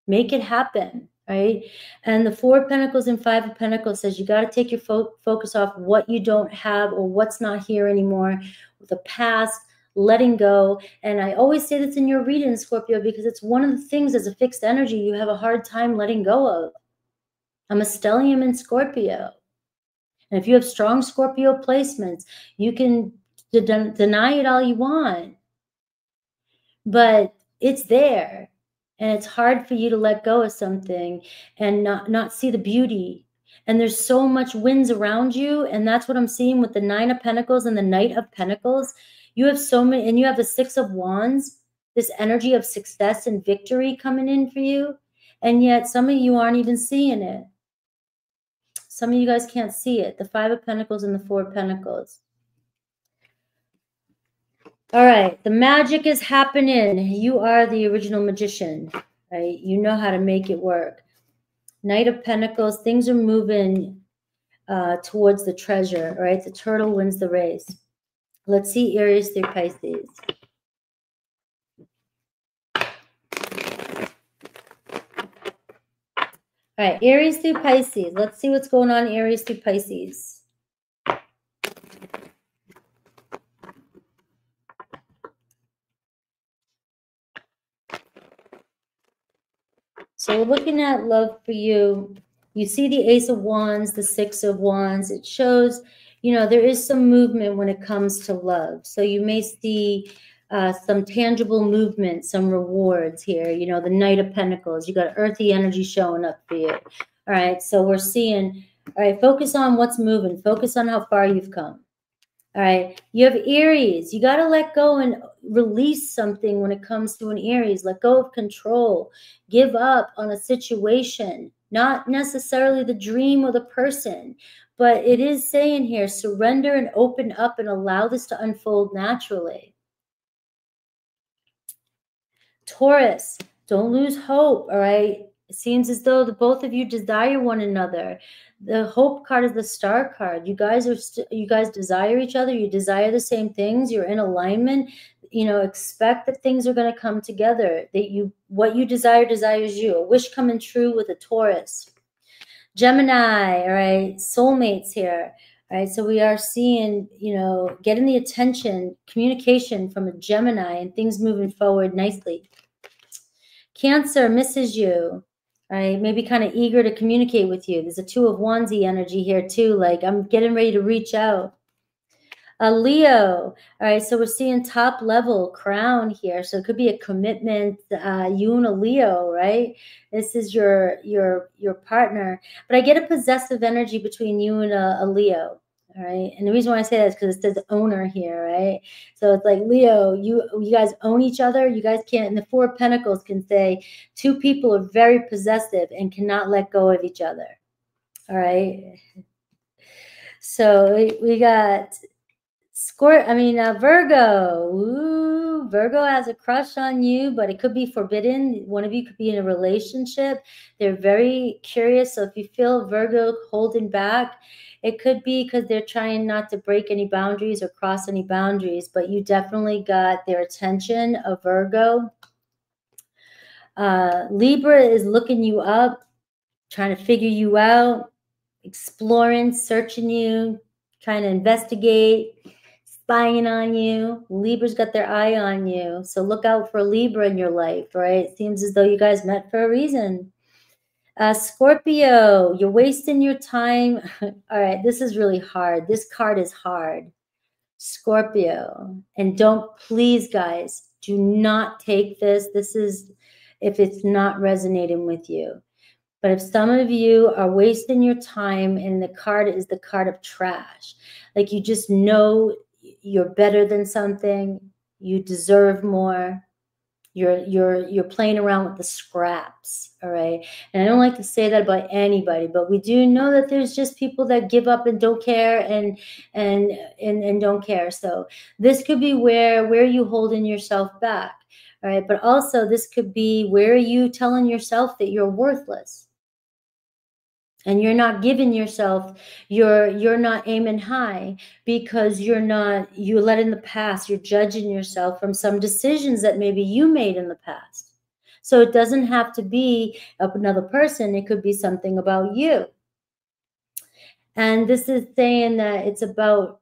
Make it happen, right? And the 4 of Pentacles and 5 of Pentacles says you got to take your focus off what you don't have or what's not here anymore, the past, letting go. And I always say this in your reading, Scorpio, because it's one of the things as a fixed energy you have a hard time letting go of. I'm a stellium in Scorpio. And if you have strong Scorpio placements, you can deny it all you want. but it's there. And it's hard for you to let go of something and not see the beauty. And there's so much winds around you. And that's what I'm seeing with the 9 of Pentacles and the Knight of Pentacles. You have so many, and you have the 6 of Wands, this energy of success and victory coming in for you. And yet some of you aren't even seeing it. Some of you guys can't see it. The 5 of Pentacles and the 4 of Pentacles. All right, the magic is happening. You are the original magician, right? You know how to make it work. Knight of Pentacles, things are moving towards the treasure, right? The turtle wins the race. Let's see Aries through Pisces. All right, Aries through Pisces. Let's see what's going on Aries through Pisces. So we're looking at love for you. You see the Ace of Wands, the 6 of Wands. It shows, you know, there is some movement when it comes to love. So you may see some tangible movement, some rewards here. You know, the Knight of Pentacles. You got earthy energy showing up for you. All right, so we're seeing, all right, focus on what's moving. Focus on how far you've come. All right, you have Aries. You got to let go and release something when it comes to an Aries. Let go of control. Give up on a situation, not necessarily the dream or the person, but it is saying here, surrender and open up and allow this to unfold naturally. Taurus, don't lose hope, all right? It seems as though the both of you desire one another. The hope card is the star card. You guys desire each other. You desire the same things. You're in alignment. You know, expect that things are going to come together. That what you desire desires you. A wish coming true with a Taurus. Gemini, all right, soulmates here. All right, so we are seeing, you know, getting the attention, communication from a Gemini and things moving forward nicely. Cancer misses you. Right, maybe kind of eager to communicate with you. There's a 2 of Wandsy energy here too. Like I'm getting ready to reach out. Leo. All right, so we're seeing top level crown here. So it could be a commitment. You and a Leo, right? This is your partner. But I get a possessive energy between you and a Leo. All right, and the reason why I say that is because it says owner here, right? So it's like Leo, you guys own each other. You guys can't. And the 4 of Pentacles can say 2 people are very possessive and cannot let go of each other. All right. So we got Virgo. Ooh, Virgo has a crush on you, but it could be forbidden. One of you could be in a relationship. They're very curious. So if you feel Virgo holding back, it could be because they're trying not to break any boundaries or cross any boundaries, but you definitely got their attention, a Virgo. Libra is looking you up, trying to figure you out, exploring, searching you, trying to investigate, spying on you. Libra's got their eye on you. So look out for Libra in your life, right? It seems as though you guys met for a reason. Scorpio, you're wasting your time. All right, this is really hard. This card is hard. Scorpio. And please, guys, do not take this. This is if it's not resonating with you. But if some of you are wasting your time and the card is the card of trash, like you just know you're better than something, you deserve more, you're playing around with the scraps, all right? And I don't like to say that about anybody, but we do know that there's just people that give up and don't care and don't care. So this could be where you holding yourself back, all right? But also this could be where you telling yourself that you're worthless. And you're not giving yourself, you're not aiming high because you're letting the past, you're judging yourself from some decisions that maybe you made in the past. So it doesn't have to be another person. It could be something about you. And this is saying that it's about,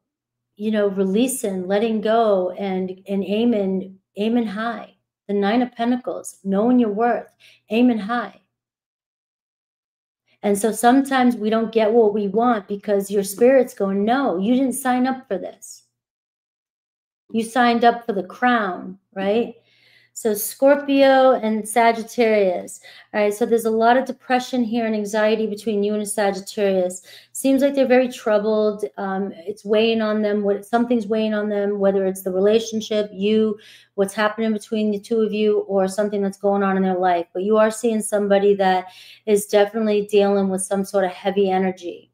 you know, releasing, letting go and aiming high. The 9 of Pentacles, knowing your worth, aiming high. And so sometimes we don't get what we want because your spirit's going, no, you didn't sign up for this. You signed up for the crown, right? So Scorpio and Sagittarius. All right, so there's a lot of depression here and anxiety between you and a Sagittarius. Seems like they're very troubled. It's weighing on them. Something's weighing on them, whether it's the relationship, you, what's happening between the two of you, or something that's going on in their life. But you are seeing somebody that is definitely dealing with some sort of heavy energy.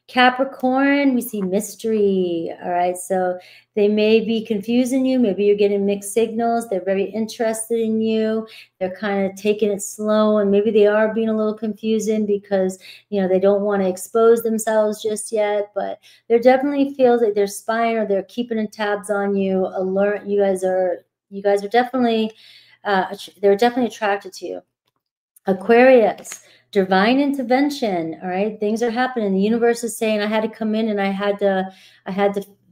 Capricorn, we see mystery. All right, so they may be confusing you. Maybe you're getting mixed signals. They're very interested in you. They're kind of taking it slow, and maybe they are being a little confusing because, you know, they don't want to expose themselves just yet, but there definitely feels like they're spying or they're keeping tabs on you, alert. You guys are definitely, they're definitely attracted to you. Aquarius, divine intervention. All right, things are happening. The universe is saying I had to come in and I had to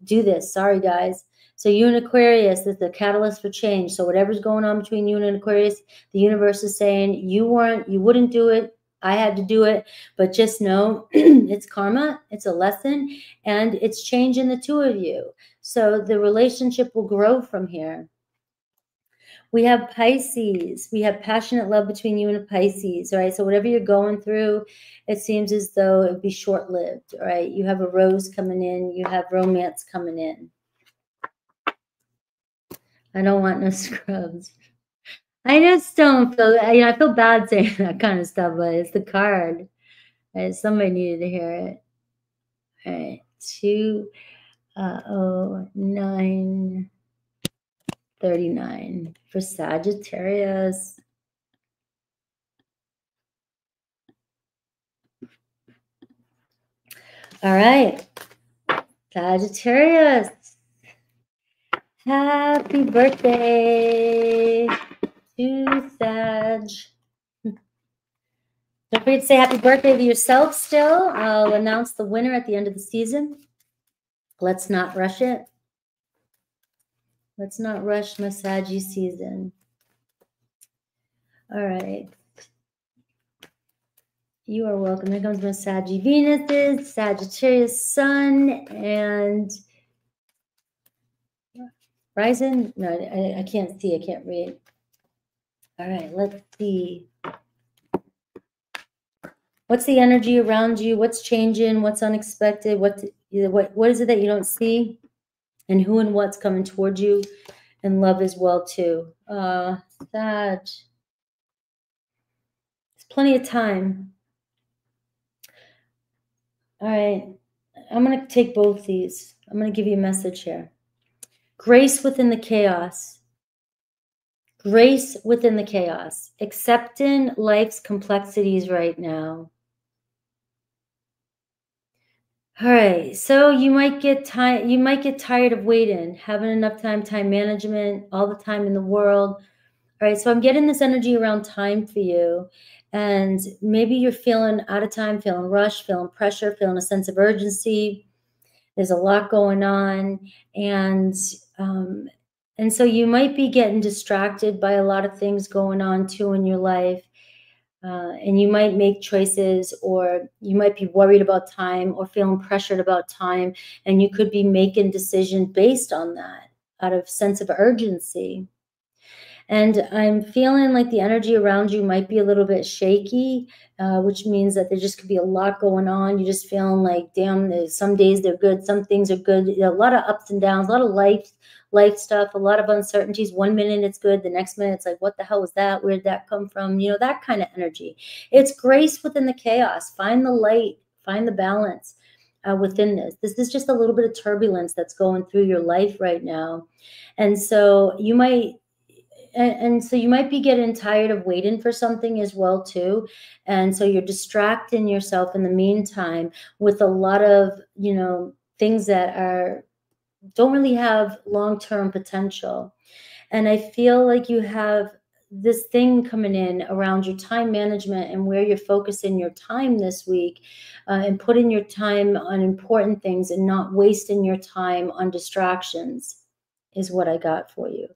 do this. Sorry, guys. So you and Aquarius is the catalyst for change. So whatever's going on between you and an Aquarius, the universe is saying you wouldn't do it. I had to do it, but just know it's karma, it's a lesson, and it's changing the two of you. So the relationship will grow from here. We have Pisces. We have passionate love between you and a Pisces, all right? So whatever you're going through, it seems as though it would be short-lived, all right? You have a rose coming in. You have romance coming in. I don't want no scrubs. I just don't feel, you know, I feel bad saying that kind of stuff, but it's the card. Right? Somebody needed to hear it. All right, 20939 for Sagittarius. All right, Sagittarius. Happy birthday to Sag. Don't forget to say happy birthday to yourself still. I'll announce the winner at the end of the season. Let's not rush it. Let's not rush my Saggy season. All right. You are welcome. Here comes my Saggy Venuses, Sagittarius Sun, and Rising. No, I can't see. I can't read. All right, let's see. What's the energy around you? What's changing? What's unexpected? What is it that you don't see? And who and what's coming towards you? And love as well, too. Sag. There's plenty of time. All right. I'm going to take both these. I'm going to give you a message here. Grace within the chaos. Grace within the chaos. Accepting life's complexities right now. All right, so you might get tired of waiting, having enough time management, all the time in the world. All right, so I'm getting this energy around time for you. And maybe you're feeling out of time, feeling rushed, feeling pressure, feeling a sense of urgency. There's a lot going on. And so you might be getting distracted by a lot of things going on too in your life. And you might make choices, or you might be worried about time or feeling pressured about time. And you could be making decisions based on that out of sense of urgency. And I'm feeling like the energy around you might be a little bit shaky, which means that there just could be a lot going on. You're just feeling like, damn, some days they're good, some things are good. A lot of ups and downs, a lot of life stuff, a lot of uncertainties. 1 minute it's good, the next minute it's like, what the hell was that? Where did that come from? You know, that kind of energy. It's grace within the chaos. Find the light, find the balance within this. This is just a little bit of turbulence that's going through your life right now. And so you might be getting tired of waiting for something as well too. And so you're distracting yourself in the meantime with a lot of, you know, things that don't really have long-term potential. And I feel like you have this thing coming in around your time management and where you're focusing your time this week, and putting your time on important things and not wasting your time on distractions is what I got for you.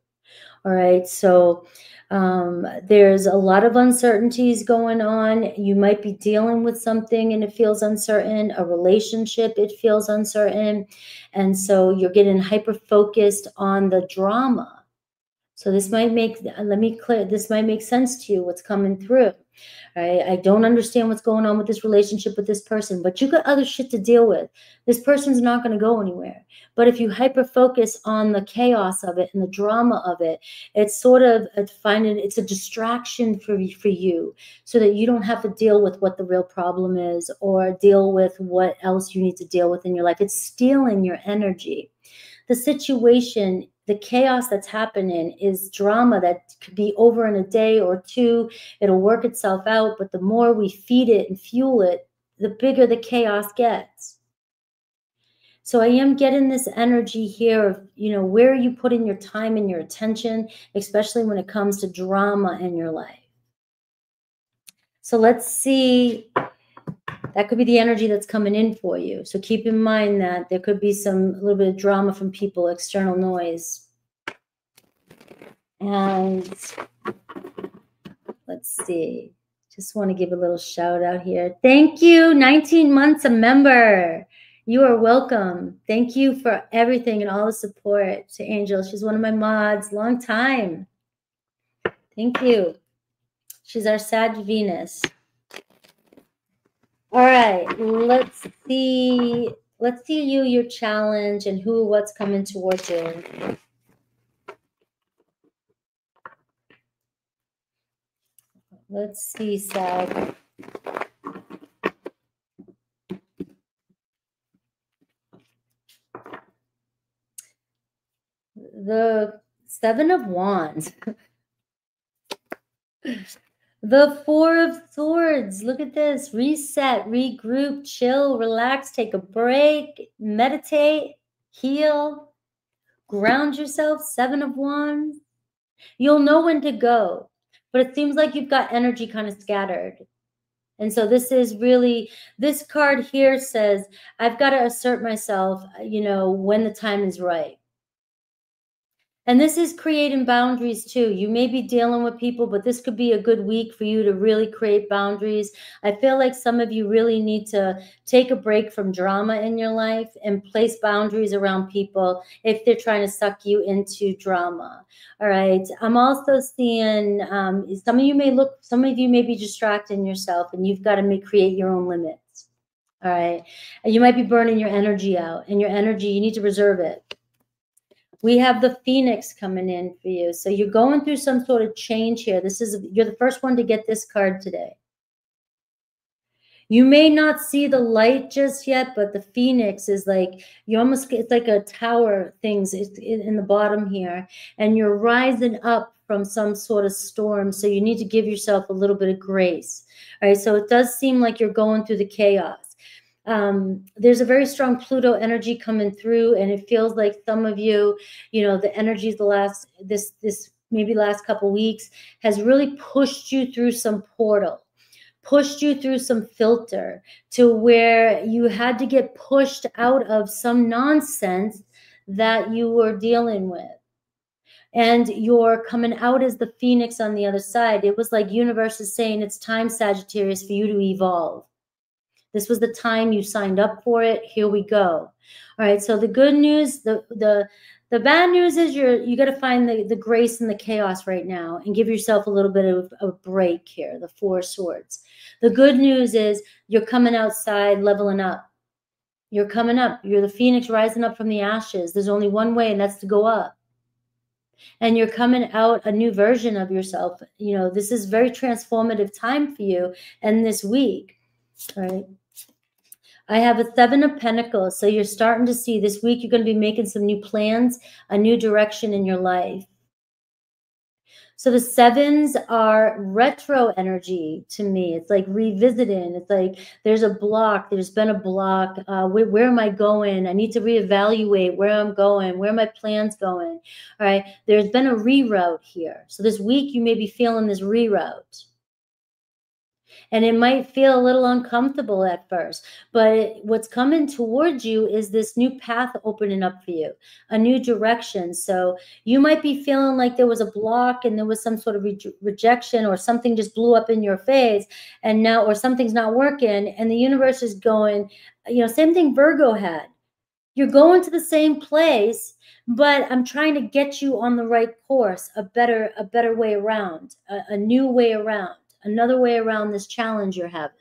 All right, so there's a lot of uncertainties going on. You might be dealing with something and it feels uncertain. A relationship, it feels uncertain. And so you're getting hyper-focused on the drama. So this might make, let me clear, this might make sense to you, what's coming through. Right? I don't understand what's going on with this relationship with this person, but you got other shit to deal with. This person's not going to go anywhere. But if you hyper focus on the chaos of it and the drama of it, it's sort of it's a distraction for you, so that you don't have to deal with what the real problem is or deal with what else you need to deal with in your life. It's stealing your energy. The situation, the chaos that's happening is drama that could be over in a day or two. It'll work itself out, but the more we feed it and fuel it, the bigger the chaos gets. So I am getting this energy here of, where are you putting your time and your attention, especially when it comes to drama in your life. So let's see. That could be the energy that's coming in for you. So keep in mind that there could be a little bit of drama from people, external noise. And let's see. Just want to give a little shout out here. Thank you. 19 months a member. You are welcome. Thank you for everything and all the support to Angel. She's one of my mods. Long time. Thank you. She's our Sag Venus. All right, let's see your challenge and what's coming towards you. Let's see, Sag. The Seven of Wands. The Four of Swords. Look at this. Reset, regroup, chill, relax, take a break, meditate, heal, ground yourself. Seven of Wands. You'll know when to go, but it seems like you've got energy kind of scattered. And so this is really, this card here says, I've got to assert myself, when the time is right. And this is creating boundaries too. You may be dealing with people, but this could be a good week for you to really create boundaries. I feel like some of you really need to take a break from drama in your life and place boundaries around people if they're trying to suck you into drama. All right. I'm also seeing some of you may be distracting yourself, and you've got to create your own limits. All right. And you might be burning your energy out, and your energy, you need to reserve it. We have the Phoenix coming in for you. So you're going through some sort of change here. You're the first one to get this card today. You may not see the light just yet, but the Phoenix is like, it's like a tower things in the bottom here, and you're rising up from some sort of storm. So you need to give yourself a little bit of grace. All right. So it does seem like you're going through the chaos. There's a very strong Pluto energy coming through, and it feels like some of you, the energies maybe last couple weeks has really pushed you through some portal, pushed you through some filter to where you had to get pushed out of some nonsense that you were dealing with. And you're coming out as the Phoenix on the other side. It was like universe is saying it's time, Sagittarius, for you to evolve. This was the time you signed up for it. Here we go. All right. So the good news, the bad news is you got to find the grace in the chaos right now and give yourself a little bit of a break here. The Four of Swords. The good news is you're coming outside, leveling up. You're coming up. You're the Phoenix rising up from the ashes. There's only one way, and that's to go up. And you're coming out a new version of yourself. This is very transformative time for you and this week. All right. I have a Seven of Pentacles. So you're starting to see this week, you're going to be making some new plans, a new direction in your life. So the sevens are retro energy to me. It's like revisiting. It's like there's a block. There's been a block. Where am I going? I need to reevaluate where I'm going. Where are my plans going? All right. There's been a reroute here. So this week you may be feeling this reroute. And it might feel a little uncomfortable at first, but what's coming towards you is this new path opening up for you, a new direction. So you might be feeling like there was a block and there was some sort of rejection, or something just blew up in your face, and now, or something's not working, and the universe is going, same thing Virgo had. You're going to the same place, but I'm trying to get you on the right course, a better way around, a new way around, another way around this challenge you're having.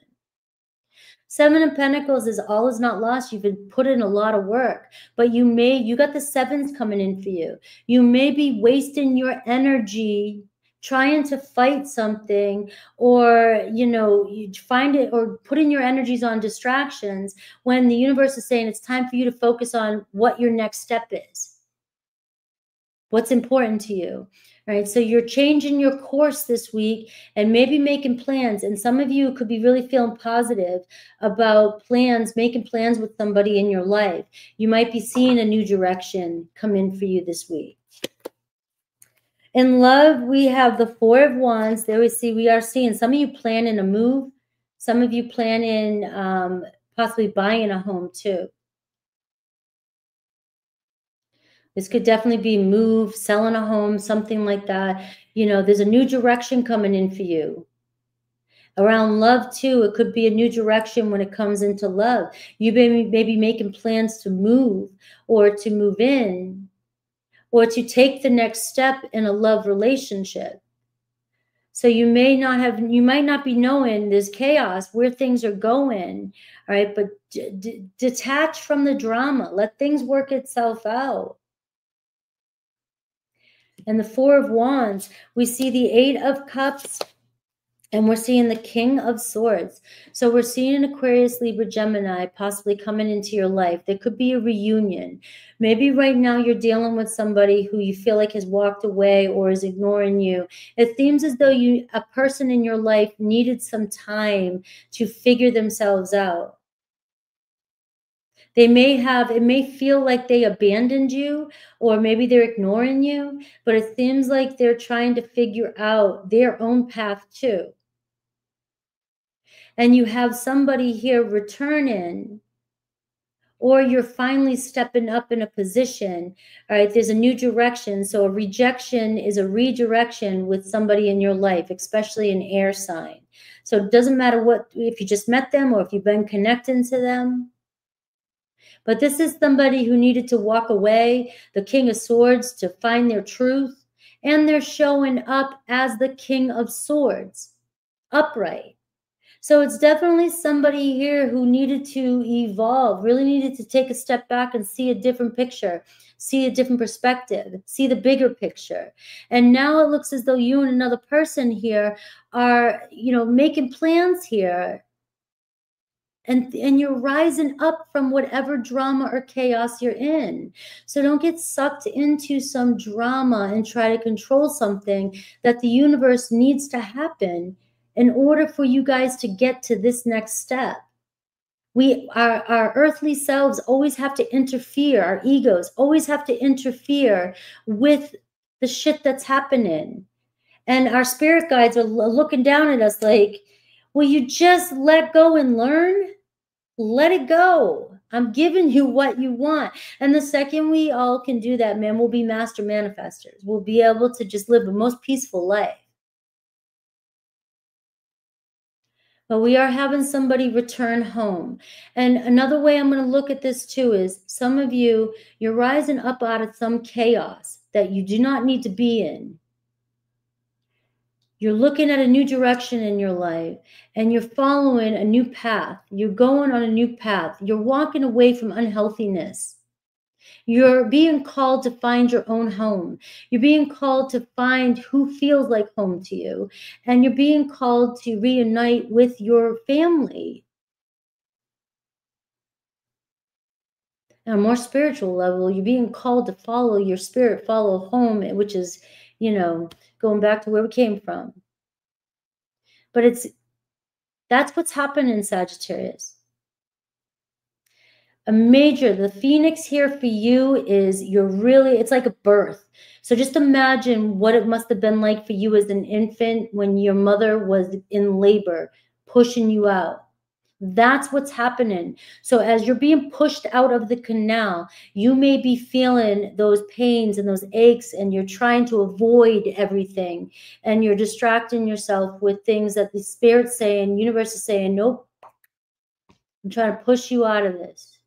Seven of Pentacles is all is not lost. You've been put in a lot of work, but you got the sevens coming in for you. You may be wasting your energy trying to fight something, or, you find it, or putting your energies on distractions when the universe is saying it's time for you to focus on what your next step is. What's important to you, right? So you're changing your course this week and maybe making plans. And some of you could be really feeling positive about plans, making plans with somebody in your life. You might be seeing a new direction come in for you this week. In love, we have the Four of Wands. There we are seeing some of you planning a move. Some of you planning possibly buying a home too. This could definitely be move, selling a home, something like that. There's a new direction coming in for you. Around love too, it could be a new direction when it comes into love. You may be making plans to move, or to move in, or to take the next step in a love relationship. So you might not be knowing there's chaos where things are going, all right? But detach from the drama. Let things work itself out. And the Four of Wands, we see the Eight of Cups, and we're seeing the King of Swords. So we're seeing an Aquarius, Libra, Gemini possibly coming into your life. There could be a reunion. Maybe right now you're dealing with somebody who you feel like has walked away or is ignoring you. It seems as though a person in your life needed some time to figure themselves out. It may feel like they abandoned you, or maybe they're ignoring you, but it seems like they're trying to figure out their own path too. And you have somebody here returning, or you're finally stepping up in a position, all right? There's a new direction. So a rejection is a redirection with somebody in your life, especially an air sign. So it doesn't matter if you just met them or if you've been connecting to them. But this is somebody who needed to walk away, the King of Swords, to find their truth. And they're showing up as the King of Swords, upright. So it's definitely somebody here who needed to evolve, really needed to take a step back and see a different picture, see a different perspective, see the bigger picture. And now it looks as though you and another person here are, making plans here. And you're rising up from whatever drama or chaos you're in. So don't get sucked into some drama and try to control something that the universe needs to happen in order for you guys to get to this next step. Our earthly selves always have to interfere. Our egos always have to interfere with the shit that's happening. And our spirit guides are looking down at us like, will you just let go and learn? Let it go. I'm giving you what you want. And the second we all can do that, man, we'll be master manifestors. We'll be able to just live the most peaceful life. But we are having somebody return home. And another way I'm going to look at this too is some of you're rising up out of some chaos that you do not need to be in. You're looking at a new direction in your life, and you're following a new path. You're going on a new path. You're walking away from unhealthiness. You're being called to find your own home. You're being called to find who feels like home to you. And you're being called to reunite with your family. On a more spiritual level, you're being called to follow your spirit, follow home, which is, going back to where we came from. But that's what's happening, Sagittarius. The Phoenix here for you is it's like a birth. So just imagine what it must have been like for you as an infant when your mother was in labor, pushing you out. That's what's happening. So as you're being pushed out of the canal, you may be feeling those pains and those aches, and you're trying to avoid everything, and you're distracting yourself with things that the Spirit's saying, universe is saying, nope, I'm trying to push you out of this.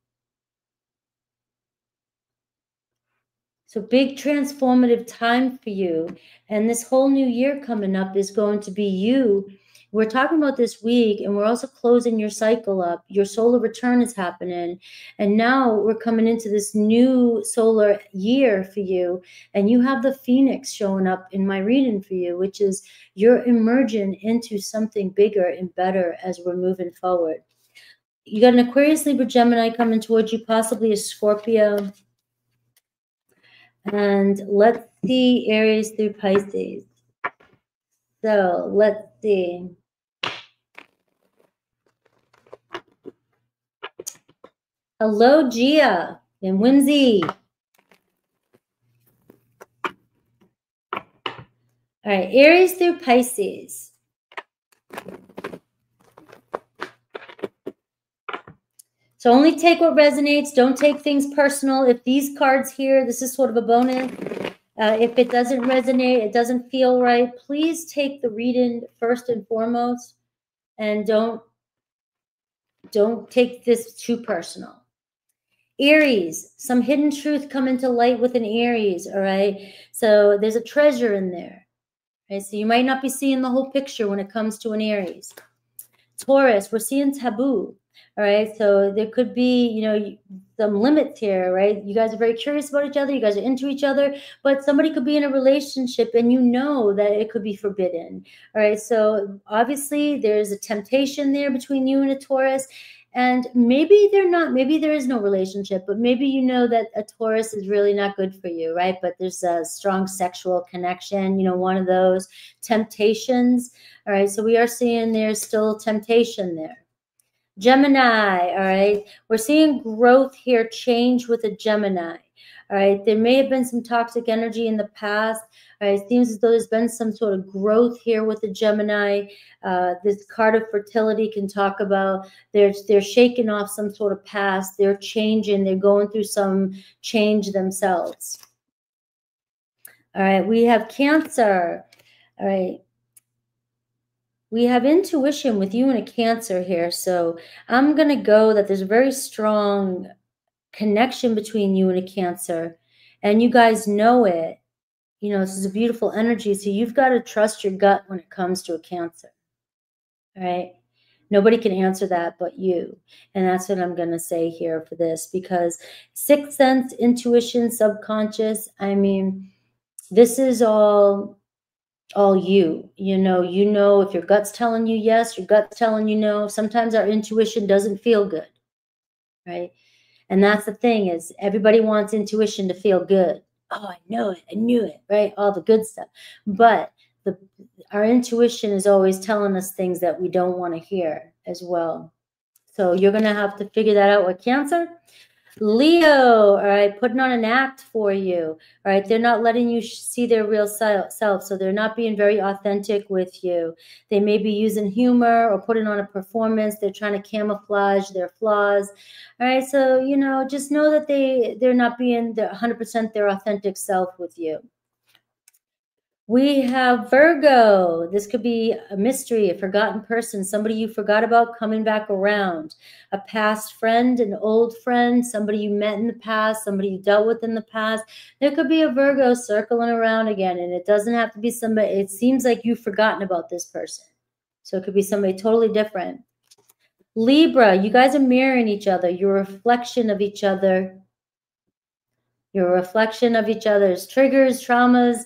So big transformative time for you. And this whole new year coming up is going to be you. We're talking about this week, and we're also closing your cycle up. Your solar return is happening. And now we're coming into this new solar year for you. And you have the Phoenix showing up in my reading for you, which is you're emerging into something bigger and better as we're moving forward. You got an Aquarius, Libra, Gemini coming towards you, possibly a Scorpio. And let's see Aries through Pisces. So let's see. Hello, Gia and Whimsy. All right, Aries through Pisces. So only take what resonates. Don't take things personal. If these cards here, this is sort of a bonus. If it doesn't resonate, it doesn't feel right, please take the reading first and foremost, and don't take this too personal. Aries, some hidden truth coming to light with an Aries, all right? So there's a treasure in there, right? So you might not be seeing the whole picture when it comes to an Aries. Taurus, we're seeing taboo, all right? So there could be, you know, some limits here, right? You guys are very curious about each other. You guys are into each other, but somebody could be in a relationship and you know that it could be forbidden, all right? So obviously there's a temptation there between you and a Taurus, and maybe they're not, maybe there is no relationship, but maybe you know that a Taurus is really not good for you, right? But there's a strong sexual connection, you know, one of those temptations, all right? So we are seeing there's still temptation there. Gemini, all right? We're seeing growth here, change with a Gemini, all right? There may have been some toxic energy in the past, all right? It seems as though there's been some sort of growth here with a Gemini. This card of fertility can talk about they're shaking off some sort of past. They're changing. They're going through some change themselves. All right, we have Cancer, all right? We have intuition with you and a Cancer here. So I'm going to go that there's a very strong connection between you and a Cancer. And you guys know it. You know, this is a beautiful energy. So you've got to trust your gut when it comes to a Cancer. All right. Nobody can answer that but you. And that's what I'm going to say here for this, because sixth sense, intuition, subconscious, I mean, this is all you know, if your gut's telling you yes, your gut's telling you no. Sometimes our intuition doesn't feel good, right? And that's the thing, is everybody wants intuition to feel good. Oh, I know it, I knew it, right? All the good stuff. But our intuition is always telling us things that we don't want to hear as well. So you're going to have to figure that out with Cancer. Leo, all right, putting on an act for you, all right? They're not letting you see their real self, so they're not being very authentic with you. They may be using humor or putting on a performance. They're trying to camouflage their flaws, all right? So, you know, just know that they're not being 100% their authentic self with you. We have Virgo. This could be a mystery, a forgotten person, somebody you forgot about coming back around, a past friend, an old friend, somebody you met in the past, somebody you dealt with in the past. There could be a Virgo circling around again, and it doesn't have to be somebody. It seems like you've forgotten about this person. So it could be somebody totally different. Libra, you guys are mirroring each other. You're a reflection of each other. You're a reflection of each other's triggers, traumas,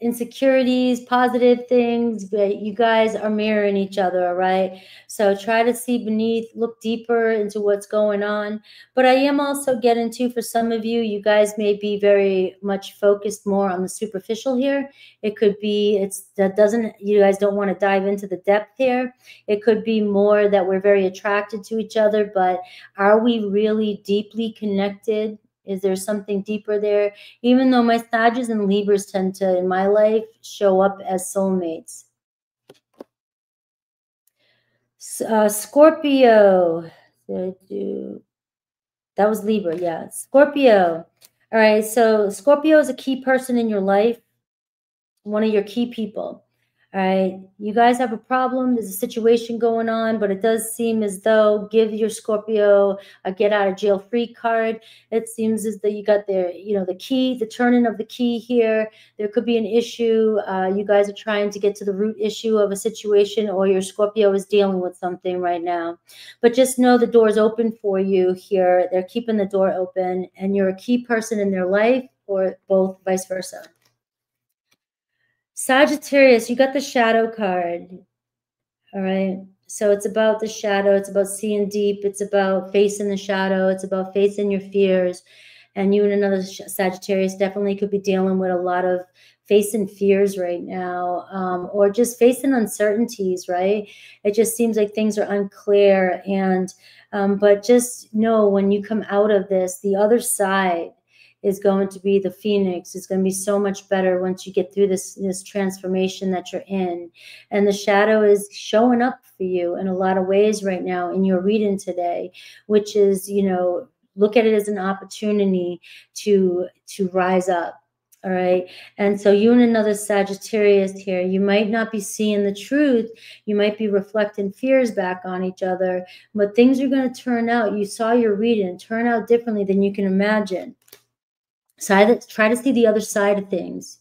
insecurities, positive things. You guys are mirroring each other, all right? So try to see beneath, look deeper into what's going on. But I am also getting to, for some of you, you guys may be very much focused more on the superficial here. It could be you guys don't want to dive into the depth here. It could be more that we're very attracted to each other, but are we really deeply connected? Is there something deeper there? Even though my Sagittarius and Libras tend to, in my life, show up as soulmates. Scorpio. That was Libra, yeah. Scorpio. All right, so Scorpio is a key person in your life, one of your key people. All right, you guys have a problem. There's a situation going on, but it does seem as though give your Scorpio a get out of jail free card. It seems as though you got their, you know, the key, the turning of the key here. There could be an issue. You guys are trying to get to the root issue of a situation, or your Scorpio is dealing with something right now. But just know the door is open for you here. They're keeping the door open, and you're a key person in their life, or both, vice versa. Sagittarius, you got the shadow card. All right. So it's about the shadow. It's about seeing deep. It's about facing the shadow. It's about facing your fears. And you and another Sagittarius definitely could be dealing with a lot of facing fears right now, or just facing uncertainties, right? It just seems like things are unclear. And, but just know when you come out of this, the other side is going to be the phoenix. It's going to be so much better once you get through this transformation that you're in. And the shadow is showing up for you in a lot of ways right now in your reading today, which is, you know, look at it as an opportunity to rise up. All right. And so you and another Sagittarius here, you might not be seeing the truth. You might be reflecting fears back on each other, but things are going to turn out. You saw your reading turn out differently than you can imagine. So try to see the other side of things.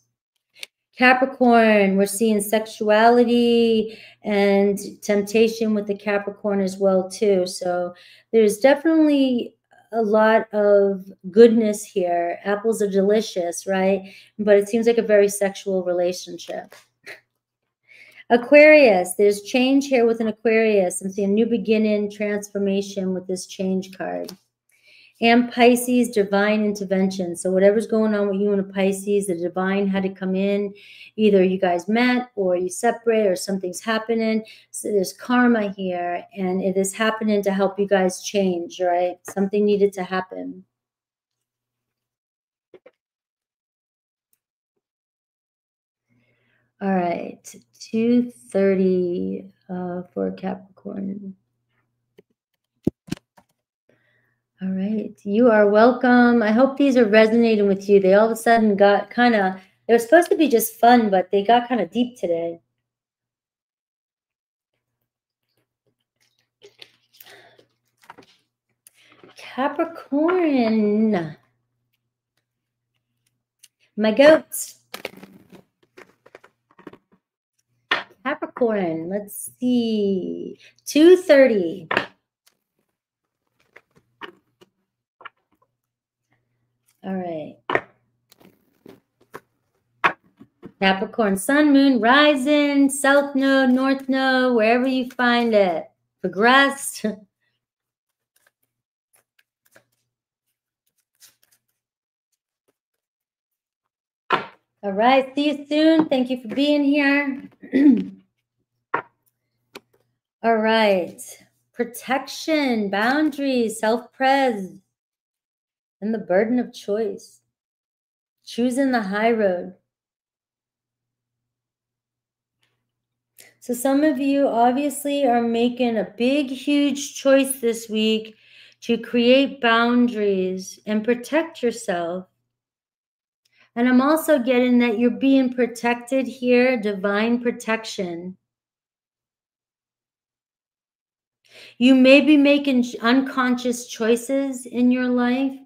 Capricorn, we're seeing sexuality and temptation with the Capricorn as well too. So there's definitely a lot of goodness here. Apples are delicious, right? But it seems like a very sexual relationship. Aquarius, there's change here with an Aquarius. I'm seeing new beginning, transformation with this change card. And Pisces, divine intervention. So whatever's going on with you and a Pisces, the divine had to come in. Either you guys met or you separate or something's happening. So there's karma here, and it is happening to help you guys change, right? Something needed to happen. All right, 2:30 for Capricorn. All right. You are welcome. I hope these are resonating with you. They all of a sudden got kind of, they were supposed to be just fun, but they got kind of deep today. Capricorn. My goats. Capricorn. Let's see. 2:30. All right. Capricorn, sun, moon, rising, south node, north node, wherever you find it. Progressed. All right. See you soon. Thank you for being here. All right. Protection, boundaries, self-pres, and the burden of choice. Choosing the high road. So some of you obviously are making a big, huge choice this week to create boundaries and protect yourself. And I'm also getting that you're being protected here, divine protection. You may be making unconscious choices in your life,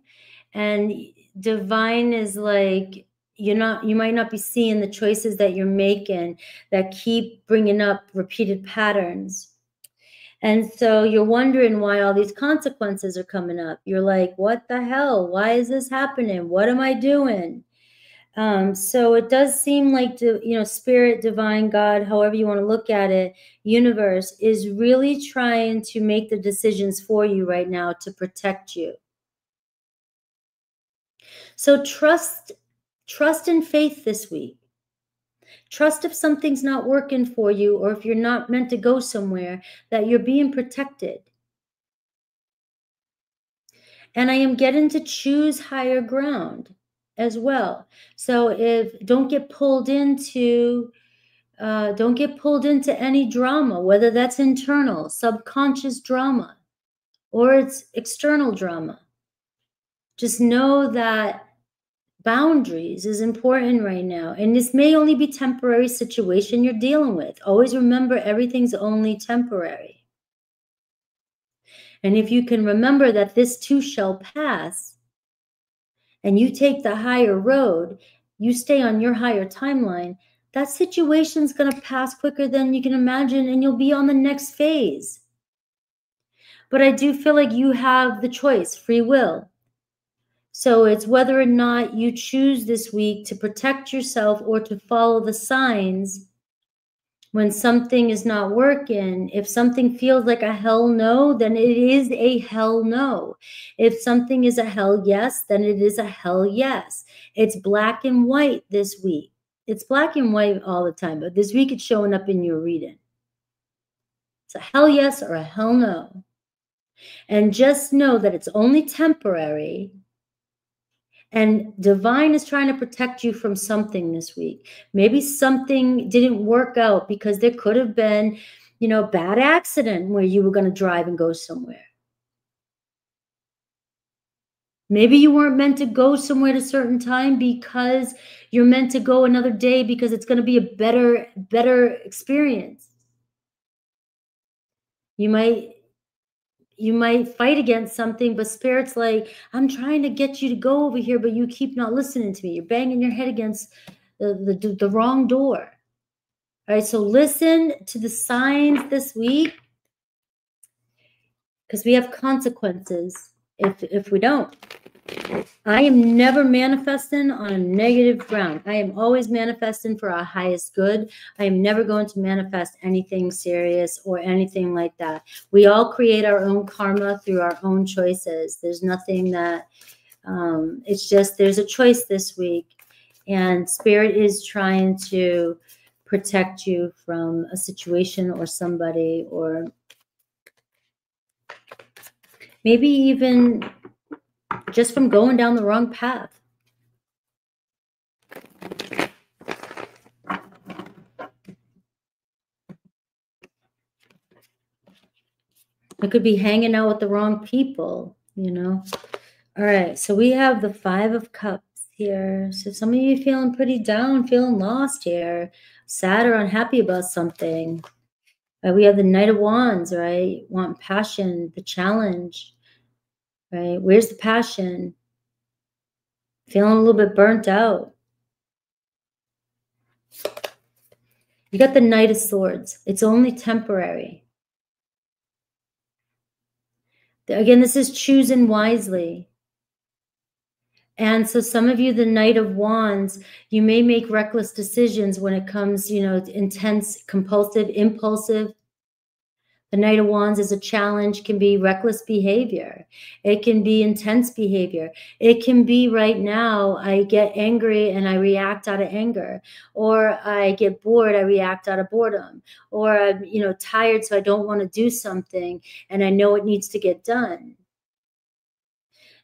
and divine is like, you might not be seeing the choices that you're making that keep bringing up repeated patterns. And so you're wondering why all these consequences are coming up. You're like, what the hell? Why is this happening? What am I doing? So it does seem like, spirit, divine, God, however you want to look at it, universe is really trying to make the decisions for you right now to protect you. So trust and faith this week. Trust if something's not working for you, or if you're not meant to go somewhere, that you're being protected. And I am getting to choose higher ground as well. So don't get pulled into any drama, whether that's internal, subconscious drama, or it's external drama. Just know that boundaries is important right now. And this may only be temporary situation you're dealing with. Always remember, everything's only temporary. And if you can remember that this too shall pass, and you take the higher road, you stay on your higher timeline, that situation's going to pass quicker than you can imagine, and you'll be on the next phase. But I do feel like you have the choice, free will. So it's whether or not you choose this week to protect yourself or to follow the signs when something is not working. If something feels like a hell no, then it is a hell no. If something is a hell yes, then it is a hell yes. It's black and white this week. It's black and white all the time, but this week it's showing up in your reading. It's a hell yes or a hell no. And just know that it's only temporary. And divine is trying to protect you from something this week. Maybe something didn't work out because there could have been, you know, a bad accident where you were going to drive and go somewhere. Maybe you weren't meant to go somewhere at a certain time because you're meant to go another day because it's going to be a better experience. You might fight against something, but Spirit's like, I'm trying to get you to go over here, but you keep not listening to me. You're banging your head against the wrong door. All right, so listen to the signs this week, because we have consequences if we don't. I am never manifesting on a negative ground. I am always manifesting for our highest good. I am never going to manifest anything serious or anything like that. We all create our own karma through our own choices. There's nothing that, it's just there's a choice this week. And Spirit is trying to protect you from a situation or somebody, or maybe even just from going down the wrong path. It could be hanging out with the wrong people, you know. All right, so we have the 5 of Cups here. So some of you feeling pretty down, feeling lost here, sad or unhappy about something. We have the Knight of Wands, right? Want passion, the challenge, right? Where's the passion? Feeling a little bit burnt out. You got the Knight of Swords. It's only temporary. Again, this is choosing wisely. And so some of you, the Knight of Wands, you may make reckless decisions when it comes, you know, intense, compulsive, impulsive. The Knight of Wands is a challenge, can be reckless behavior. It can be intense behavior. It can be right now, I get angry and I react out of anger. Or I get bored, I react out of boredom. Or I'm, you know, tired, so I don't want to do something and I know it needs to get done.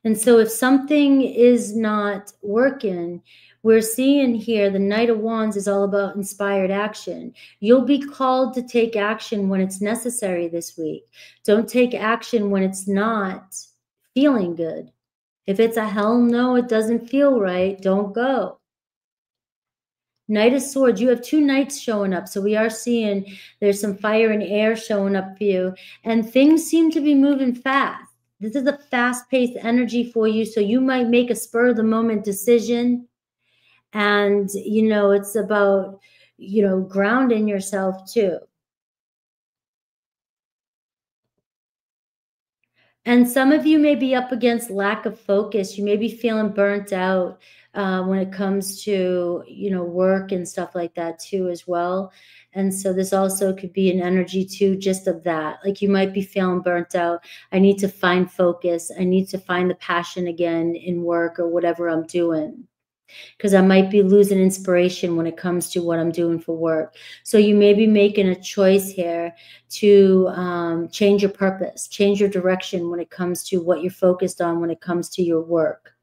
And so if something is not working, we're seeing here the Knight of Wands is all about inspired action. You'll be called to take action when it's necessary this week. Don't take action when it's not feeling good. If it's a hell no, it doesn't feel right, don't go. Knight of Swords, you have 2 knights showing up. So we are seeing there's some fire and air showing up for you. And things seem to be moving fast. This is a fast-paced energy for you. So you might make a spur-of-the-moment decision. And, you know, it's about, you know, grounding yourself too. And some of you may be up against lack of focus. You may be feeling burnt out when it comes to, you know, work and stuff like that too as well. And so this also could be an energy too, just of that. Like you might be feeling burnt out. I need to find focus. I need to find the passion again in work or whatever I'm doing. Because I might be losing inspiration when it comes to what I'm doing for work. So you may be making a choice here to change your purpose, change your direction when it comes to what you're focused on when it comes to your work.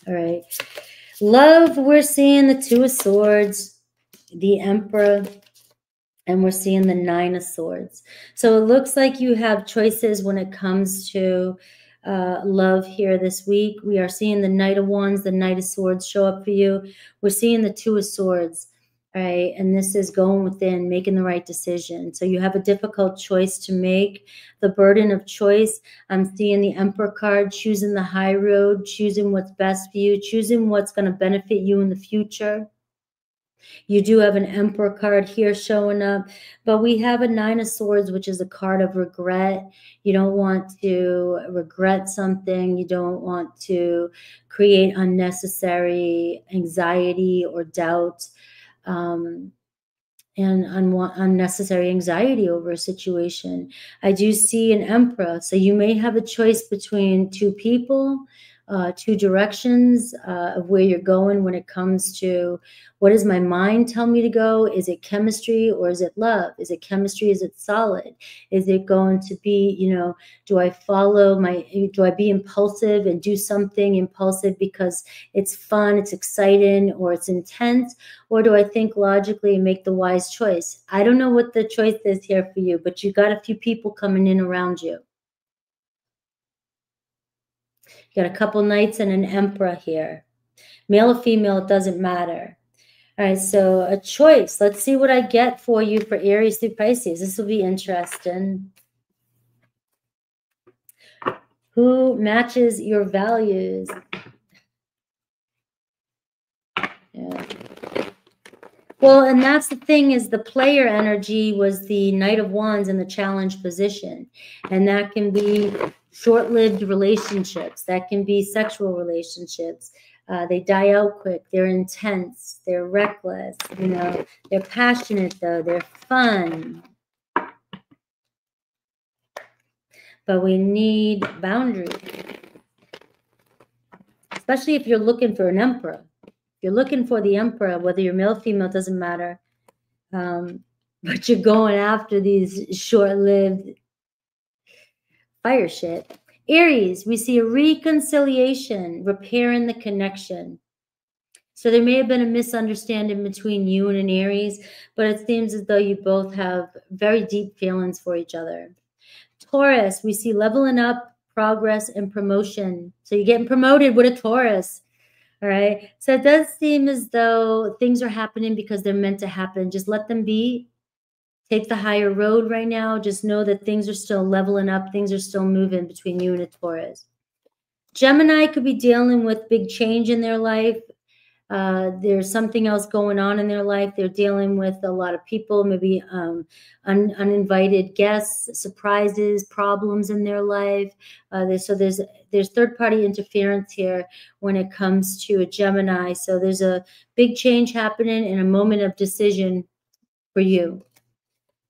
All right. Love, we're seeing the 2 of Swords, the Emperor, and we're seeing the 9 of Swords. So it looks like you have choices when it comes to love here this week. We are seeing the Knight of Wands, the Knight of Swords show up for you. We're seeing the Two of Swords, right? And this is going within, making the right decision. So you have a difficult choice to make. The burden of choice, I'm seeing the Emperor card, choosing the high road, choosing what's best for you, choosing what's going to benefit you in the future. You do have an Emperor card here showing up, but we have a Nine of Swords, which is a card of regret. You don't want to regret something. You don't want to create unnecessary anxiety or doubt, and unnecessary anxiety over a situation. I do see an Emperor, so you may have a choice between two people, two directions of where you're going when it comes to what does my mind tell me to go? Is it chemistry or is it love? Is it chemistry? Is it solid? Is it going to be, you know, do I be impulsive and do something impulsive because it's fun, it's exciting, or it's intense? Or do I think logically and make the wise choice? I don't know what the choice is here for you, but you got a few people coming in around you. You got a couple knights and an Emperor here. Male or female, it doesn't matter. All right, so a choice. Let's see what I get for you for Aries through Pisces. This will be interesting. Who matches your values? Yeah. Well, and that's the thing, is the player energy was the Knight of Wands in the challenge position. And that can be short-lived relationships. That can be sexual relationships. They die out quick. They're intense. They're reckless. You know, they're passionate, though. They're fun. But we need boundaries, especially if you're looking for an Emperor. If you're looking for the Emperor, whether you're male or female, doesn't matter. But you're going after these short-lived fire shit. Aries, we see a reconciliation, repairing the connection. So there may have been a misunderstanding between you and an Aries, but it seems as though you both have very deep feelings for each other. Taurus, we see leveling up, progress, and promotion. So you're getting promoted with a Taurus. All right. So it does seem as though things are happening because they're meant to happen. Just let them be. Take the higher road right now. Just know that things are still leveling up. Things are still moving between you and a Taurus. Gemini could be dealing with big change in their life. There's something else going on in their life. They're dealing with a lot of people, maybe uninvited guests, surprises, problems in their life. So there's third-party interference here when it comes to a Gemini. So there's a big change happening in a moment of decision for you.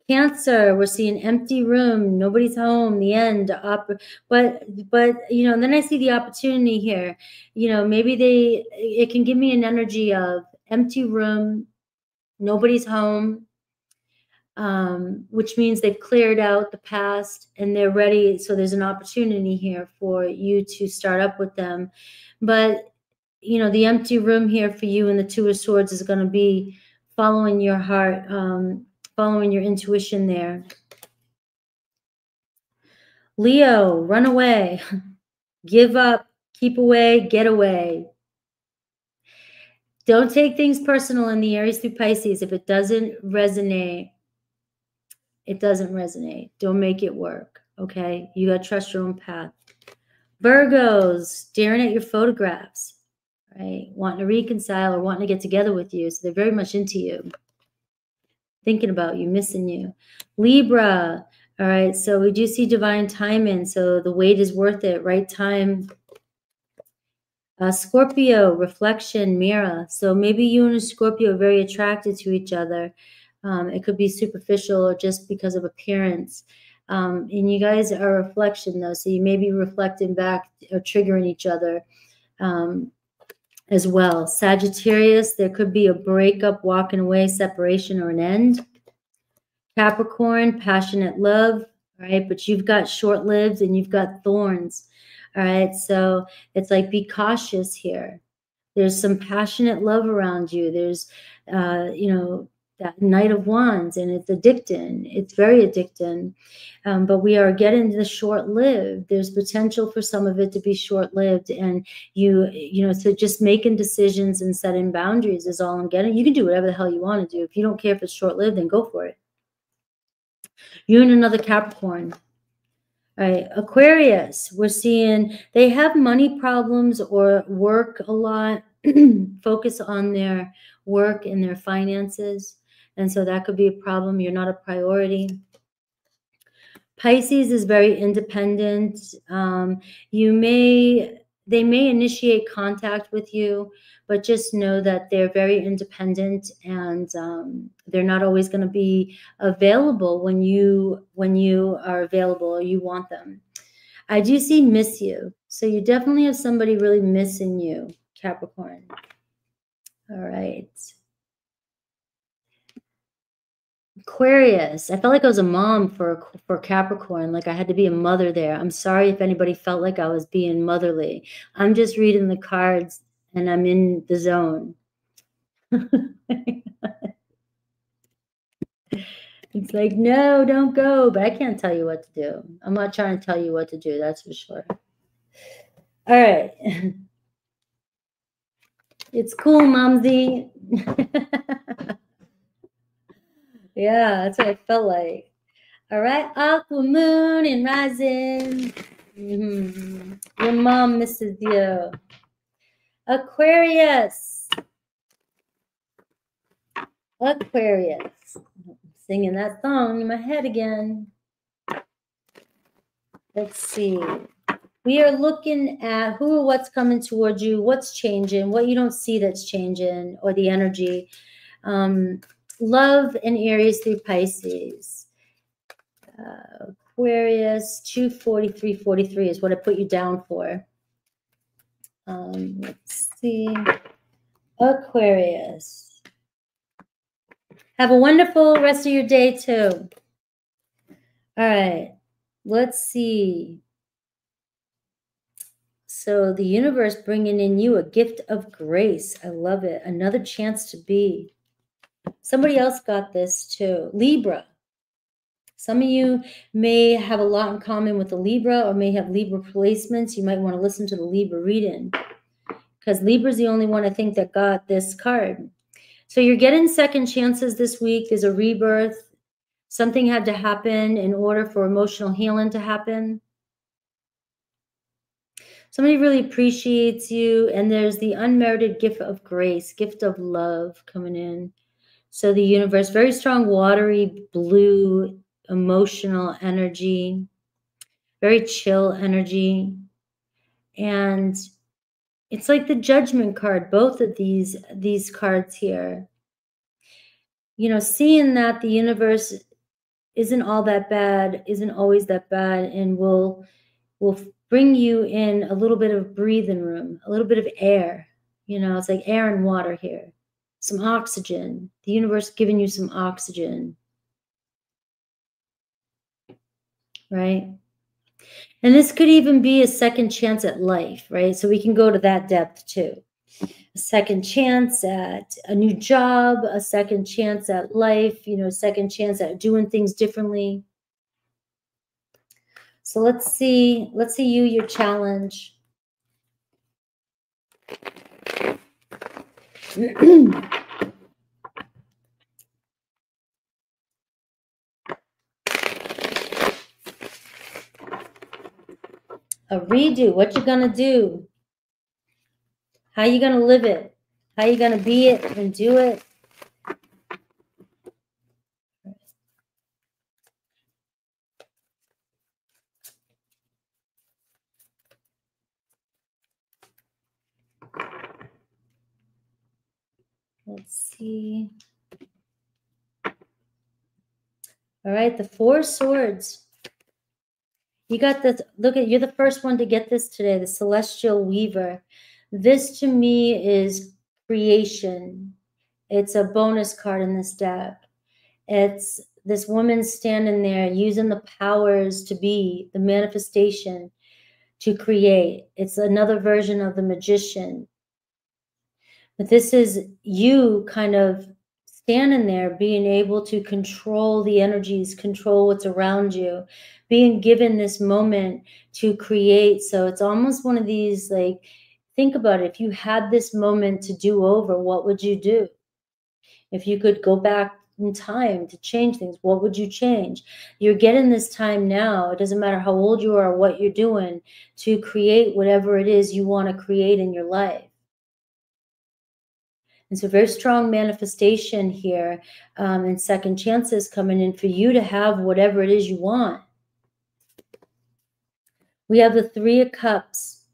Cancer, we're seeing empty room, nobody's home, the end. But you know, and then I see the opportunity here. You know, maybe it can give me an energy of empty room, nobody's home, which means they've cleared out the past and they're ready. So there's an opportunity here for you to start up with them. But you know, the empty room here for you and the Two of Swords is going to be following your heart, following your intuition there. Leo, run away, give up, keep away, get away. Don't take things personal in the Aries through Pisces. If it doesn't resonate, it doesn't resonate. Don't make it work, okay? You got to trust your own path. Virgos, staring at your photographs, right? Wanting to reconcile or wanting to get together with you. So they're very much into you. Thinking about you, missing you. Libra, all right, so we do see divine timing, so the wait is worth it, right time. Scorpio, reflection, mirror. So maybe you and a Scorpio are very attracted to each other. It could be superficial or just because of appearance. And you guys are a reflection, though, so you may be reflecting back or triggering each other as well. Sagittarius, there could be a breakup, walking away, separation, or an end. Capricorn, passionate love, all right? But you've got short-lived and you've got thorns, all right? So it's like, be cautious here. There's some passionate love around you. There's, you know, that Knight of Wands, and it's addicting. It's very addicting. But we are getting the short-lived. There's potential for some of it to be short-lived, and you know, so just making decisions and setting boundaries is all I'm getting. You can do whatever the hell you want to do. If you don't care if it's short-lived, then go for it. You and another Capricorn. All right, Aquarius, we're seeing they have money problems or work a lot, focus on their work and their finances. And so that could be a problem. You're not a priority. Pisces is very independent. They may initiate contact with you, but just know that they're very independent, and they're not always going to be available when you are available or you want them. I do see miss you. So you definitely have somebody really missing you, Capricorn. All right. Aquarius. I felt like I was a mom for Capricorn. Like I had to be a mother there. I'm sorry if anybody felt like I was being motherly. I'm just reading the cards and I'm in the zone. It's like, no, don't go. But I can't tell you what to do. I'm not trying to tell you what to do. That's for sure. All right. It's cool, Mumsy. Yeah, that's what I felt like. All right, Aqua Moon and Rising. Your mom misses you. Aquarius. Aquarius. I'm singing that song in my head again. Let's see. We are looking at who or what's coming towards you, what's changing, what you don't see that's changing, or the energy. Love and Aries through Pisces. Aquarius, 243.43 is what I put you down for. Let's see. Aquarius. Have a wonderful rest of your day, too. All right. Let's see. So the universe bringing in you a gift of grace. I love it. Another chance to be. Somebody else got this, too. Libra. Some of you may have a lot in common with the Libra or may have Libra placements. You might want to listen to the Libra reading because Libra is the only one I think that got this card. So you're getting second chances this week. There's a rebirth. Something had to happen in order for emotional healing to happen. Somebody really appreciates you, and there's the unmerited gift of grace, gift of love coming in. So the universe, very strong, watery blue, emotional energy, very chill energy. And it's like the Judgment card, both of these cards here. You know, seeing that the universe isn't all that bad, isn't always that bad, and will bring you in a little bit of breathing room, a little bit of air. You know, it's like air and water here. Some oxygen. The universe giving you some oxygen. Right? And this could even be a second chance at life, right? So we can go to that depth too. A second chance at a new job, a second chance at life, you know, a second chance at doing things differently. So let's see your challenge. A redo. What you gonna do? How you gonna live it? How you gonna be it and do it? Let's see. All right, the Four Swords. You got this. Look at, you're the first one to get this today, the Celestial Weaver. This to me is creation. It's a bonus card in this deck. It's this woman standing there using the powers to be, the manifestation to create. It's another version of the Magician. But this is you kind of standing there, being able to control the energies, control what's around you, being given this moment to create. So it's almost one of these, like, think about it. If you had this moment to do over, what would you do? If you could go back in time to change things, what would you change? You're getting this time now. It doesn't matter how old you are or what you're doing, to create whatever it is you want to create in your life. And so very strong manifestation here, and second chances coming in for you to have whatever it is you want. We have the 3 of Cups,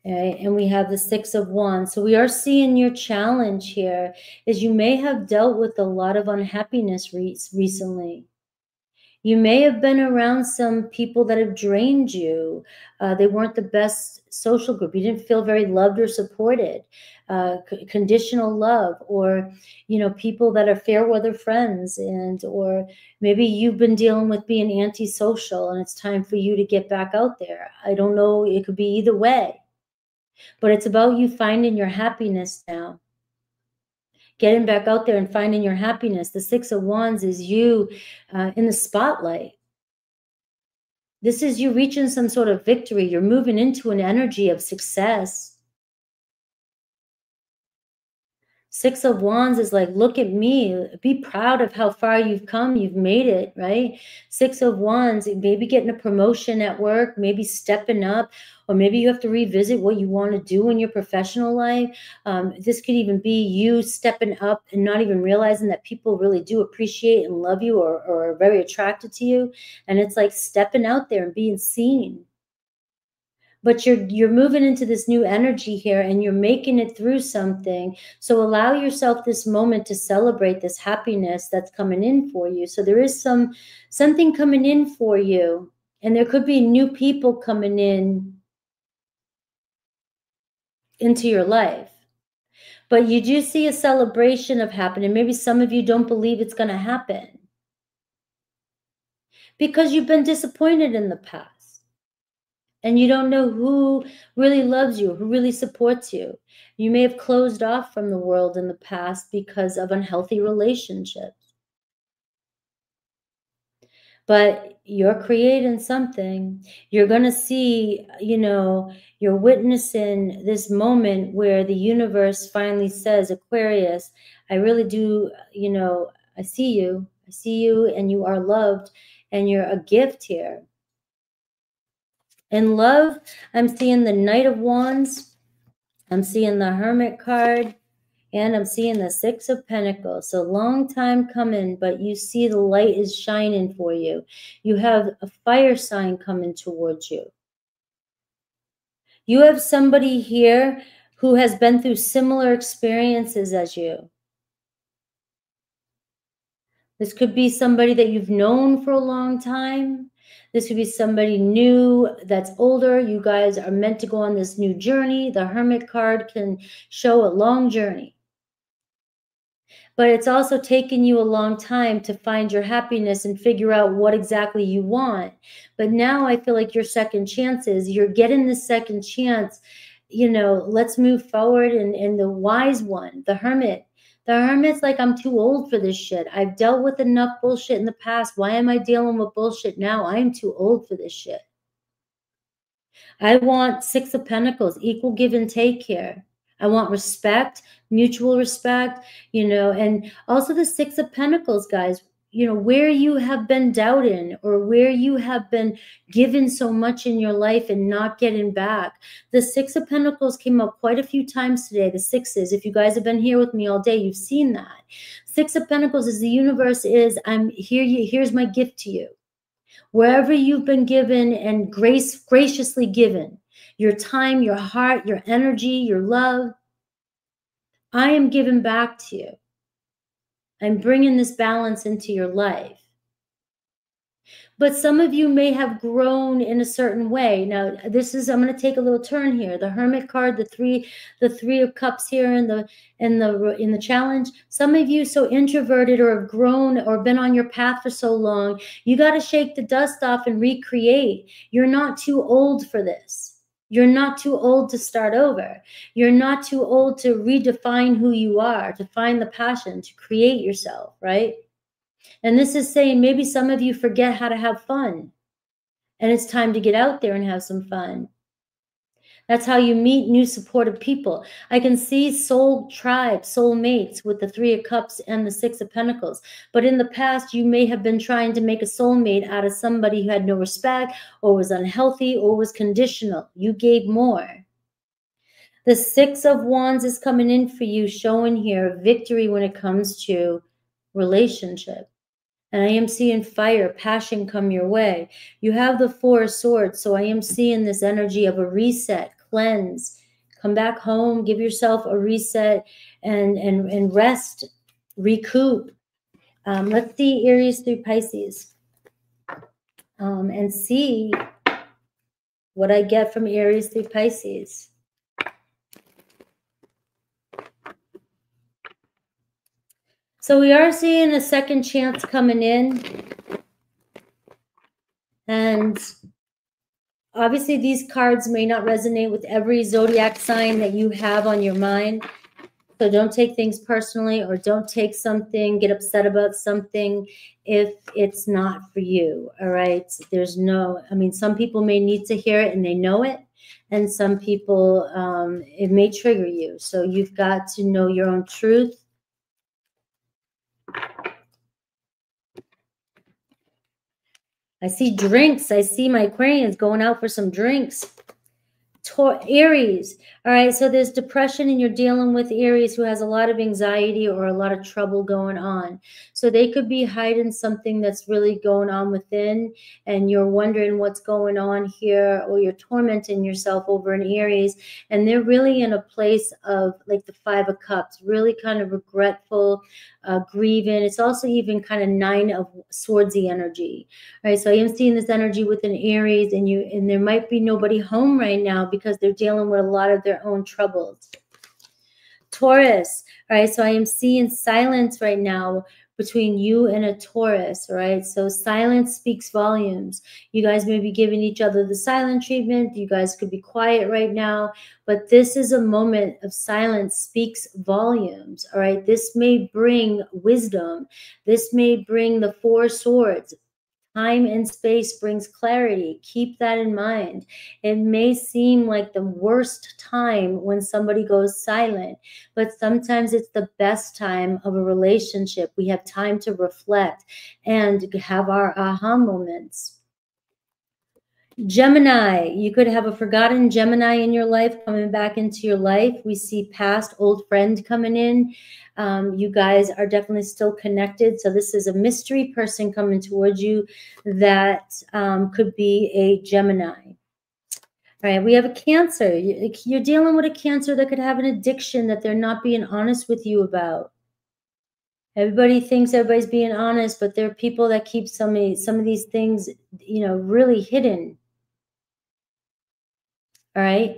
okay, and we have the 6 of Wands. So we are seeing your challenge here is you may have dealt with a lot of unhappiness recently. You may have been around some people that have drained you. They weren't the best social group. You didn't feel very loved or supported. Conditional love, or, you know, people that are fair weather friends, and or maybe you've been dealing with being antisocial and it's time for you to get back out there. I don't know. It could be either way, but it's about you finding your happiness now. Getting back out there and finding your happiness. The 6 of Wands is you in the spotlight. This is you reaching some sort of victory. You're moving into an energy of success. 6 of Wands is like, look at me. Be proud of how far you've come. You've made it, right? 6 of Wands, maybe getting a promotion at work, maybe stepping up, or maybe you have to revisit what you want to do in your professional life. This could even be you stepping up and not even realizing that people really do appreciate and love you, or are very attracted to you. And it's like stepping out there and being seen. But you're moving into this new energy here, and you're making it through something. So allow yourself this moment to celebrate this happiness that's coming in for you. So there is something coming in for you, and there could be new people coming into your life. But you do see a celebration of happening. Maybe some of you don't believe it's going to happen because you've been disappointed in the past. And you don't know who really loves you, who really supports you. You may have closed off from the world in the past because of unhealthy relationships. But you're creating something. You're going to see, you know, you're witnessing this moment where the universe finally says, Aquarius, I really do, you know, I see you, and you are loved, and you're a gift here. In love, I'm seeing the Knight of Wands, I'm seeing the Hermit card, and I'm seeing the 6 of Pentacles. So long time coming, but you see the light is shining for you. You have a fire sign coming towards you. You have somebody here who has been through similar experiences as you. This could be somebody that you've known for a long time. This could be somebody new that's older. You guys are meant to go on this new journey. The Hermit card can show a long journey. But it's also taken you a long time to find your happiness and figure out what exactly you want. But now I feel like your second chances, you're getting the second chance. You know, let's move forward. And the wise one, the Hermit. The Hermit's like, I'm too old for this shit. I've dealt with enough bullshit in the past. Why am I dealing with bullshit now? I'm too old for this shit. I want 6 of Pentacles, equal give and take here. I want respect, mutual respect, you know, and also the 6 of Pentacles, guys, you know, where you have been doubting, or where you have been given so much in your life and not getting back. The 6 of Pentacles came up quite a few times today, the 6s. If you guys have been here with me all day, you've seen that. 6 of Pentacles is the universe is, I'm here, here's my gift to you. Wherever you've been given and graciously given, your time, your heart, your energy, your love, I am giving back to you. I'm bringing this balance into your life. But some of you may have grown in a certain way. Now, this is, I'm going to take a little turn here. The Hermit card, the three of Cups here in the challenge. Some of you so introverted, or have grown, or been on your path for so long, you got to shake the dust off and recreate. You're not too old for this. You're not too old to start over. You're not too old to redefine who you are, to find the passion, to create yourself, right? And this is saying maybe some of you forget how to have fun, and it's time to get out there and have some fun. That's how you meet new supportive people. I can see soul tribe, soul mates with the 3 of Cups and the 6 of Pentacles. But in the past, you may have been trying to make a soulmate out of somebody who had no respect or was unhealthy or was conditional. You gave more. The 6 of Wands is coming in for you, showing here victory when it comes to relationship. And I am seeing fire, passion come your way. You have the 4 of Swords, so I am seeing this energy of a reset, cleanse, come back home, give yourself a reset and rest, recoup. Let's see Aries through Pisces and see what I get from Aries through Pisces. So we are seeing a second chance coming in. And obviously these cards may not resonate with every zodiac sign that you have on your mind. So don't take things personally, or don't take something, get upset about something if it's not for you, all right? There's no, I mean, some people may need to hear it and they know it. And some people, it may trigger you. So you've got to know your own truth. I see drinks. I see my Aquarians going out for some drinks. Aries. All right, so there's depression and you're dealing with Aries who has a lot of anxiety or a lot of trouble going on. So they could be hiding something that's really going on within, and you're wondering what's going on here, or you're tormenting yourself over an Aries, and they're really in a place of like the 5 of Cups, really kind of regretful, grieving. It's also even kind of 9 of Swordsy energy. All right, so I am seeing this energy with an Aries, and there might be nobody home right now because they're dealing with a lot of their own troubles. Taurus, all right, so I am seeing silence right now between you and a Taurus, all right? So silence speaks volumes. You guys may be giving each other the silent treatment. You guys could be quiet right now, but this is a moment of silence speaks volumes, all right? This may bring wisdom. This may bring the 4 swords. Time and space brings clarity. Keep that in mind. It may seem like the worst time when somebody goes silent, but sometimes it's the best time of a relationship. We have time to reflect and have our aha moments. Gemini, you could have a forgotten Gemini in your life coming back into your life. We see past old friend coming in. You guys are definitely still connected. So this is a mystery person coming towards you that could be a Gemini. All right, we have a Cancer. You're dealing with a Cancer that could have an addiction that they're not being honest with you about. Everybody thinks everybody's being honest, but there are people that keep some of these things, you know, really hidden. All right.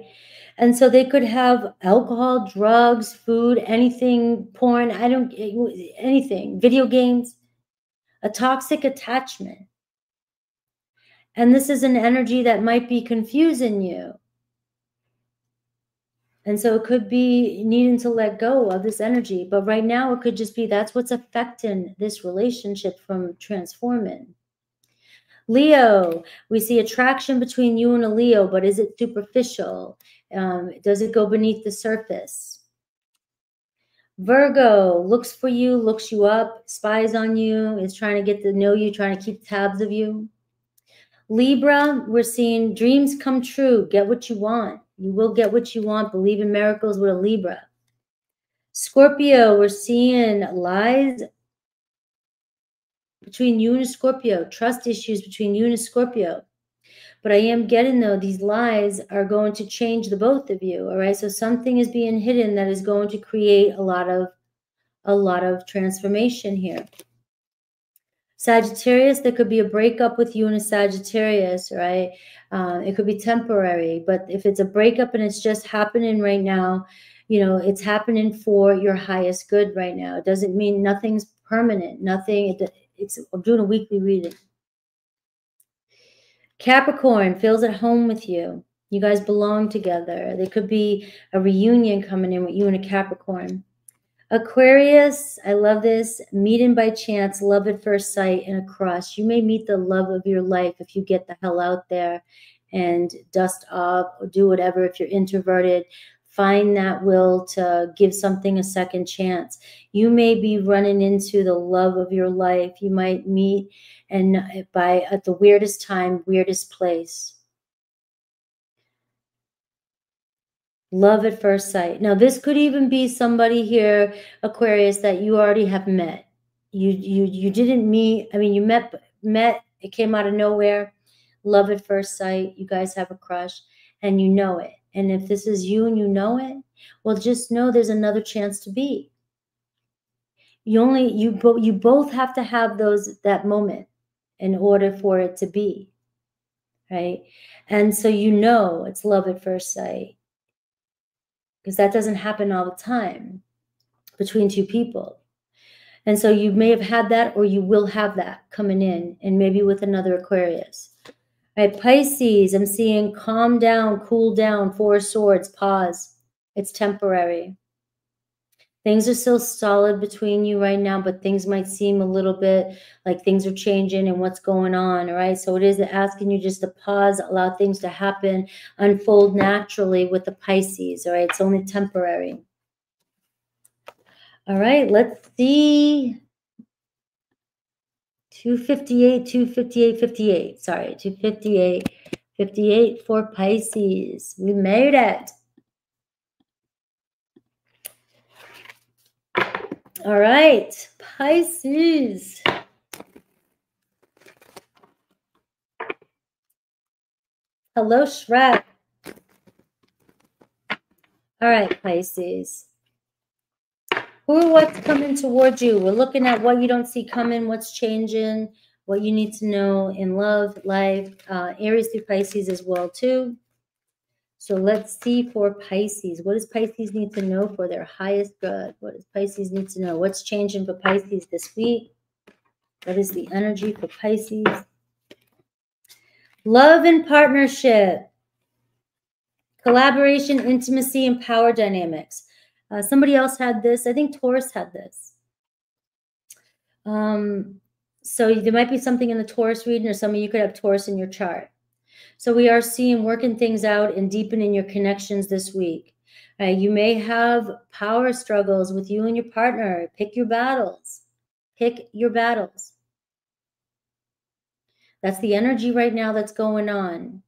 And so they could have alcohol, drugs, food, anything, porn, anything, video games, a toxic attachment. And this is an energy that might be confusing you. And so it could be needing to let go of this energy. But right now it could just be that's what's affecting this relationship from transforming. Leo, we see attraction between you and a Leo, but is it superficial? Does it go beneath the surface? Virgo looks for you, looks you up, spies on you, is trying to get to know you, trying to keep tabs of you. Libra, we're seeing dreams come true. Get what you want. You will get what you want. Believe in miracles with a Libra. Scorpio, we're seeing lies between you and a Scorpio, trust issues between you and a Scorpio. But I am getting, though, these lies are going to change the both of you, all right? So something is being hidden that is going to create a lot of transformation here. Sagittarius, there could be a breakup with you and a Sagittarius, right? It could be temporary, but if it's a breakup and it's just happening right now, you know, it's happening for your highest good right now. It doesn't mean nothing's permanent, nothing. I'm doing a weekly reading. Capricorn feels at home with you. You guys belong together. There could be a reunion coming in with you and a Capricorn. Aquarius, I love this. Meeting by chance, love at first sight, and a crush. You may meet the love of your life if you get the hell out there and dust off or do whatever. If you're introverted, find that will to give something a second chance. You may be running into the love of your life. You might meet at the weirdest time, weirdest place. Love at first sight. Now, this could even be somebody here, Aquarius, that you already have met. You didn't meet. I mean, you met. It came out of nowhere. Love at first sight. You guys have a crush, and you know it. And if this is you and you know it, well, just know there's another chance to be. You both have to have that moment in order for it to be, right? And so you know it's love at first sight. Because that doesn't happen all the time between two people. And so you may have had that, or you will have that coming in, and maybe with another Aquarius. All right, Pisces, I'm seeing calm down, cool down, Four of Swords, pause. It's temporary. Things are still solid between you right now, but things might seem a little bit like things are changing and what's going on, all right? So it is asking you just to pause, allow things to happen, unfold naturally with the Pisces, all right? It's only temporary. All right, let's see. 258, 258, 58. Sorry, 258, 58 for Pisces. We made it. All right, Pisces. Hello, Shrek. All right, Pisces. Who or what's coming towards you? We're looking at what you don't see coming, what's changing, what you need to know in love, life, Aries through Pisces as well, too. So let's see for Pisces. What does Pisces need to know for their highest good? What does Pisces need to know? What's changing for Pisces this week? What is the energy for Pisces? Love and partnership. Collaboration, intimacy, and power dynamics. Somebody else had this. I think Taurus had this. So there might be something in the Taurus reading, or some of you could have Taurus in your chart. So we are seeing working things out and deepening your connections this week. You may have power struggles with you and your partner. Pick your battles. Pick your battles. That's the energy right now that's going on.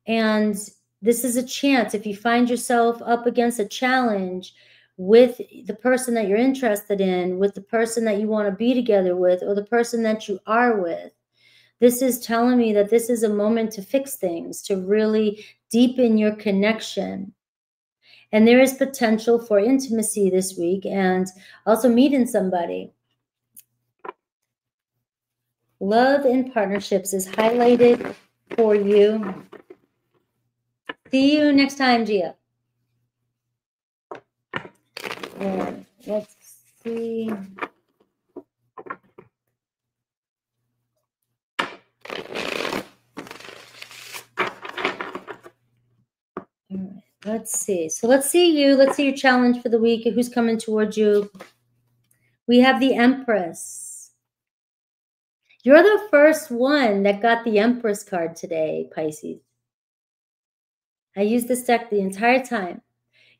And this is a chance. If you find yourself up against a challenge with the person that you're interested in, with the person that you want to be together with, or the person that you are with, this is telling me that this is a moment to fix things, to really deepen your connection. And there is potential for intimacy this week and also meeting somebody. Love and partnerships is highlighted for you. See you next time, Gia. Let's see. Let's see. So let's see you. Let's see your challenge for the week. Who's coming towards you? We have the Empress. You're the first one that got the Empress card today, Pisces. I used this deck the entire time.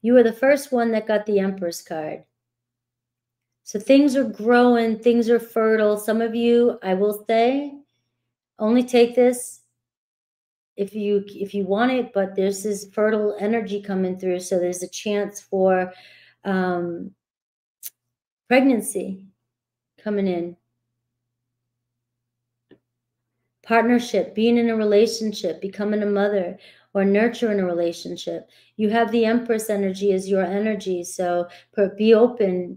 You were the first one that got the Empress card. So things are growing. Things are fertile. Some of you, I will say, only take this if you want it, but there's this fertile energy coming through. So there's a chance for pregnancy coming in. Partnership, being in a relationship, becoming a mother, or nurturing a relationship. You have the Empress energy as your energy. So be open,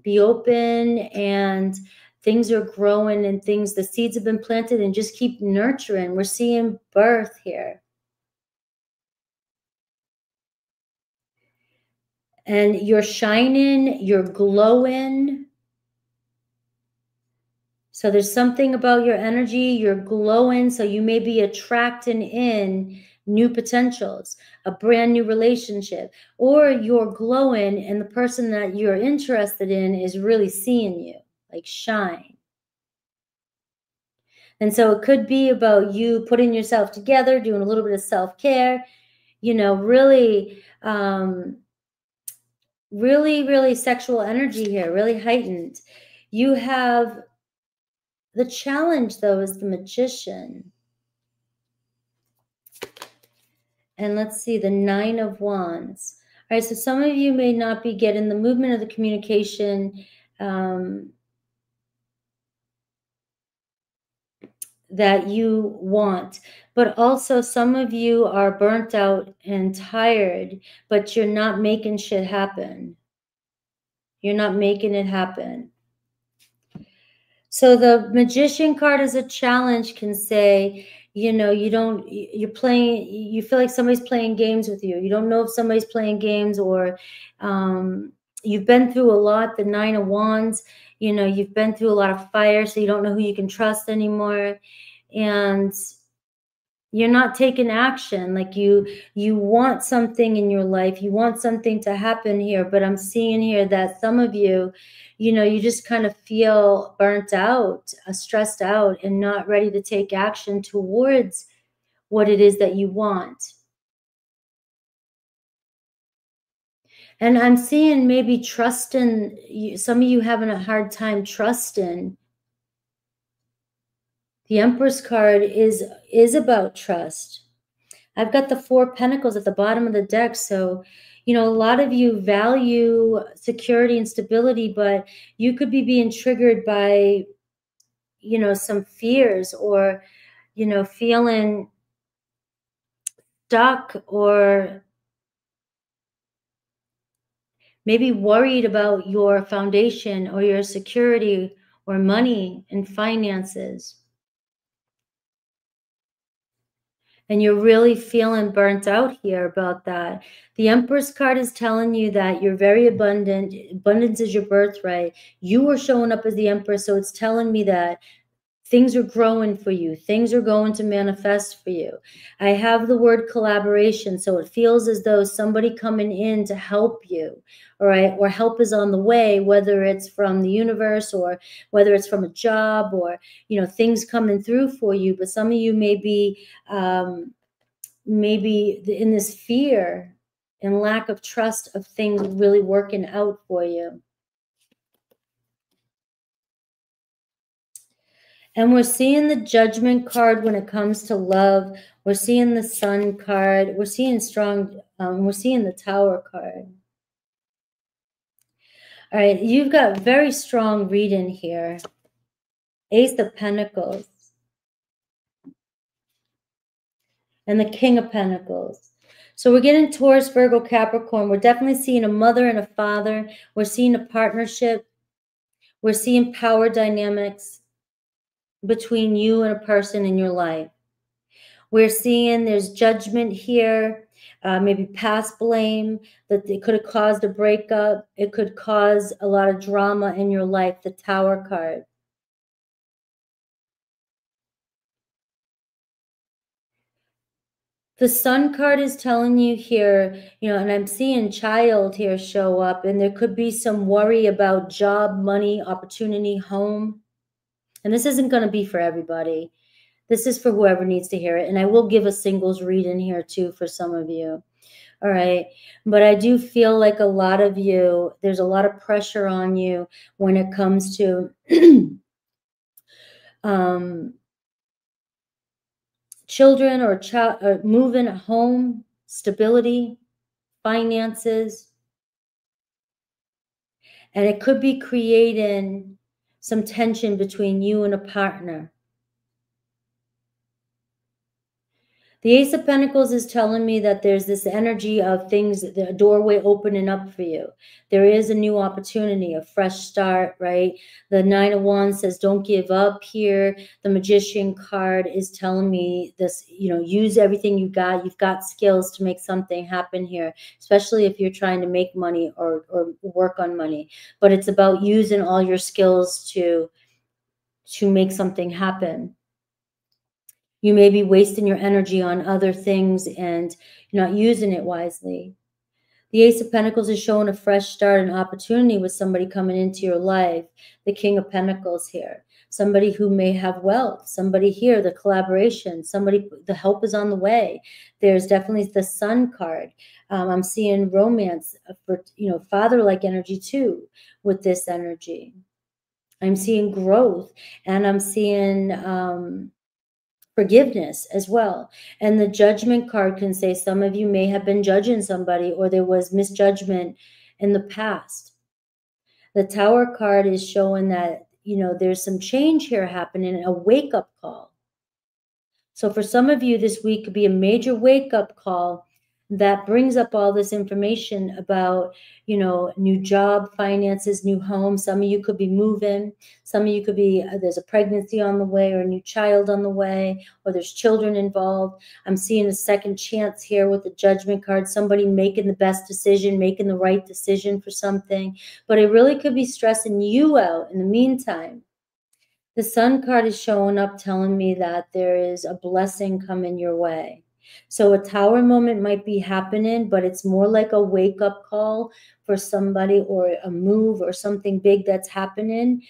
and things are growing and the seeds have been planted, and just keep nurturing. We're seeing birth here. And you're shining, you're glowing. So there's something about your energy, you're glowing, so you may be attracting in new potentials, a brand new relationship, or you're glowing and the person that you're interested in is really seeing you, like shine. And so it could be about you putting yourself together, doing a little bit of self-care, you know, really, really sexual energy here, really heightened. You have the challenge, though, is the Magician. And let's see, the Nine of Wands. All right, so some of you may not be getting the movement of the communication that you want, but also some of you are burnt out and tired, but you're not making shit happen. You're not making it happen. So the Magician card as a challenge can say, you know, you're playing, you feel like somebody's playing games with you. You don't know if somebody's playing games, or you've been through a lot, the Nine of Wands, you know, you've been through a lot of fire, so you don't know who you can trust anymore. And you're not taking action. Like you want something in your life, you want something to happen here, but I'm seeing here that some of you, you know, you just kind of feel burnt out, stressed out, and not ready to take action towards what it is that you want. And I'm seeing maybe trusting, some of you having a hard time trusting. The Empress card is about trust. I've got the Four of Pentacles at the bottom of the deck. So, you know, a lot of you value security and stability, but you could be being triggered by, you know, some fears, or, you know, feeling stuck, or maybe worried about your foundation or your security or money and finances. And you're really feeling burnt out here about that. The Empress card is telling you that you're very abundant. Abundance is your birthright. You are showing up as the Empress, so it's telling me that things are growing for you. Things are going to manifest for you. I have the word collaboration, so it feels as though somebody coming in to help you, all right? Or help is on the way, whether it's from the universe or whether it's from a job, or, you know, things coming through for you. But some of you may be maybe in this fear and lack of trust of things really working out for you. And we're seeing the Judgment card when it comes to love. We're seeing the Sun card. We're seeing strong, we're seeing the Tower card. All right, you've got very strong reading here. Ace of Pentacles. And the King of Pentacles. So we're getting Taurus, Virgo, Capricorn. We're definitely seeing a mother and a father. We're seeing a partnership. We're seeing power dynamics between you and a person in your life. We're seeing there's judgment here, maybe past blame, that it could have caused a breakup. It could cause a lot of drama in your life, the Tower card. The Sun card is telling you here, you know, and I'm seeing child here show up, and there could be some worry about job, money, opportunity, home. And this isn't going to be for everybody. This is for whoever needs to hear it. And I will give a singles read in here too for some of you. All right. But I do feel like a lot of you, there's a lot of pressure on you when it comes to children or child, or moving home, stability, finances. And it could be creating some tension between you and a partner. The Ace of Pentacles is telling me that there's this energy of things, the doorway opening up for you. There is a new opportunity, a fresh start, right? The Nine of Wands says, don't give up here. The Magician card is telling me this, you know, use everything you got. You've got skills to make something happen here, especially if you're trying to make money or work on money. But it's about using all your skills to make something happen. You may be wasting your energy on other things and not using it wisely. The Ace of Pentacles is showing a fresh start and opportunity with somebody coming into your life. The King of Pentacles here. Somebody who may have wealth. Somebody here, the collaboration. Somebody, the help is on the way. There's definitely the Sun card. I'm seeing romance for, father-like energy too with this energy. I'm seeing growth, and I'm seeing forgiveness as well. And the Judgment card can say some of you may have been judging somebody, or there was misjudgment in the past. The Tower card is showing that, there's some change here happening, a wake-up call. So for some of you, this week could be a major wake-up call that brings up all this information about, new job, finances, new home. Some of you could be moving. Some of you could be, there's a pregnancy on the way, or a new child on the way, or there's children involved. I'm seeing a second chance here with the Judgment card, somebody making the best decision, making the right decision for something. But it really could be stressing you out in the meantime. The Sun card is showing up telling me that there is a blessing coming your way. So a Tower moment might be happening, but it's more like a wake-up call for somebody, or a move or something big that's happening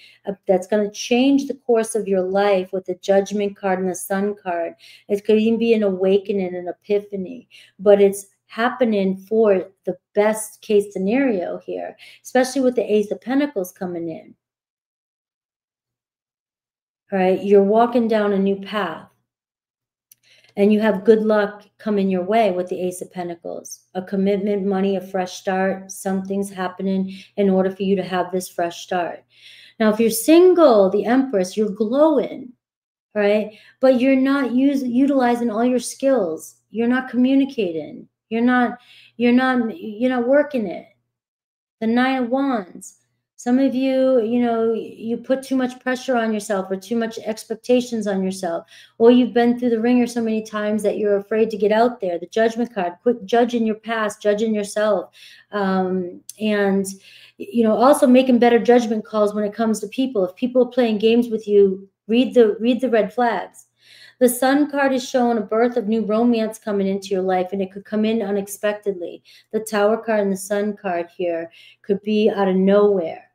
that's going to change the course of your life with the Judgment card and the Sun card. It could even be an awakening, an epiphany, but it's happening for the best case scenario here, especially with the Ace of Pentacles coming in. All right, you're walking down a new path, and you have good luck coming your way with the Ace of Pentacles. A commitment, money, a fresh start. Something's happening in order for you to have this fresh start. Now, if you're single, the Empress, you're glowing, right? But you're not utilizing all your skills. You're not communicating. You're not working it. The Nine of Wands. Some of you, you put too much pressure on yourself, or too much expectations on yourself, or you've been through the ringer so many times that you're afraid to get out there. The Judgment card, quit judging your past, judging yourself, and also making better judgment calls when it comes to people. If people are playing games with you, read the red flags. The Sun card is showing a birth of new romance coming into your life, and it could come in unexpectedly. The Tower card and the Sun card here could be out of nowhere.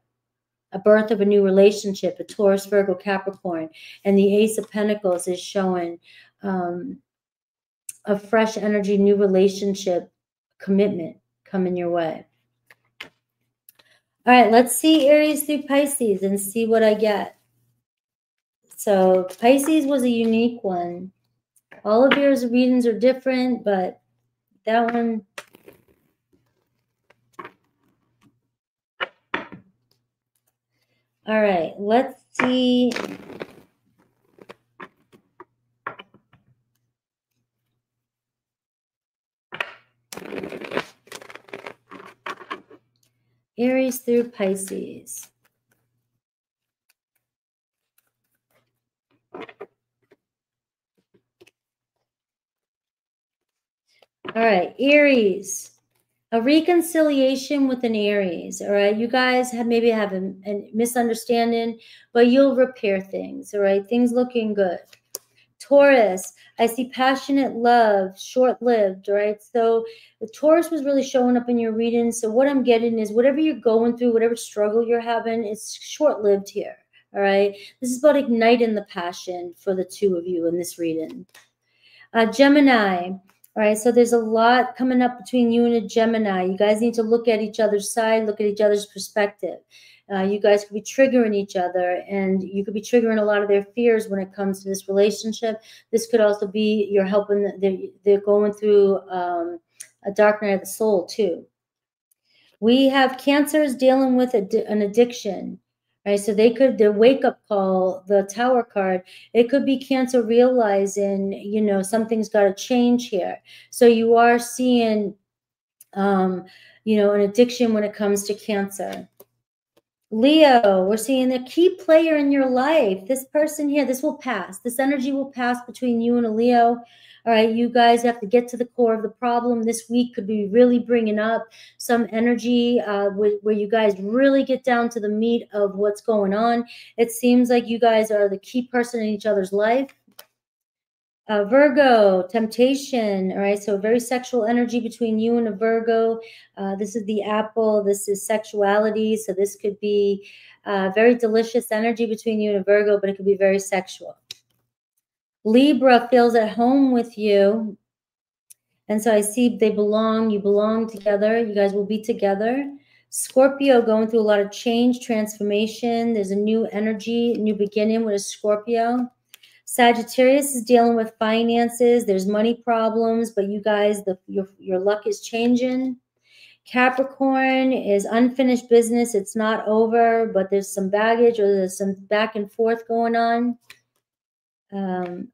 A birth of a new relationship, a Taurus, Virgo, Capricorn. And the Ace of Pentacles is showing a fresh energy, new relationship, commitment coming your way. All right, let's see Aries through Pisces and see what I get. So Pisces was a unique one. All of yours readings are different, but that one... All right, let's see. Aries through Pisces. All right, Aries. A reconciliation with an Aries, all right? You guys maybe have a misunderstanding, but you'll repair things, all right? Things looking good. Taurus, I see passionate love, short-lived, right? So the Taurus was really showing up in your reading. So what I'm getting is whatever you're going through, whatever struggle you're having, it's short-lived here, all right? This is about igniting the passion for the two of you in this reading. Gemini. All right, so there's a lot coming up between you and a Gemini. You guys need to look at each other's side, look at each other's perspective. You guys could be triggering each other, and you could be triggering a lot of their fears when it comes to this relationship. This could also be you're helping, they're going through a dark night of the soul too. We have Cancers dealing with an addiction. Right, so their wake-up call, the Tower card, it could be Cancer realizing, something's got to change here. So you are seeing, an addiction when it comes to Cancer. Leo, we're seeing the key player in your life. This person here, this will pass. This energy will pass between you and a Leo. All right, you guys have to get to the core of the problem. This week could be really bringing up some energy where you guys really get down to the meat of what's going on. It seems like you guys are the key person in each other's life. Virgo, temptation. All right, so very sexual energy between you and a Virgo. This is the apple. This is sexuality. So this could be very delicious energy between you and a Virgo, but it could be very sexual. Libra feels at home with you. And so I see they belong. You belong together. You guys will be together. Scorpio going through a lot of change, transformation. There's a new energy, new beginning with a Scorpio. Sagittarius is dealing with finances. There's money problems, but you guys, your luck is changing. Capricorn is unfinished business. It's not over, but there's some baggage or there's some back and forth going on.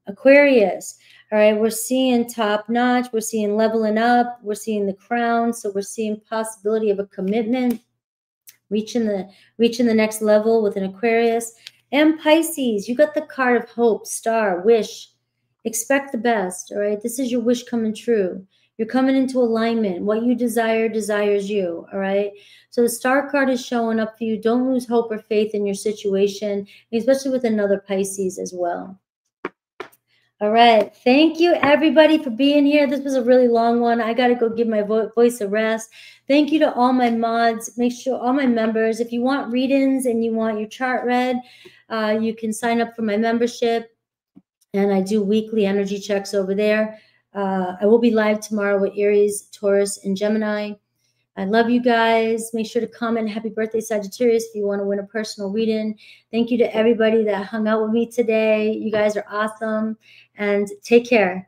Aquarius. All right, we're seeing top notch. We're seeing leveling up. We're seeing the crown. So we're seeing possibility of a commitment, reaching the next level with an Aquarius. And Pisces, you got the card of hope, star, wish. Expect the best, all right? This is your wish coming true. You're coming into alignment. What you desire desires you, all right? So the star card is showing up for you. Don't lose hope or faith in your situation, especially with another Pisces as well. All right. Thank you, everybody, for being here. This was a really long one. I got to go give my voice a rest. Thank you to all my mods. Make sure all my members, if you want readings and you want your chart read, you can sign up for my membership. And I do weekly energy checks over there. I will be live tomorrow with Aries, Taurus, and Gemini. I love you guys. Make sure to comment happy birthday, Sagittarius, if you want to win a personal reading. Thank you to everybody that hung out with me today. You guys are awesome. And take care.